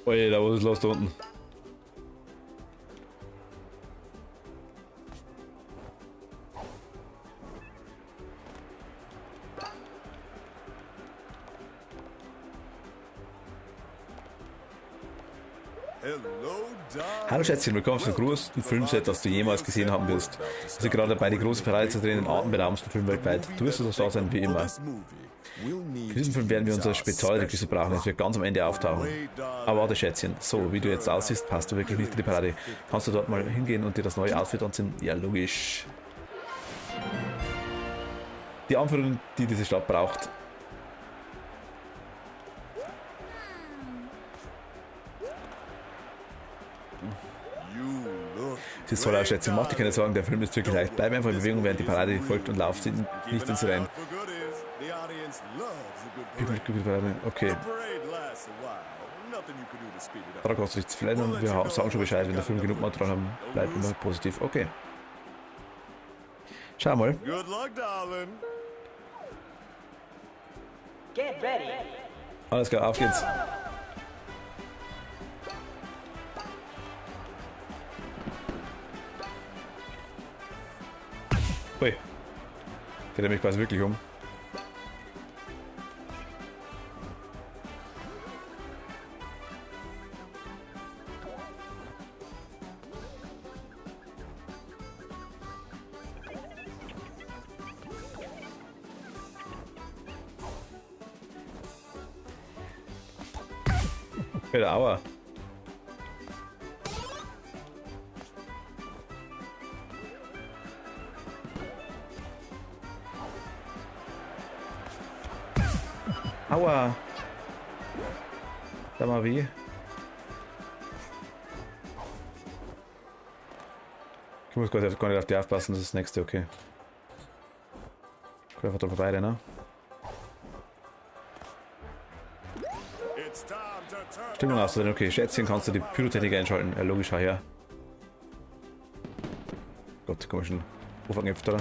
Oje, da was ist los da unten? Hallo Schätzchen, willkommen zum größten Filmset, das du jemals gesehen haben wirst. Wir sind gerade dabei, die große Parade zu drehen, den atemberaubendsten Film weltweit. Du wirst uns da sein wie immer. Für diesen Film werden wir unsere Spezialrequisite brauchen, das wird ganz am Ende auftauchen. Aber warte Schätzchen, so wie du jetzt aussiehst, passt du wirklich nicht in die Parade. Kannst du dort mal hingehen und dir das neue Outfit anziehen? Ja, logisch. Die Anführerin, die diese Stadt braucht. Sie ist voll aus, Schätzchen. Mach dir keine Sorgen, der Film ist wirklich leicht. Bleib einfach in Bewegung, während die Parade folgt und lauf sie nicht ins Rein. Okay. Da kostet nichts zu verleiden und wir sagen schon Bescheid, wenn der Film genug Material haben. Bleib immer positiv. Okay. Schau mal. Alles klar, auf geht's. Ui. Dreht er mich quasi wirklich um. Wieder Aua. Aua. Da mal wie. Ich muss gar nicht auf die aufpassen, das ist das nächste, okay. Ich kann einfach da vorbei, ne? Stimmung auszudrehen, okay. Schätzchen kannst du die Pyrotechnik einschalten. Ja, logisch, her. Gott, komischen Uferngäpft, oder?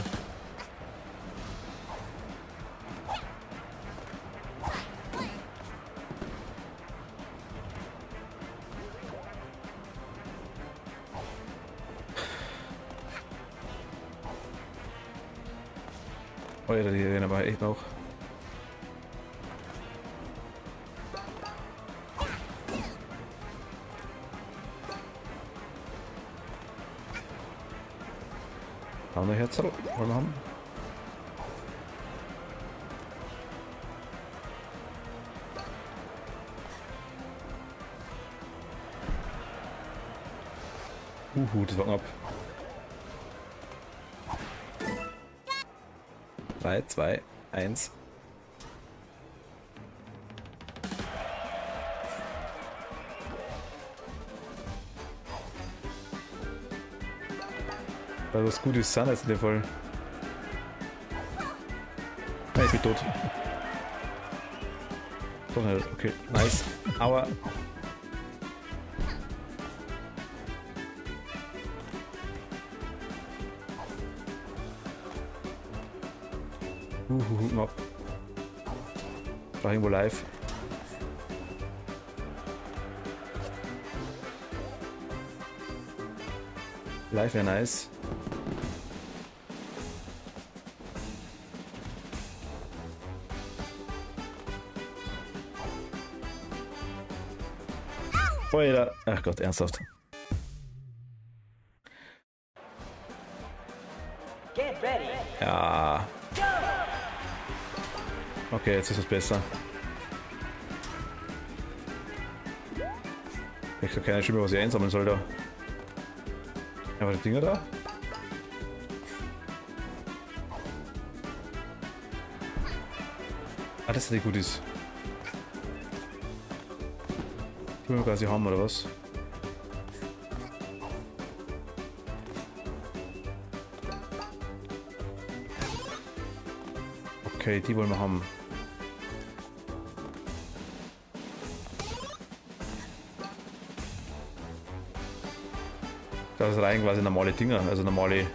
Oh ja, die rennen aber echt noch. Haben wir Herz? Wollen wir haben? Das war knapp. 3, 2, 1. Weil was gut ist, sind jetzt in dem Fall. Nein, ich bin tot. Doch nicht, okay, nice. Aber. Mob. War irgendwo live. Live wäre nice. Alter. Ach Gott, ernsthaft. Ja. Okay, jetzt ist es besser. Ich habe keine Stimme, was ich einsammeln soll da. Aber die Dinger da? Ah, das ist die gut ist. Die wollen wir quasi haben, oder was? Okay, die wollen wir haben. Das ist rein quasi normale Dinger, also normale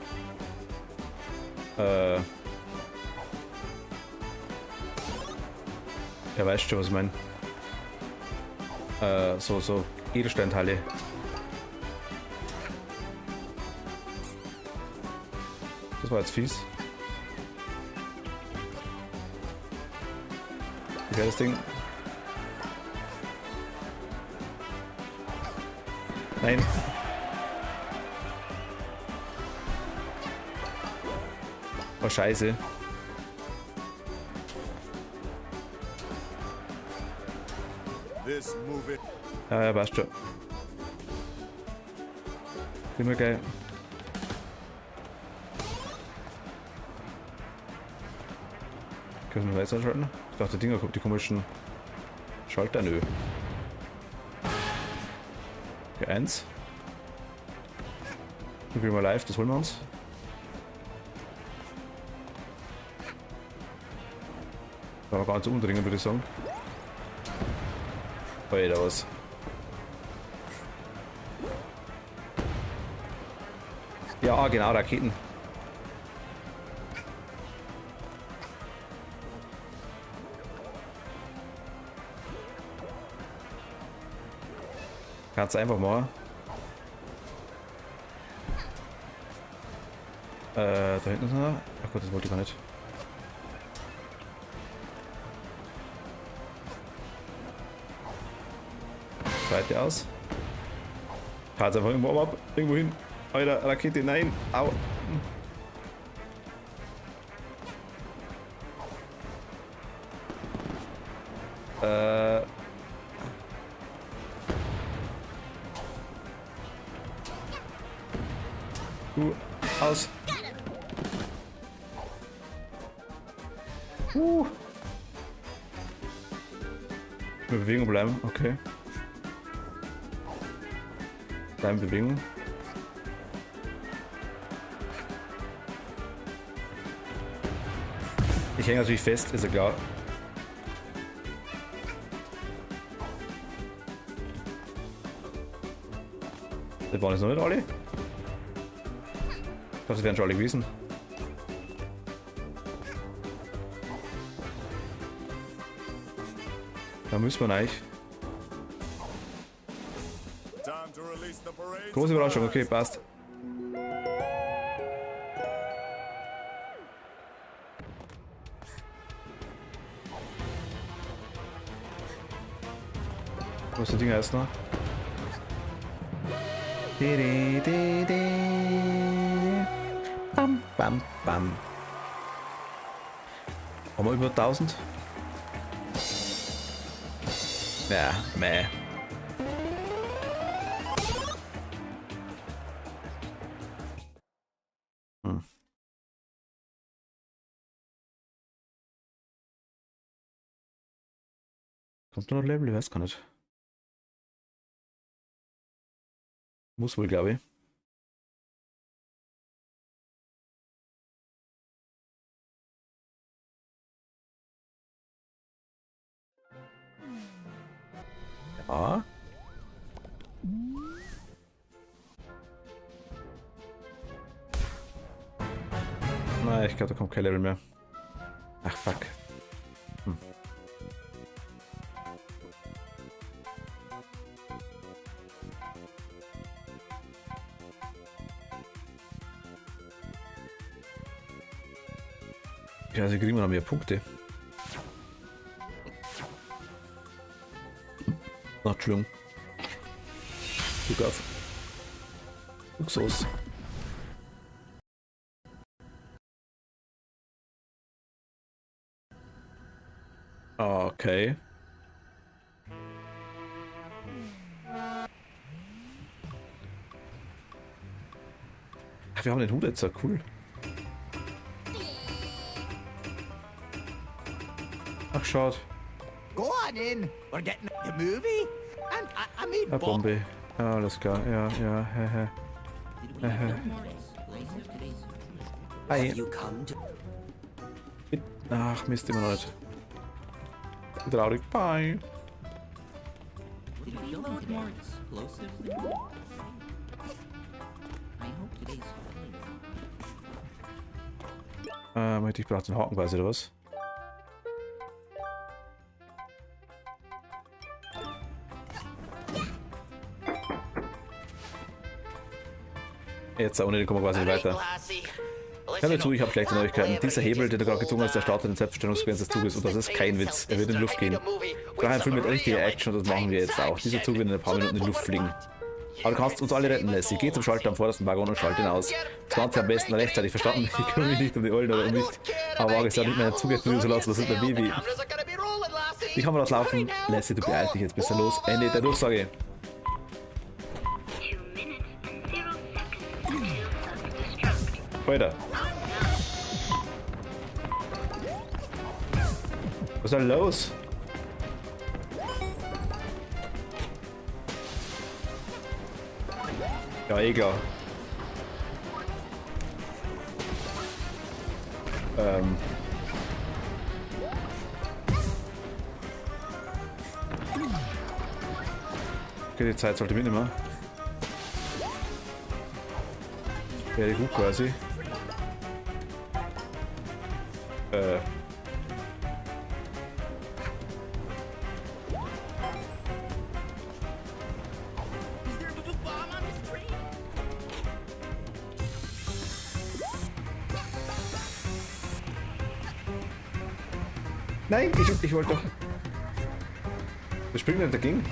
ja, weißt schon, was ich meine. So Edelsteinteile. Das war jetzt fies. Wie wäre das Ding? Nein. Oh, scheiße. Ja, ja, passt schon. Immer geil. Können wir weiter schalten? Ich dachte, die Dinger kommt die komischen Schalter, nö. Okay, 1. Ich will mal live, das holen wir uns. Das war gar nicht so umdringen, würde ich sagen. Alter, was? Ja, genau, Raketen. Kannst du einfach machen. Da hinten ist noch. Ach Gott, das wollte ich gar nicht. Seite aus. Fahrt's einfach irgendwo ab. Irgendwo hin. Alter, Rakete, nein. Au. Du, aus. In Bewegung bleiben, okay. Bleiben in Bewegung. Ich hänge natürlich fest, ist ja klar. Das waren jetzt noch nicht alle. Ich glaube, sie wären schon alle gewesen. Da müssen wir rein. Große Überraschung, okay, passt. Was die Dinger heißt noch? Bam, bam, bam. Haben wir über 1000? Ja, meh. Kommt da noch Level? Ich weiß gar nicht. Muss wohl, glaube ich. Ja. Nein, ich glaube, da kommt kein Level mehr. Ach, fuck. Ja, sie kriegen noch mehr Punkte. Ach, Entschuldigung. Guck auf. Luxus. Okay. Ach, wir haben den Hut jetzt, ja cool. Ach, schaut. Go on in. We're getting the movie. And I mean, Eine Bombe. Ja, alles klar. Ja, ja, hehe. Hi. You come to Ach, Mist, immer noch nicht. Traurig. Bye. Ich brauche den Haken quasi, oder was? Jetzt ohne den kommen wir quasi weiter. Hör mir zu, ich habe schlechte Neuigkeiten. Dieser Hebel, den du gerade gezogen hast, der startet den Selbstverständungsgrenz des Zuges und das ist kein Witz. Er wird in die Luft gehen. Wir brauchen einen Film mit richtiger Action und das machen wir jetzt auch. Dieser Zug wird in ein paar Minuten in die Luft fliegen. Aber du kannst uns alle retten, Lassie. Geh zum Schalter am vordersten Waggon und schalte ihn aus. Das Ganze am besten rechtzeitig verstanden. Ich kümmere mich nicht um die Olden oder um mich. Aber wage es ja nicht mehr, einen Zug jetzt zu lassen. Das ist mein Baby. Wie kann man das laufen? Lassie, du beeilst dich jetzt besser los. Ende der Durchsage. Alter. Was ist denn los? Ja, egal. Okay, die Zeit sollte mitnehmen. Wäre gut quasi. Nein, ich wollte doch. Wir springen nicht dagegen.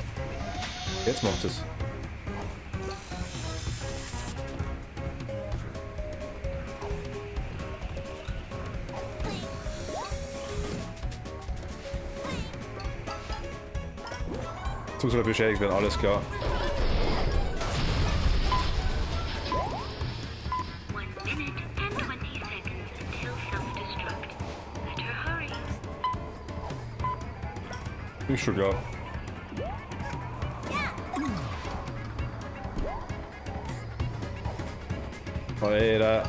Jetzt macht es. Zug soll beschädigt werden, alles klar. Ist schon klar. Alter.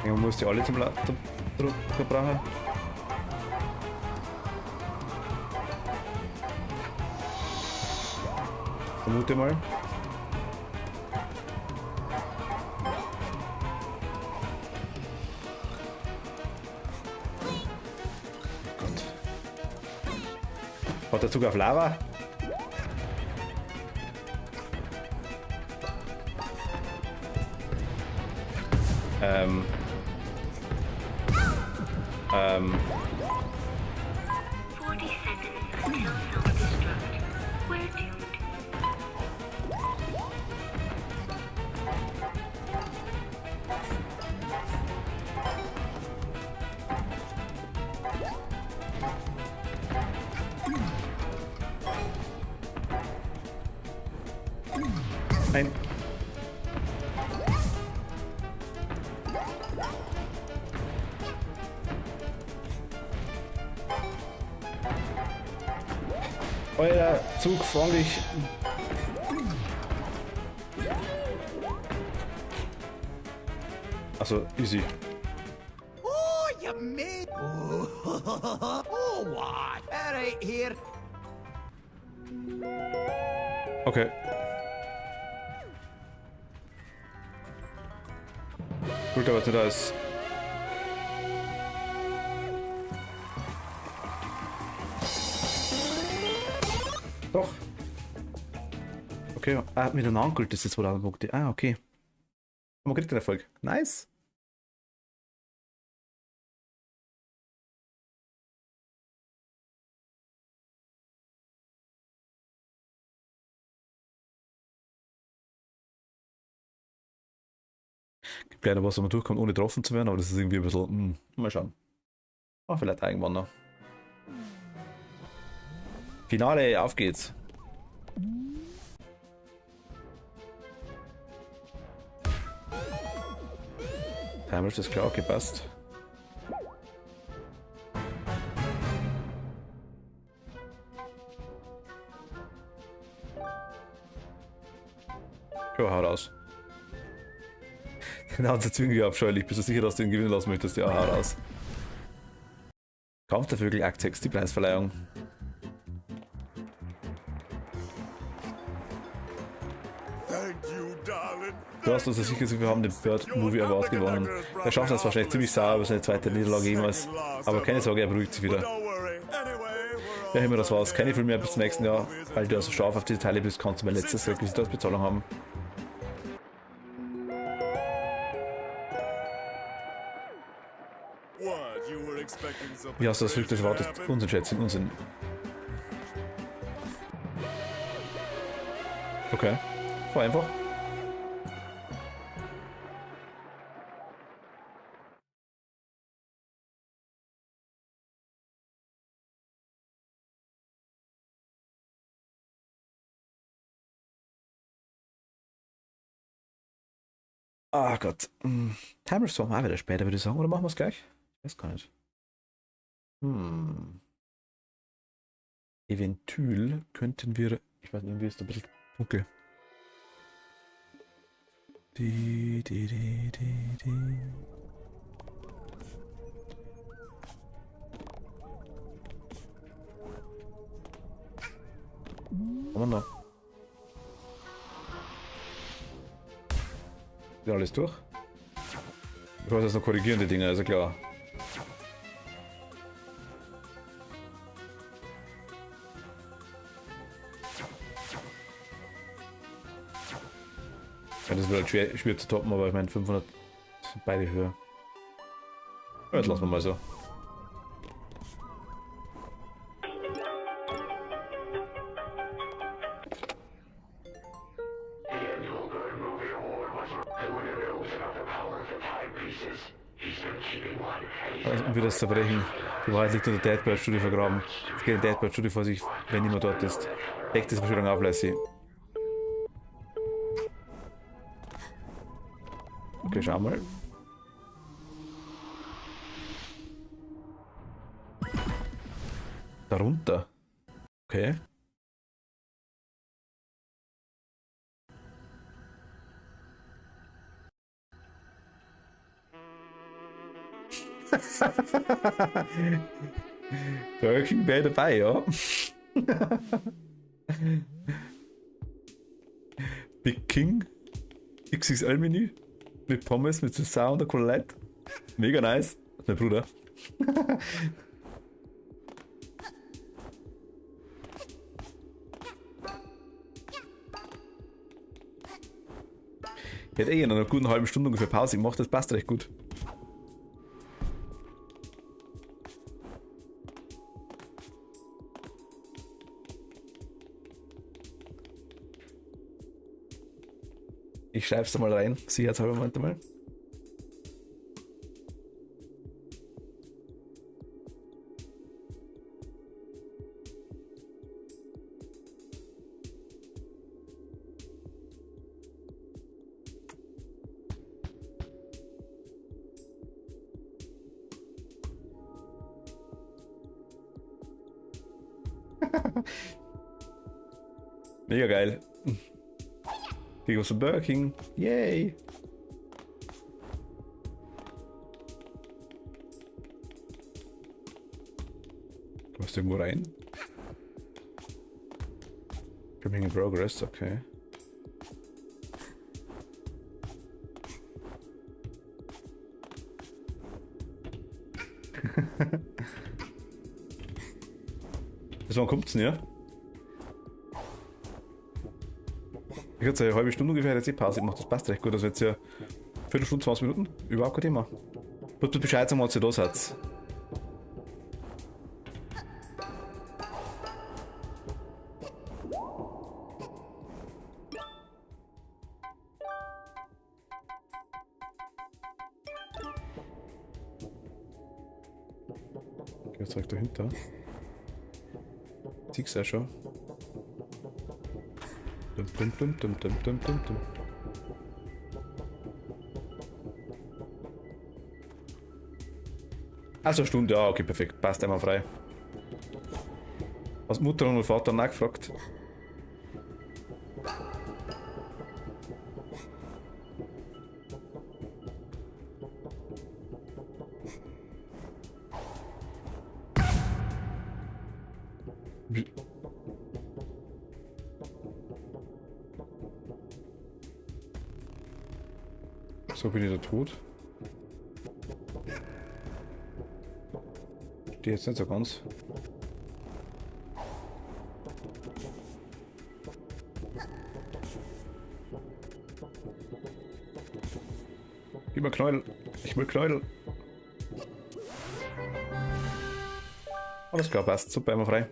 Man muss die alle zum Drucker brauchen. Vermute mal. Gott. Hat der Zug auf Lava? Ähm. 40 seconds until self-destruct. We're doomed. Nein. Euer Zug freundlich. Also easy. Oh, you made. Oh, what? All right, here. Okay. Gut, aber da ist. Doch. Okay, mit einem angeholt ist jetzt 2000 Punkte. Ah, okay. Aber kriegt den Erfolg. Nice. Gibt leider was, wo man durchkommt, ohne getroffen zu werden, aber das ist irgendwie ein bisschen. Mal schauen. Oh, vielleicht irgendwann noch. Finale, auf geht's. Timer ist das klar, okay, passt. Ja, hau raus. Den hat es irgendwie abscheulich. Bist du sicher, dass du ihn gewinnen lassen möchtest? Ja, hau raus. Kampf der Vögel, Akt 6, die Preisverleihung. Du hast uns sicher gesagt, wir haben den Bird Movie Award gewonnen. Er schafft das wahrscheinlich ziemlich sauer über seine zweite Niederlage jemals. Aber keine Sorge, er beruhigt sich wieder. Ja, immer das war's. Keine Filme mehr bis zum nächsten Jahr. Weil du also scharf auf diese Teile bist, kannst du mein letztes Requisit als Bezahlung haben. Wie hast du das verrückte Wort? Unsinn, Schätzchen, Unsinn. Okay. War einfach. Ah Gott. Timer Storm auch wieder später, würde ich sagen. Oder machen wir es gleich? Ich weiß gar nicht. Eventuell könnten wir. Ich weiß nicht, irgendwie ist da ein bisschen dunkel. Haben wir noch? Ist alles durch? Ich muss jetzt noch korrigieren, die Dinge, also klar. Ja, das wird halt schwer zu toppen, aber ich meine 500 sind beide höher. Ja, jetzt lassen wir mal so. Also, um wieder das Zerbrechen. Die Wahrheit liegt unter Deadbird Studio vergraben. Es geht in Deadbird Studio vor sich, wenn niemand dort ist. Deckt diese Verschwörung auf, Lassie. Okay, schau mal. Darunter. Okay. Burger King wäre dabei, ja. Big King XXL-Menü mit Pommes, mit Saison und der Colette. Mega nice. Das ist mein Bruder. Ich hätte eh in einer guten halben Stunde ungefähr Pause gemacht, das passt recht gut. Ich schreib's da mal rein, sicherheitshalber Moment mal. Mega geil. Krieg was von Burger King. Yay! Kommst du irgendwo rein? Coming in progress, okay. Bis wann kommt's denn, ja? Ich hatte eine halbe Stunde ungefähr jetzt die Pause gemacht, das passt recht gut. Also jetzt ja Viertelstunde, 20 Minuten, überhaupt kein Thema. Tut mir Bescheid sagen, was ihr da seid. Okay, jetzt direkt dahinter. Siehst du ja schon. Dum, dum, dum, dum, dum, dum, dum. Also eine Stunde, ja, okay, perfekt. Passt einmal frei. Was Mutter und Vater nachgefragt? So bin ich da tot. Die jetzt nicht so ganz. Gib mir Knäuel. Ich will Knäuel. Alles klar, passt. Super, einmal frei.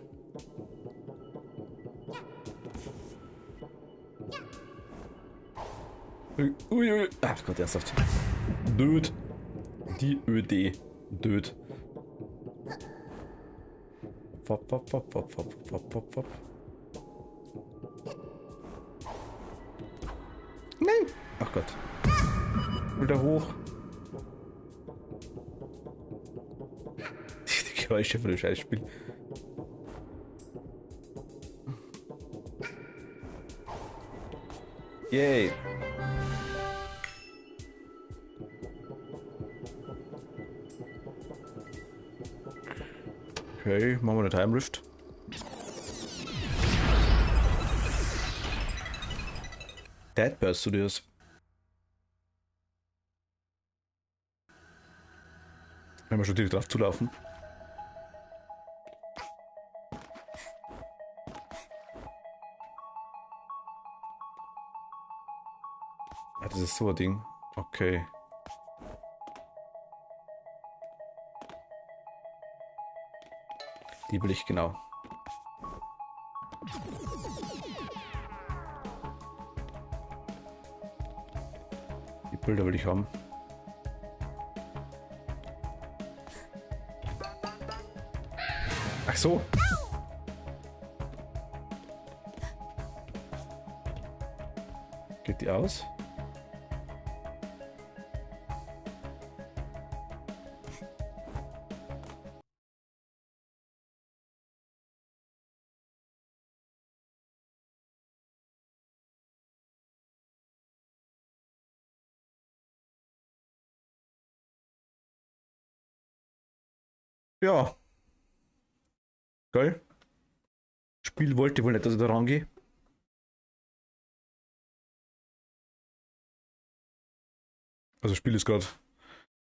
Ui. Ach Gott, ernsthaft. Död. Die ÖD. Död. Wop. Nein! Ach Gott. Wieder hoch. Die Geräusche von dem Scheißspiel. Yay! Okay, machen wir eine Time Rift. Dead Bird Studios. Wenn wir schon direkt drauf zulaufen. Ah, das ist so ein Ding. Okay. Die will ich genau. Die Bilder will ich haben. Ach so. Geht die aus? Ja. Geil. Spiel wollte wohl nicht, dass ich da rangehe. Also Spiel ist gerade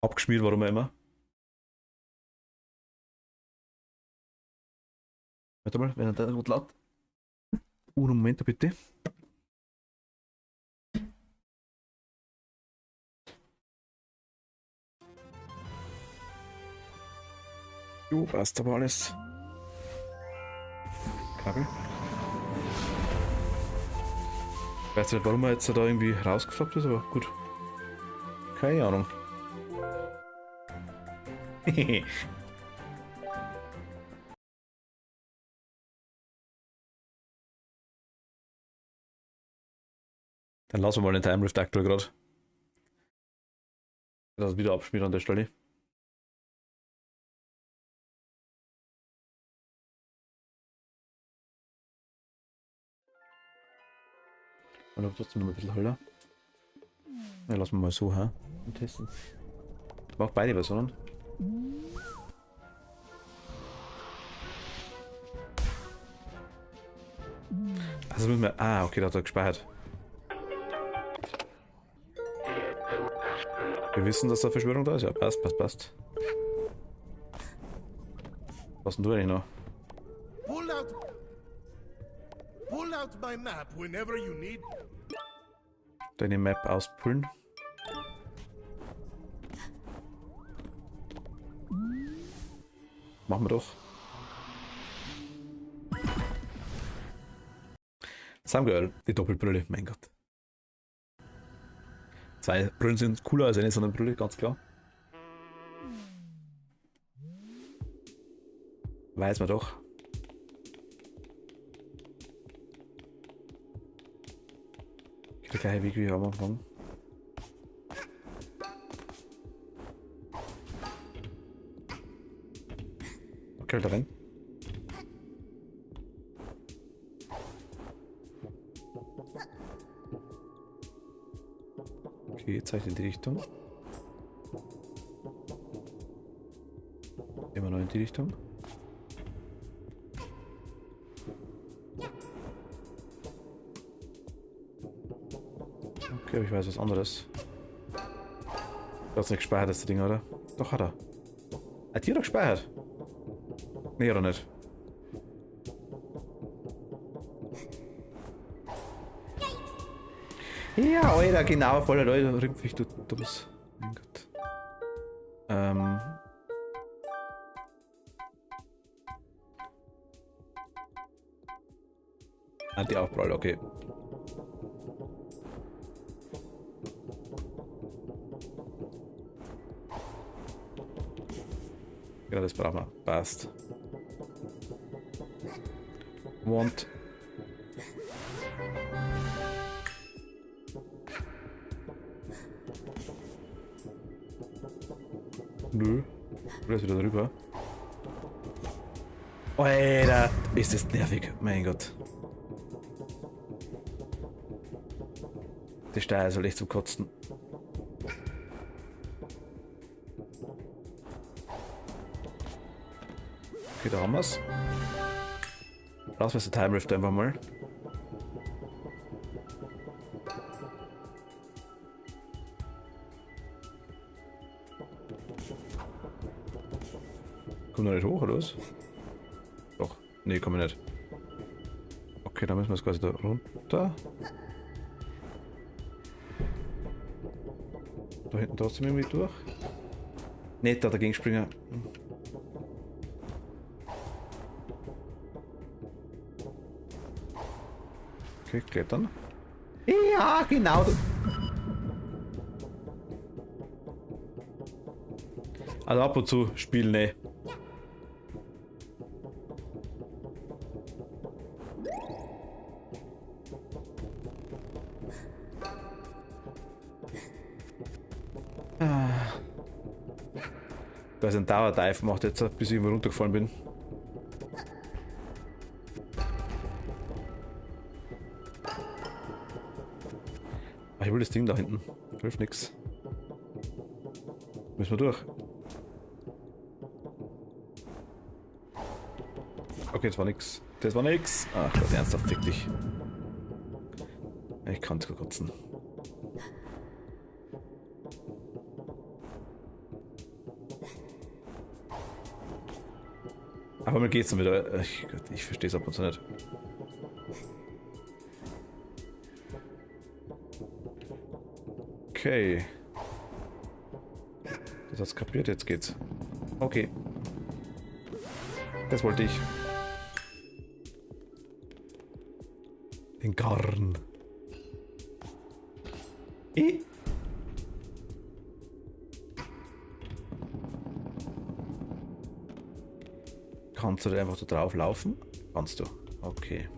abgeschmiert, warum auch immer. Warte mal, wenn er da gut laut. Moment bitte. Jo, passt aber alles. Kabel. Ich weiß nicht, warum er jetzt da irgendwie rausgefloppt ist, aber gut. Keine Ahnung. Dann lassen wir mal den Time Rift aktuell gerade. Das wieder abspielen an der Stelle. Und aber trotzdem noch ein bisschen heller. Ja, lassen wir mal so, ha? Und testen. Ich mach beide Versionen. Also müssen wir. Ah, okay, da hat er gespeichert. Wir wissen, dass da Verschwörung da ist. Ja, passt. Was denn du eigentlich noch? Pull out my map whenever you need. Deine Map auspullen. Machen wir doch. Samgirl, die Doppelbrille, mein Gott. 2 Brillen sind cooler als eine so eine Brille, ganz klar. Weiß man doch. Der gleiche Weg wie am Anfang. Okay, da rein. Okay, jetzt zeigt in die Richtung. Immer noch in die Richtung. Okay, aber ich weiß was anderes. Du hast nicht gespeichert, das Ding, oder? Doch, hat er. Hat die doch gespeichert? Nee, oder nicht? Ja, Alter, genau, voller Leute, Rückweg, du bist. Mein Gott. Anti-Aufprall, okay. Genau, das brauchen wir. Passt. Want. Nö. Oder ist wieder drüber? Alter, ist das nervig. Mein Gott. Die Steuer soll echt zum Kotzen. Okay, da haben wir's. Raus mit der Time Rift einfach mal. Kommt noch nicht hoch, oder was? Doch. Nee, kommen wir nicht. Okay, dann müssen wir es quasi da runter. Da hinten trotzdem irgendwie durch. Nicht da dagegen springen. Okay, klettern. Ja, genau. Also ab und zu spielen, ne. Da ist ein Dauerdive gemacht jetzt, bis ich irgendwo runtergefallen bin. Ach, ich will das Ding da hinten. Hilft nix. Müssen wir durch. Okay, das war nix. Das war nix. Ach Gott, ernsthaft, fick dich. Ich kann zu kotzen. Aber mir geht's dann wieder. Ich verstehe es ab und zu nicht. Okay. Das hat's kapiert, jetzt geht's. Okay. Das wollte ich. Den Garn. Kannst du da einfach so drauf laufen? Kannst du. Okay.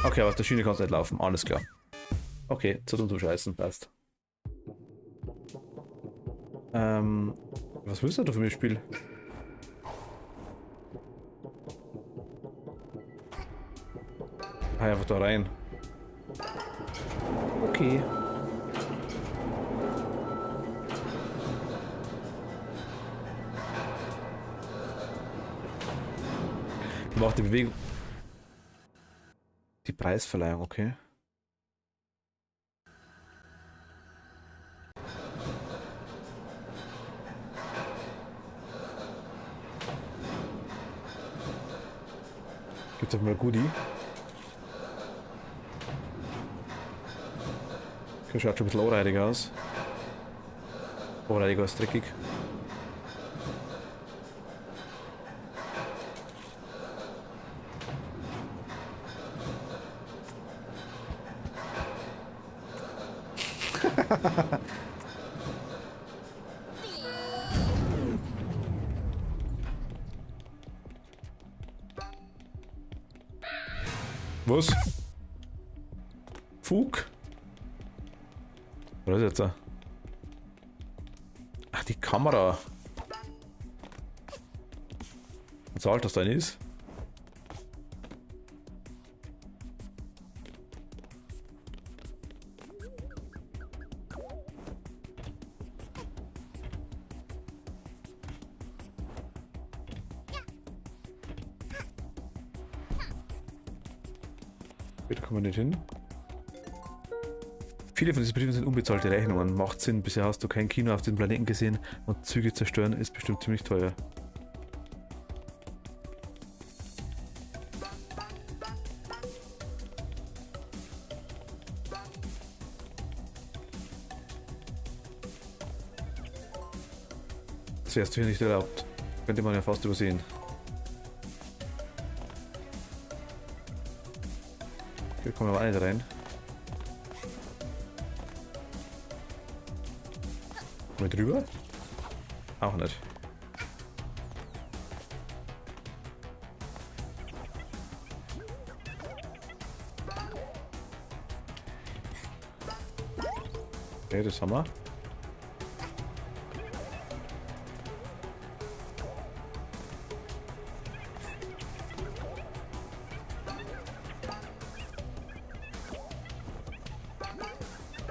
Okay, aber auf der Schiene kannst du nicht laufen. Alles klar. Okay, zu dumm zum Scheißen. Passt. Was willst du für mich spielen? Einfach da rein. Okay. Macht die Bewegung. Die Preisverleihung, okay. Gibt's auch mal Goodie? Okay, schaut schon ein bisschen unreidig aus. Unreidig als dreckig. Was? Fug? Was ist jetzt da? Ach, die Kamera. Was alt das denn ist? Da kommen wir nicht hin. Viele von diesen Briefen sind unbezahlte Rechnungen. Macht Sinn, bisher hast du kein Kino auf diesem Planeten gesehen und Züge zerstören ist bestimmt ziemlich teuer. Das wärst du hier nicht erlaubt. Könnte man ja fast übersehen. Hier kommen wir aber nicht rein. Mal drüber? Auch nicht. Okay, das haben wir.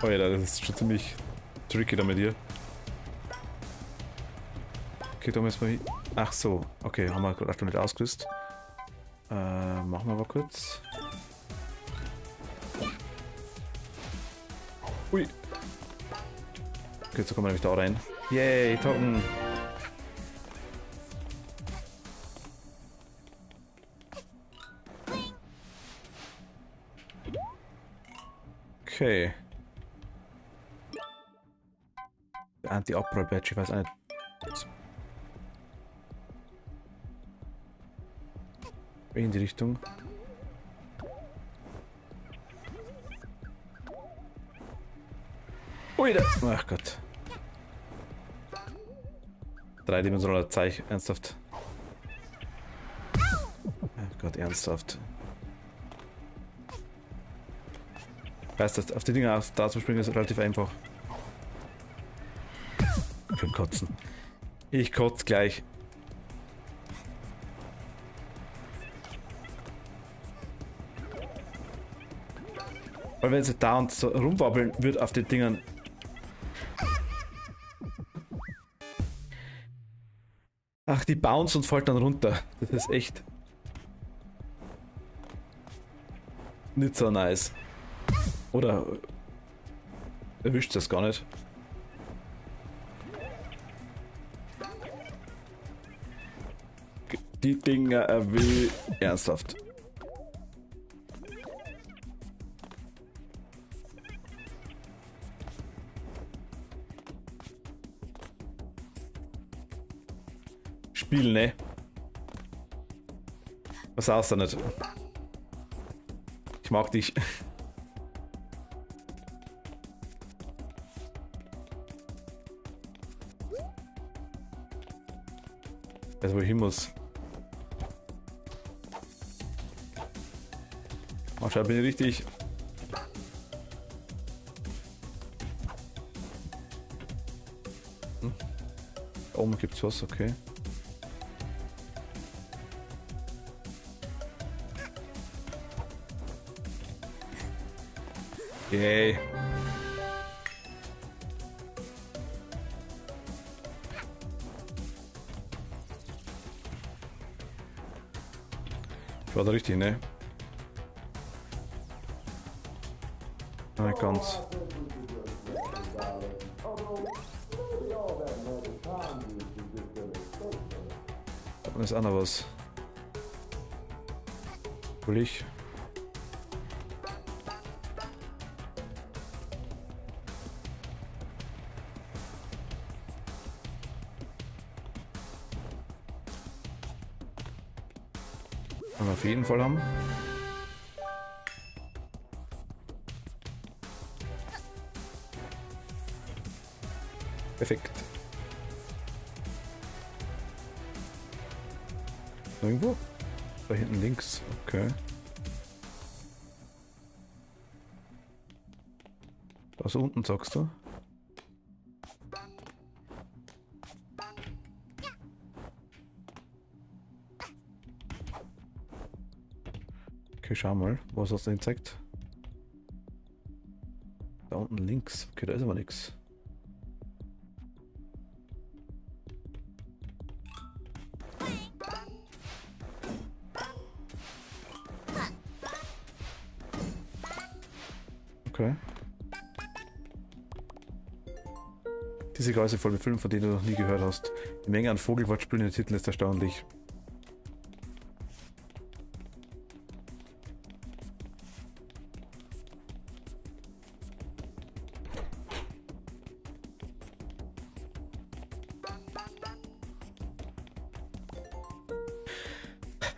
Oh ja, das ist schon ziemlich tricky da mit dir. Okay, da müssen wir hin. Ach so, okay, haben wir gerade nicht ausgerüstet. Machen wir aber kurz. Ui. Okay, jetzt kommen wir nämlich da rein. Yay, Token. Okay. Anti-Uproar-Badge, ich weiß auch nicht. In die Richtung. Ui, da. Ach Gott. Dreidimensionaler Zeichen, ernsthaft. Ach Gott, ernsthaft. Weißt du, auf die Dinger da zu springen ist relativ einfach. Ich will kotzen. Ich kotze gleich. Weil wenn sie da und so rumwabbeln wird auf den Dingern. Ach, die bounce und fällt dann runter. Das ist echt nicht so nice. Oder erwischt das gar nicht. Die Dinger will ernsthaft. Spiel, ne? Was sagst du nicht? Ich mag dich. Also wo ich hin muss. Mal schauen, bin ich richtig. Da oben gibt's was, okay. Yay. Ich war da richtig, ne? Nicht ganz. Da ist auch noch was. Will ich? Wollen wir auf jeden Fall haben. Perfekt. Irgendwo? Da hinten links. Okay. Was unten sagst du? Okay, schau mal, was hast du denn gezeigt? Da unten links. Okay, da ist aber nichts. Okay. Diese Kreise voll mit Filmen, von denen du noch nie gehört hast. Die Menge an Vogelwortspielen in den Titeln ist erstaunlich.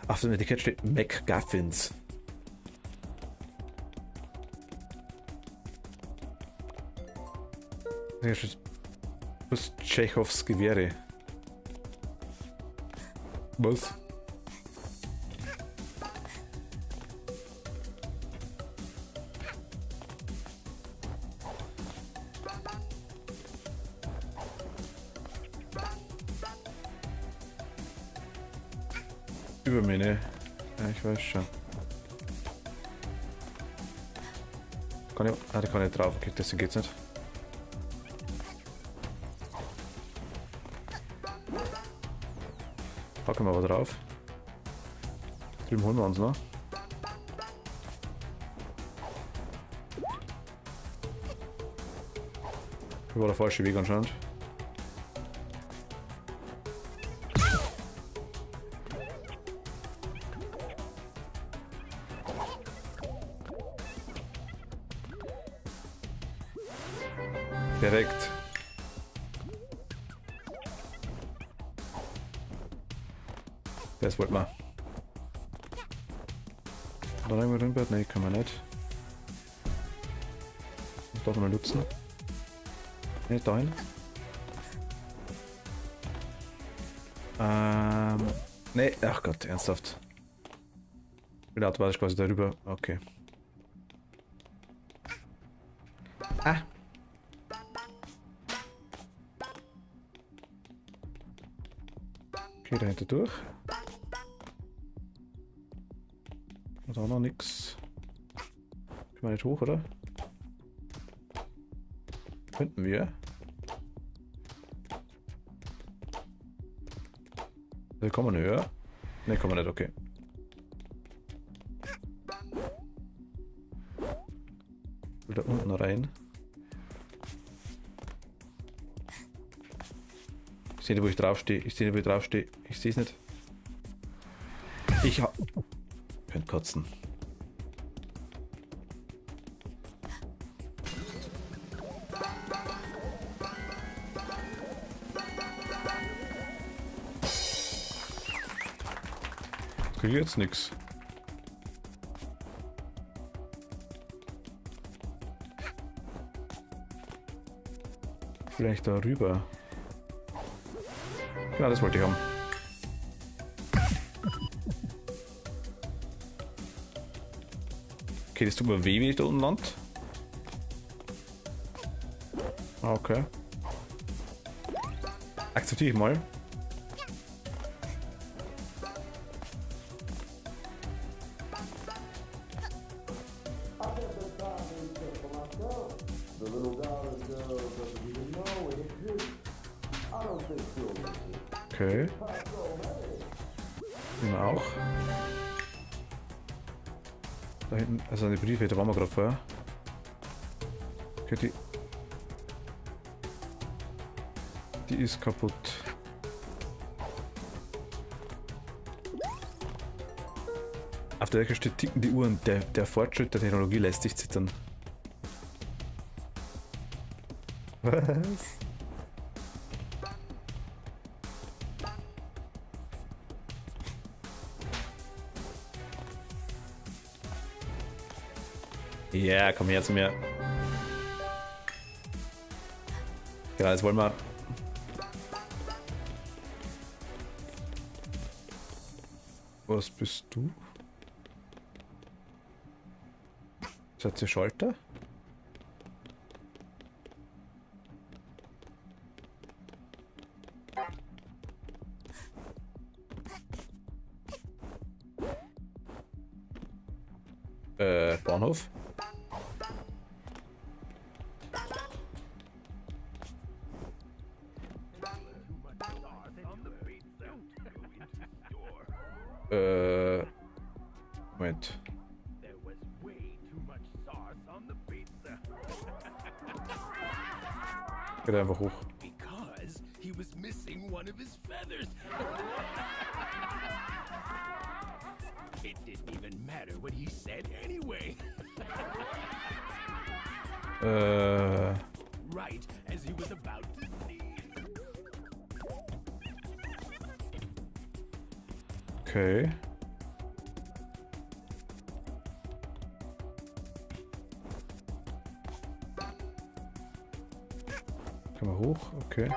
Auf dem Etikett steht MacGuffins. Was Tschechows Gewehre. Was? Über mir, ne? Ja, ich weiß schon. Kann ich. Ah, da kann ich drauf. Okay, deswegen geht's nicht. Packen wir aber drauf. Drüben holen wir uns noch. Das war der falsche Weg anscheinend. Perfekt. Das wollten wir. Da rein wir rüber? Ne, kann man nicht. Ich darf mal nutzen. Nicht dahin. Ne, ach Gott, ernsthaft. Wieder automatisch quasi darüber. Okay. Ah. Okay, dahinter durch. Und auch noch nix. Können wir nicht hoch, oder? Könnten wir. Wir kommen höher. Ne, kommen wir nicht, okay. Ich will da unten rein. Ich sehe nicht, wo ich draufstehe. Ich sehe nicht, wo ich draufstehe. Ich sehe es nicht. Ich könnte kotzen. Kriege jetzt nichts. Vielleicht da rüber. Ja, das wollte ich haben. Okay, das tut mir weh, wenn ich da unten lande. Okay. Akzeptiere ich mal. Okay. Den auch. Da hinten, also eine Briefe, da waren wir gerade vorher. Okay, die ist kaputt. Auf der Ecke steht ticken die Uhren. Der Fortschritt der Technologie lässt sich zittern. Was? Ja, komm her zu mir. Genau, jetzt wollen wir... Was bist du? Ist das der Schalter? Bahnhof? Moment. Geht einfach hoch. Because he was missing one of his feathers. It didn't even matter what he said anyway. Right as he was about to sneeze. Okay. Können wir hoch? Okay.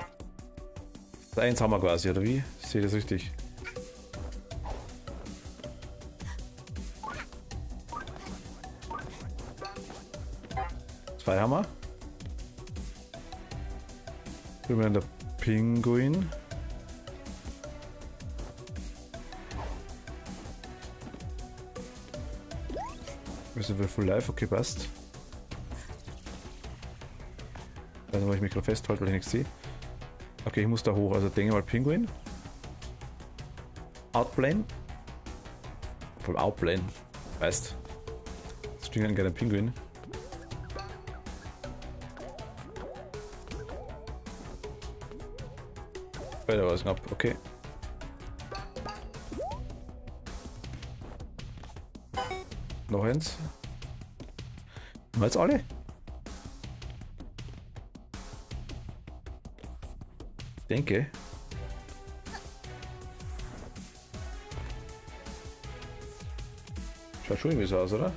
Das eins haben wir quasi, oder wie? Ich sehe das richtig. Zwei haben wir. Drüben dann der Pinguin. Wir sind wieder full live, okay, passt. Also, wo ich mich gerade festhalte, weil ich nichts sehe. Okay, ich muss da hoch, also denke mal Pinguin. Outplane. Voll Outplane. Weißt. Das stinkt an gerne Pinguin. Weiter war es knapp, okay. Noch eins. Haben wir jetzt alle? Ich denke. Schaut schon irgendwie so aus, oder?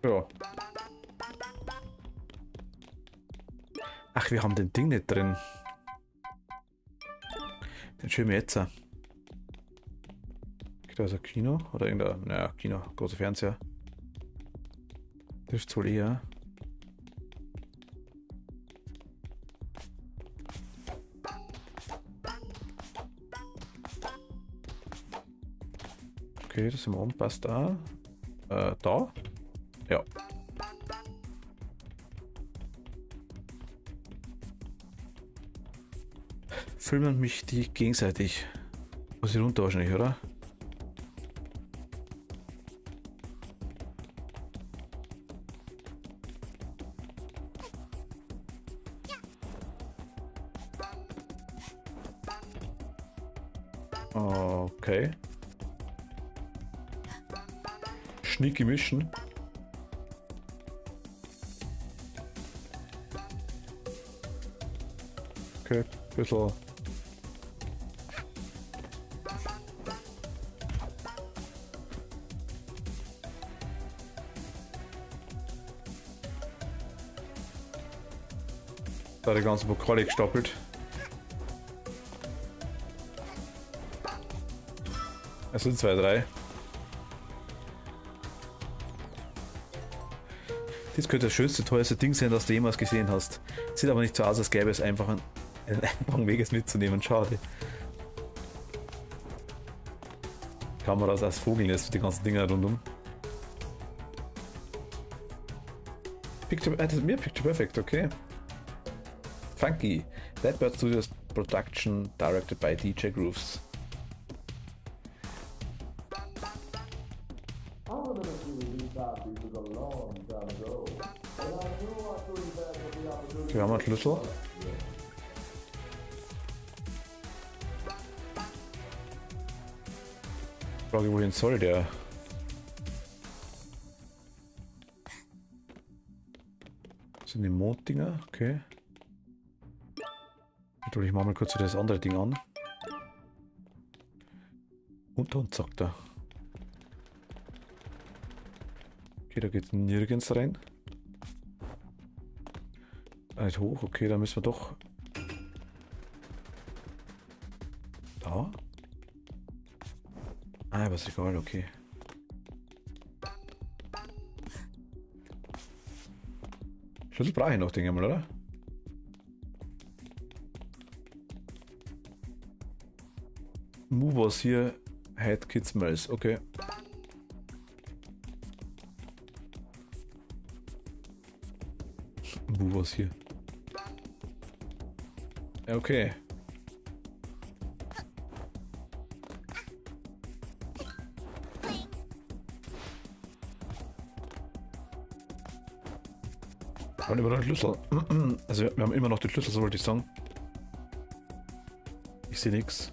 Ja. Ach, wir haben den Ding nicht drin. Den schauen wir jetzt an. Da ist ein Kino oder irgendein, naja, Kino, großer Fernseher. Das ist wohl eher. Okay, das sind wir oben, passt da. Da? Ja. Filmen mich die gegenseitig. Muss ich runter wahrscheinlich, oder? Okay. Schnicki mischen. Okay, ein bisschen. Da die ganzen Pokale gestapelt. Es sind 2, 3. Das könnte das schönste, teuerste Ding sein, das du jemals gesehen hast. Sieht aber nicht so aus, als gäbe es einfach einen einfachen Weg, es mitzunehmen. Schade. Kameras als Vogelnest für die ganzen Dinger rundum. Picture, das ist mir Picture Perfect, okay. Funky. That Bird Studios Production directed by DJ Grooves. Wir haben einen Schlüssel. Frage, wohin soll der? Das sind die Monddinger, okay. Ich mache mal kurz wieder das andere Ding an. Und sagt er. Okay, da geht nirgends rein. Nicht hoch, okay, da müssen wir doch. Da? Ah, aber ist egal, okay. Schlüssel brauche ich noch, denke ich mal, oder? Move was hier, Head Kids Smells, okay. Move was hier. Ja, okay. Wir haben immer noch den Schlüssel. Also wir haben immer noch den Schlüssel, so wollte ich sagen. Ich sehe nichts.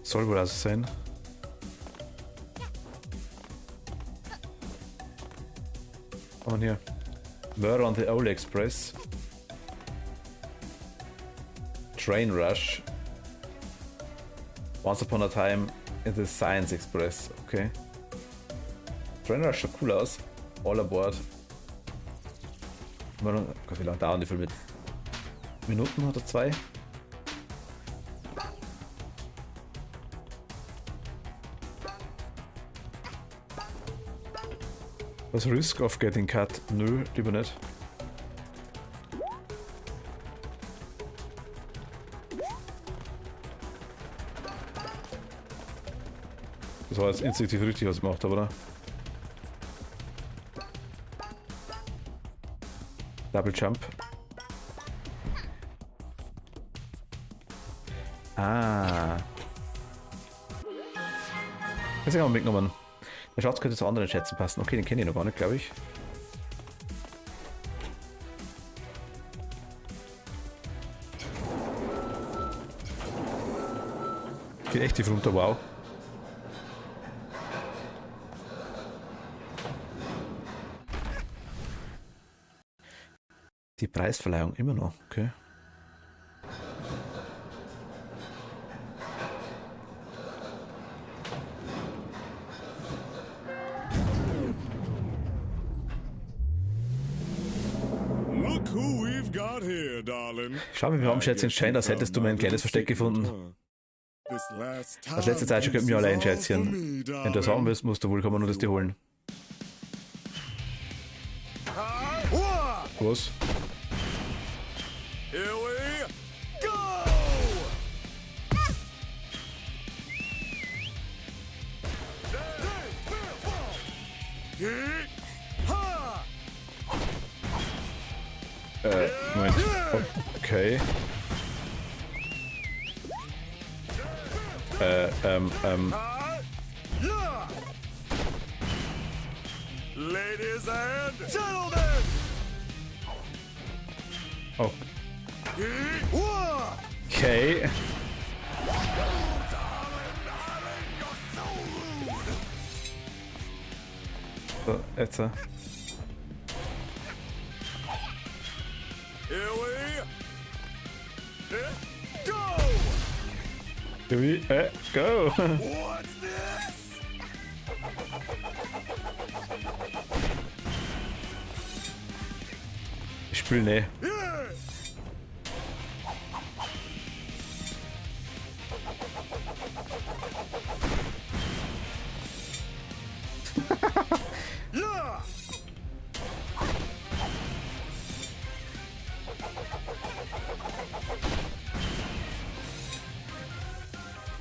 Soll wohl also sein. Was haben wir hier? Murder on the Old Express. Train Rush. Once Upon a Time in the Science Express. Okay. Train Rush schaut cool aus. All aboard. Wie lange dauern die Filme? Minuten oder 2? Was Risk of Getting Cut? Nö, lieber nicht. Das war jetzt instinktiv richtig, was ich gemacht habe, oder? Double Jump. Ah. Jetzt haben wir mitgenommen. Der Schatz könnte zu anderen Schätzen passen. Okay, den kenne ich noch gar nicht, glaube ich. Geht echt tief runter, wow. Die Preisverleihung immer noch, okay. Schau mir warum, Schätzchen, scheint, als hättest du mein kleines Versteck gefunden. Das letzte Zeit schon könnten wir allein, Schätzchen. Wenn du das haben willst, musst du wohl kommen und es dir holen. Was? Okay. Ladies and gentlemen! Oh. Okay. So, jetzt. Here we go! Here we go! What's this? Ich spiele ne. Yeah! Yeah!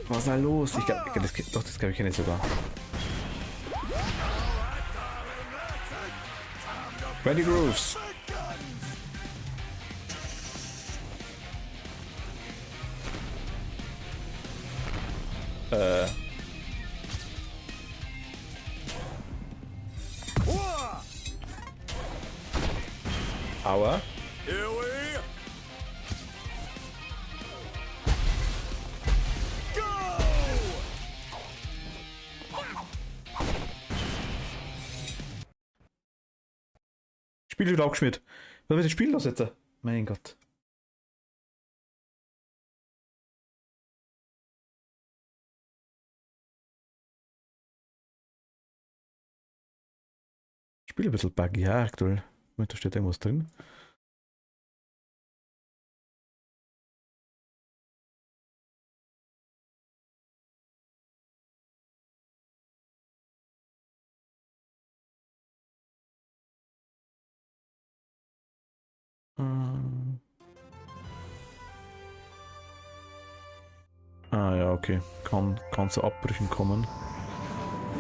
Was ist da los? Ich glaub, das glaube ich kenne ich sogar. Randy Grooves. Aua. Here we go! Spiel wieder abgeschmiert. Was wird das Spiel los jetzt? Mein Gott. Spiel ein bisschen buggy, ja, aktuell. Da steht irgendwas drin. Ah ja, okay. Kann zu Abbrüchen kommen.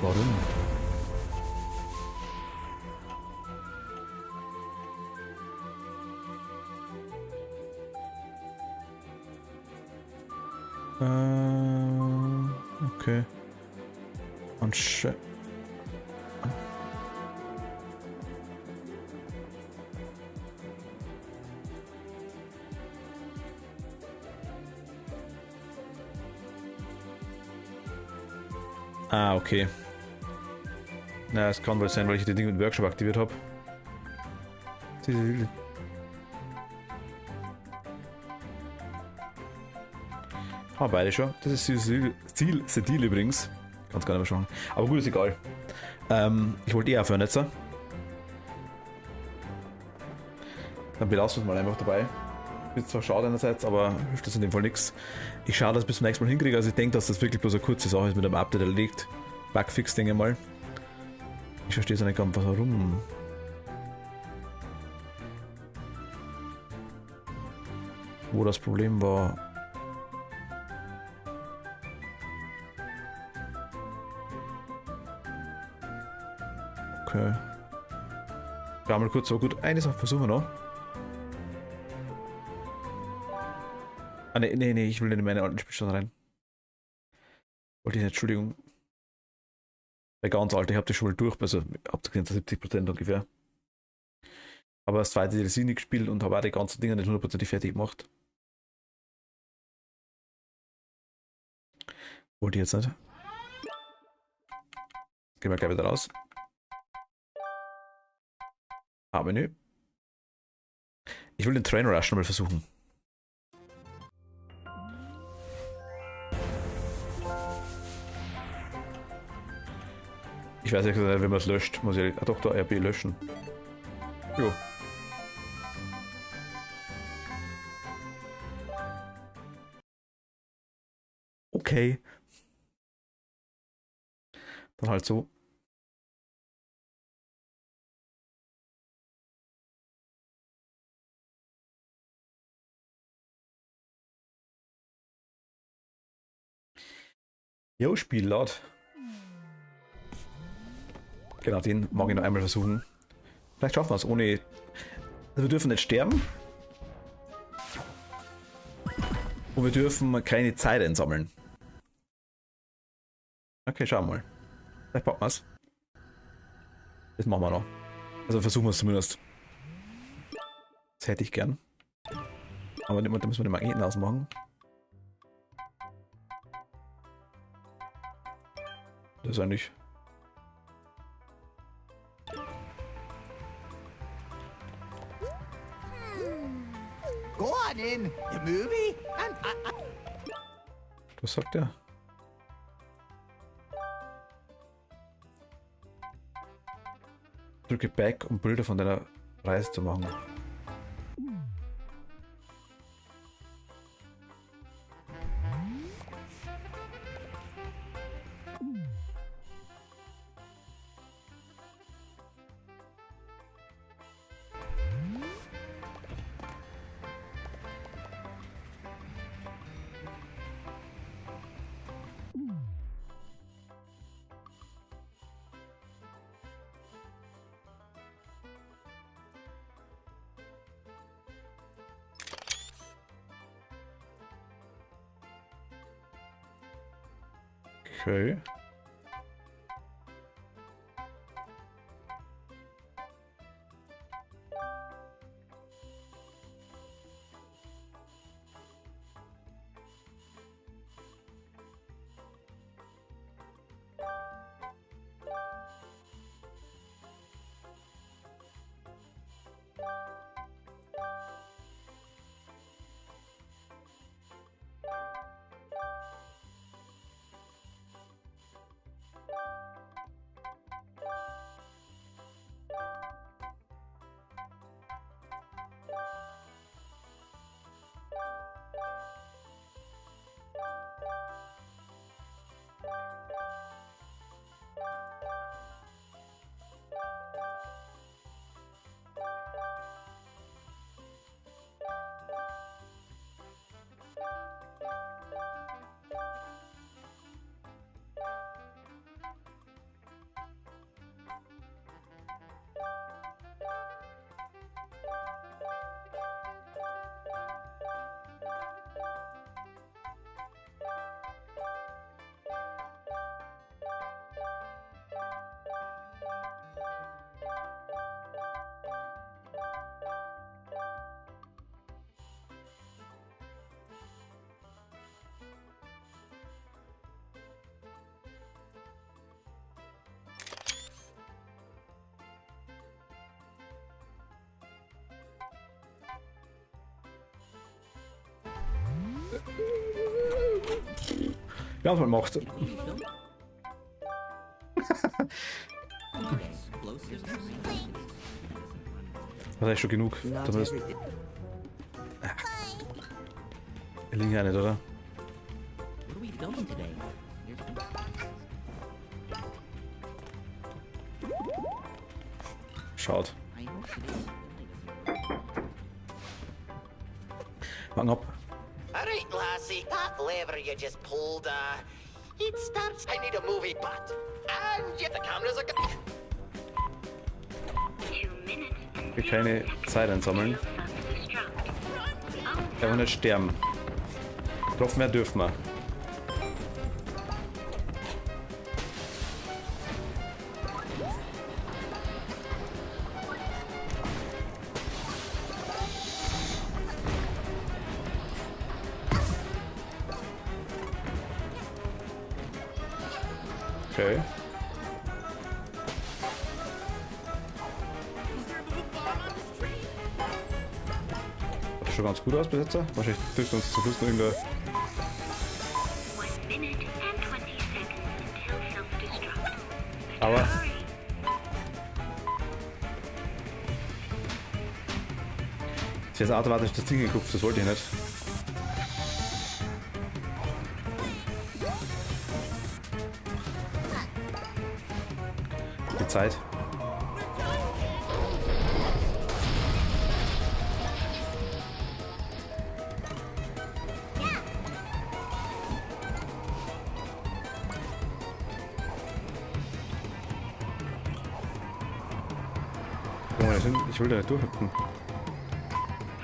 Warum? Okay. Und Ah, okay. Na, es kann wohl sein, weil ich das Ding mit Workshop aktiviert habe. Haben beide schon. Das ist Ziel übrigens. Kann's gar nicht mehr schauen. Aber gut, ist egal. Ich wollte eh aufhören jetzt. Dann belassen wir es mal einfach dabei. Ist zwar schade einerseits, aber hilft das in dem Fall nichts. Ich schaue, dass ich bis zum nächsten Mal hinkriege. Also ich denke, dass das wirklich bloß eine kurze Sache ist mit einem Update erledigt. Bugfix, denke ich mal. Ich verstehe es nicht ganz, warum. Wo das Problem war. Okay. Ja, mal kurz so gut. Eine Sache versuchen wir noch. Ah, nee, ich will nicht in meine alten Spielstand rein. Wollte ich nicht, Entschuldigung. Bei ganz alt, ich habe die schon mal durch, also habt ihr gesehen, 70% ungefähr. Aber das zweite DLC nicht gespielt und habe auch die ganzen Dinge nicht 100% fertig gemacht. Wollte ich jetzt nicht. Gehen wir gleich wieder raus. Aber nö. Ich will den Train Rush nochmal versuchen. Ich weiß nicht, wenn man es löscht, muss ich doch da RB löschen. Jo. Okay. Dann halt so. Jo, Spiellad. Genau, den mag ich noch einmal versuchen. Vielleicht schaffen wir es ohne... Also wir dürfen nicht sterben. Und wir dürfen keine Zeit einsammeln. Okay, schauen wir mal. Vielleicht packen wir es. Das machen wir noch. Also versuchen wir es zumindest. Das hätte ich gern. Aber da müssen wir den Magneten ausmachen. Das ist eigentlich... Go on in. The movie? And Was sagt der? Drücke Back, um Bilder von deiner Reise zu machen. Okay. Ja, was man macht. Das ist eigentlich schon genug. Zumindest. Liegen ja nicht, oder? Schaut. Wang ab. Alright, lassie, that lever you just pulled, it starts. I need a movie butt. And yet the cameras are good. Wir keine Zeit einsammeln. Er will nicht sterben. Getroffen werden dürfen wir. Okay. Sieht schon ganz gut aus, Besitzer. Wahrscheinlich trifft uns zum Schluss noch irgendein. Aber. Ist jetzt automatisch das Ding geguckt, das wollte ich nicht. Die Zeit. Ich will da nicht durchhüpfen.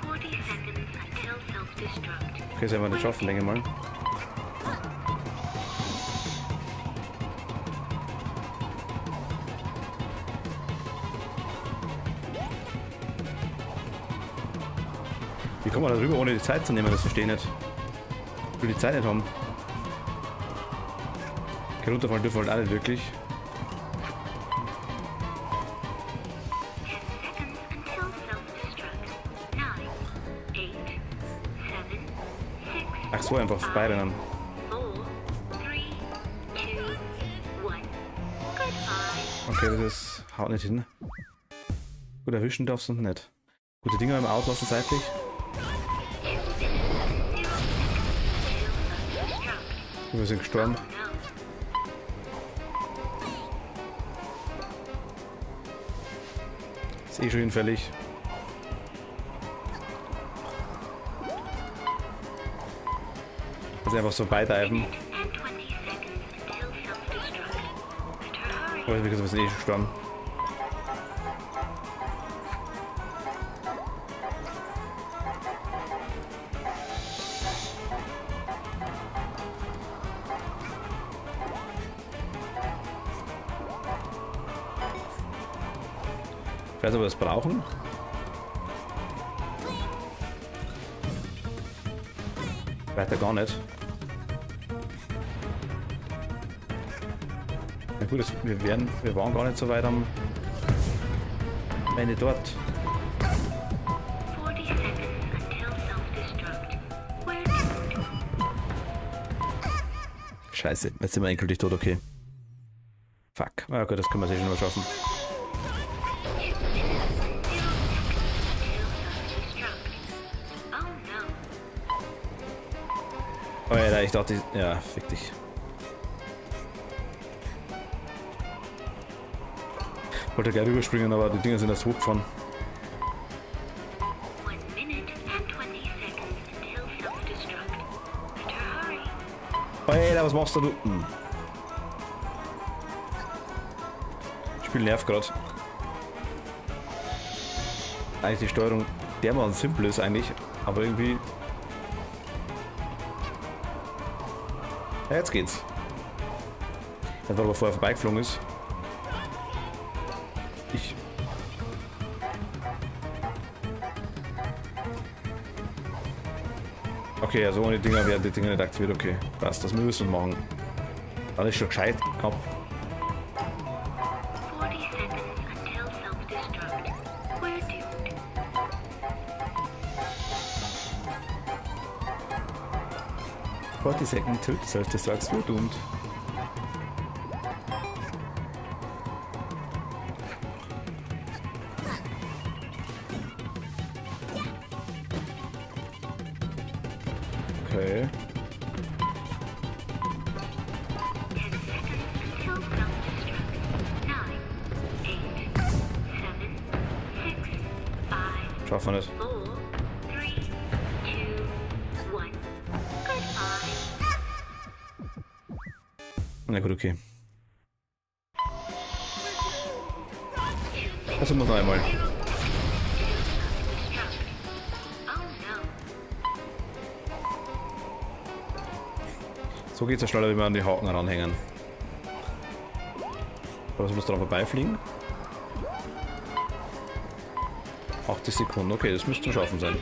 40 seconds until self-destruct. Okay, sollen wir nicht schaffen, länger mal. Wie kommen wir da drüber, ohne die Zeit zu nehmen? Das verstehe ich nicht. Ich will die Zeit nicht haben. Kein runterfallen dürfen wir halt auch nicht wirklich. Ach so, einfach vorbeirennen. Okay, das ist... haut nicht hin. Gut, erwischen darfst du nicht. Gute Dinge beim Auslassen seitlich. Wir sind gestorben. Ist eh schon hinfällig. Also einfach so beideiben. Aber wir sind eh schon gestorben. Ich weiß, ob wir das brauchen. Weiter gar nicht. Na gut, wir waren gar nicht so weit am Ende dort. Scheiße, jetzt sind wir endgültig tot, okay. Fuck. Na gut, das können wir sicher noch schaffen. Oh ja, ich dachte, ja, fick dich. Wollte gerne rüberspringen, aber die Dinger sind das hochgefahren. Alter, was machst du? Spiel nervt gerade. Eigentlich die Steuerung dermaßen simpel ist eigentlich, aber irgendwie... Ja, jetzt geht's. Weil er vorher vorbeigeflogen ist. Okay, also ohne Dinger werden die Dinger nicht aktiviert. Okay, passt, das müssen wir machen. Alles schon gescheit. Komm. Die Second till self-destructs were doomed. Okay. Schaffen wir nicht. Na gut, okay. Also noch einmal. So geht's ja schneller, wie wir an die Haken ranhängen. Aber es muss dran vorbeifliegen. 80 Sekunden, okay, das müsste zu schaffen sein.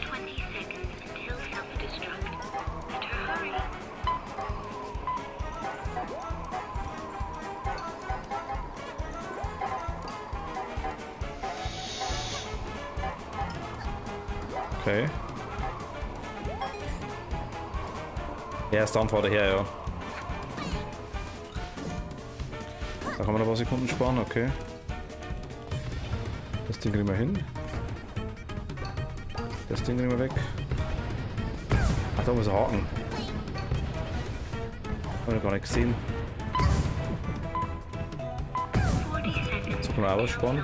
Okay. Erst dann fährt er her, ja. Da kann man noch ein paar Sekunden sparen, okay. Das Ding kriegen wir hin. Das Ding kriegen wir weg. Ach, da muss er haken. Hab ich gar nicht gesehen. So kann man auch was sparen.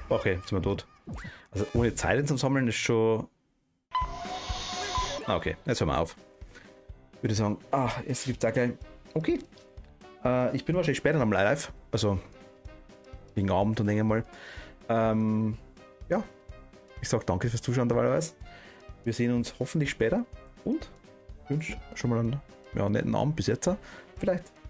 Okay, jetzt sind wir tot. Also ohne Zeit zum Sammeln ist schon... Ah, okay, jetzt hören wir auf. Würde sagen, jetzt gibt es auch gleich... Okay. Ich bin wahrscheinlich später am Live, also gegen Abend und irgendwann mal. Ja, ich sag danke fürs Zuschauen derweil. Wir sehen uns hoffentlich später und wünsche schon mal einen netten Abend bis jetzt. Vielleicht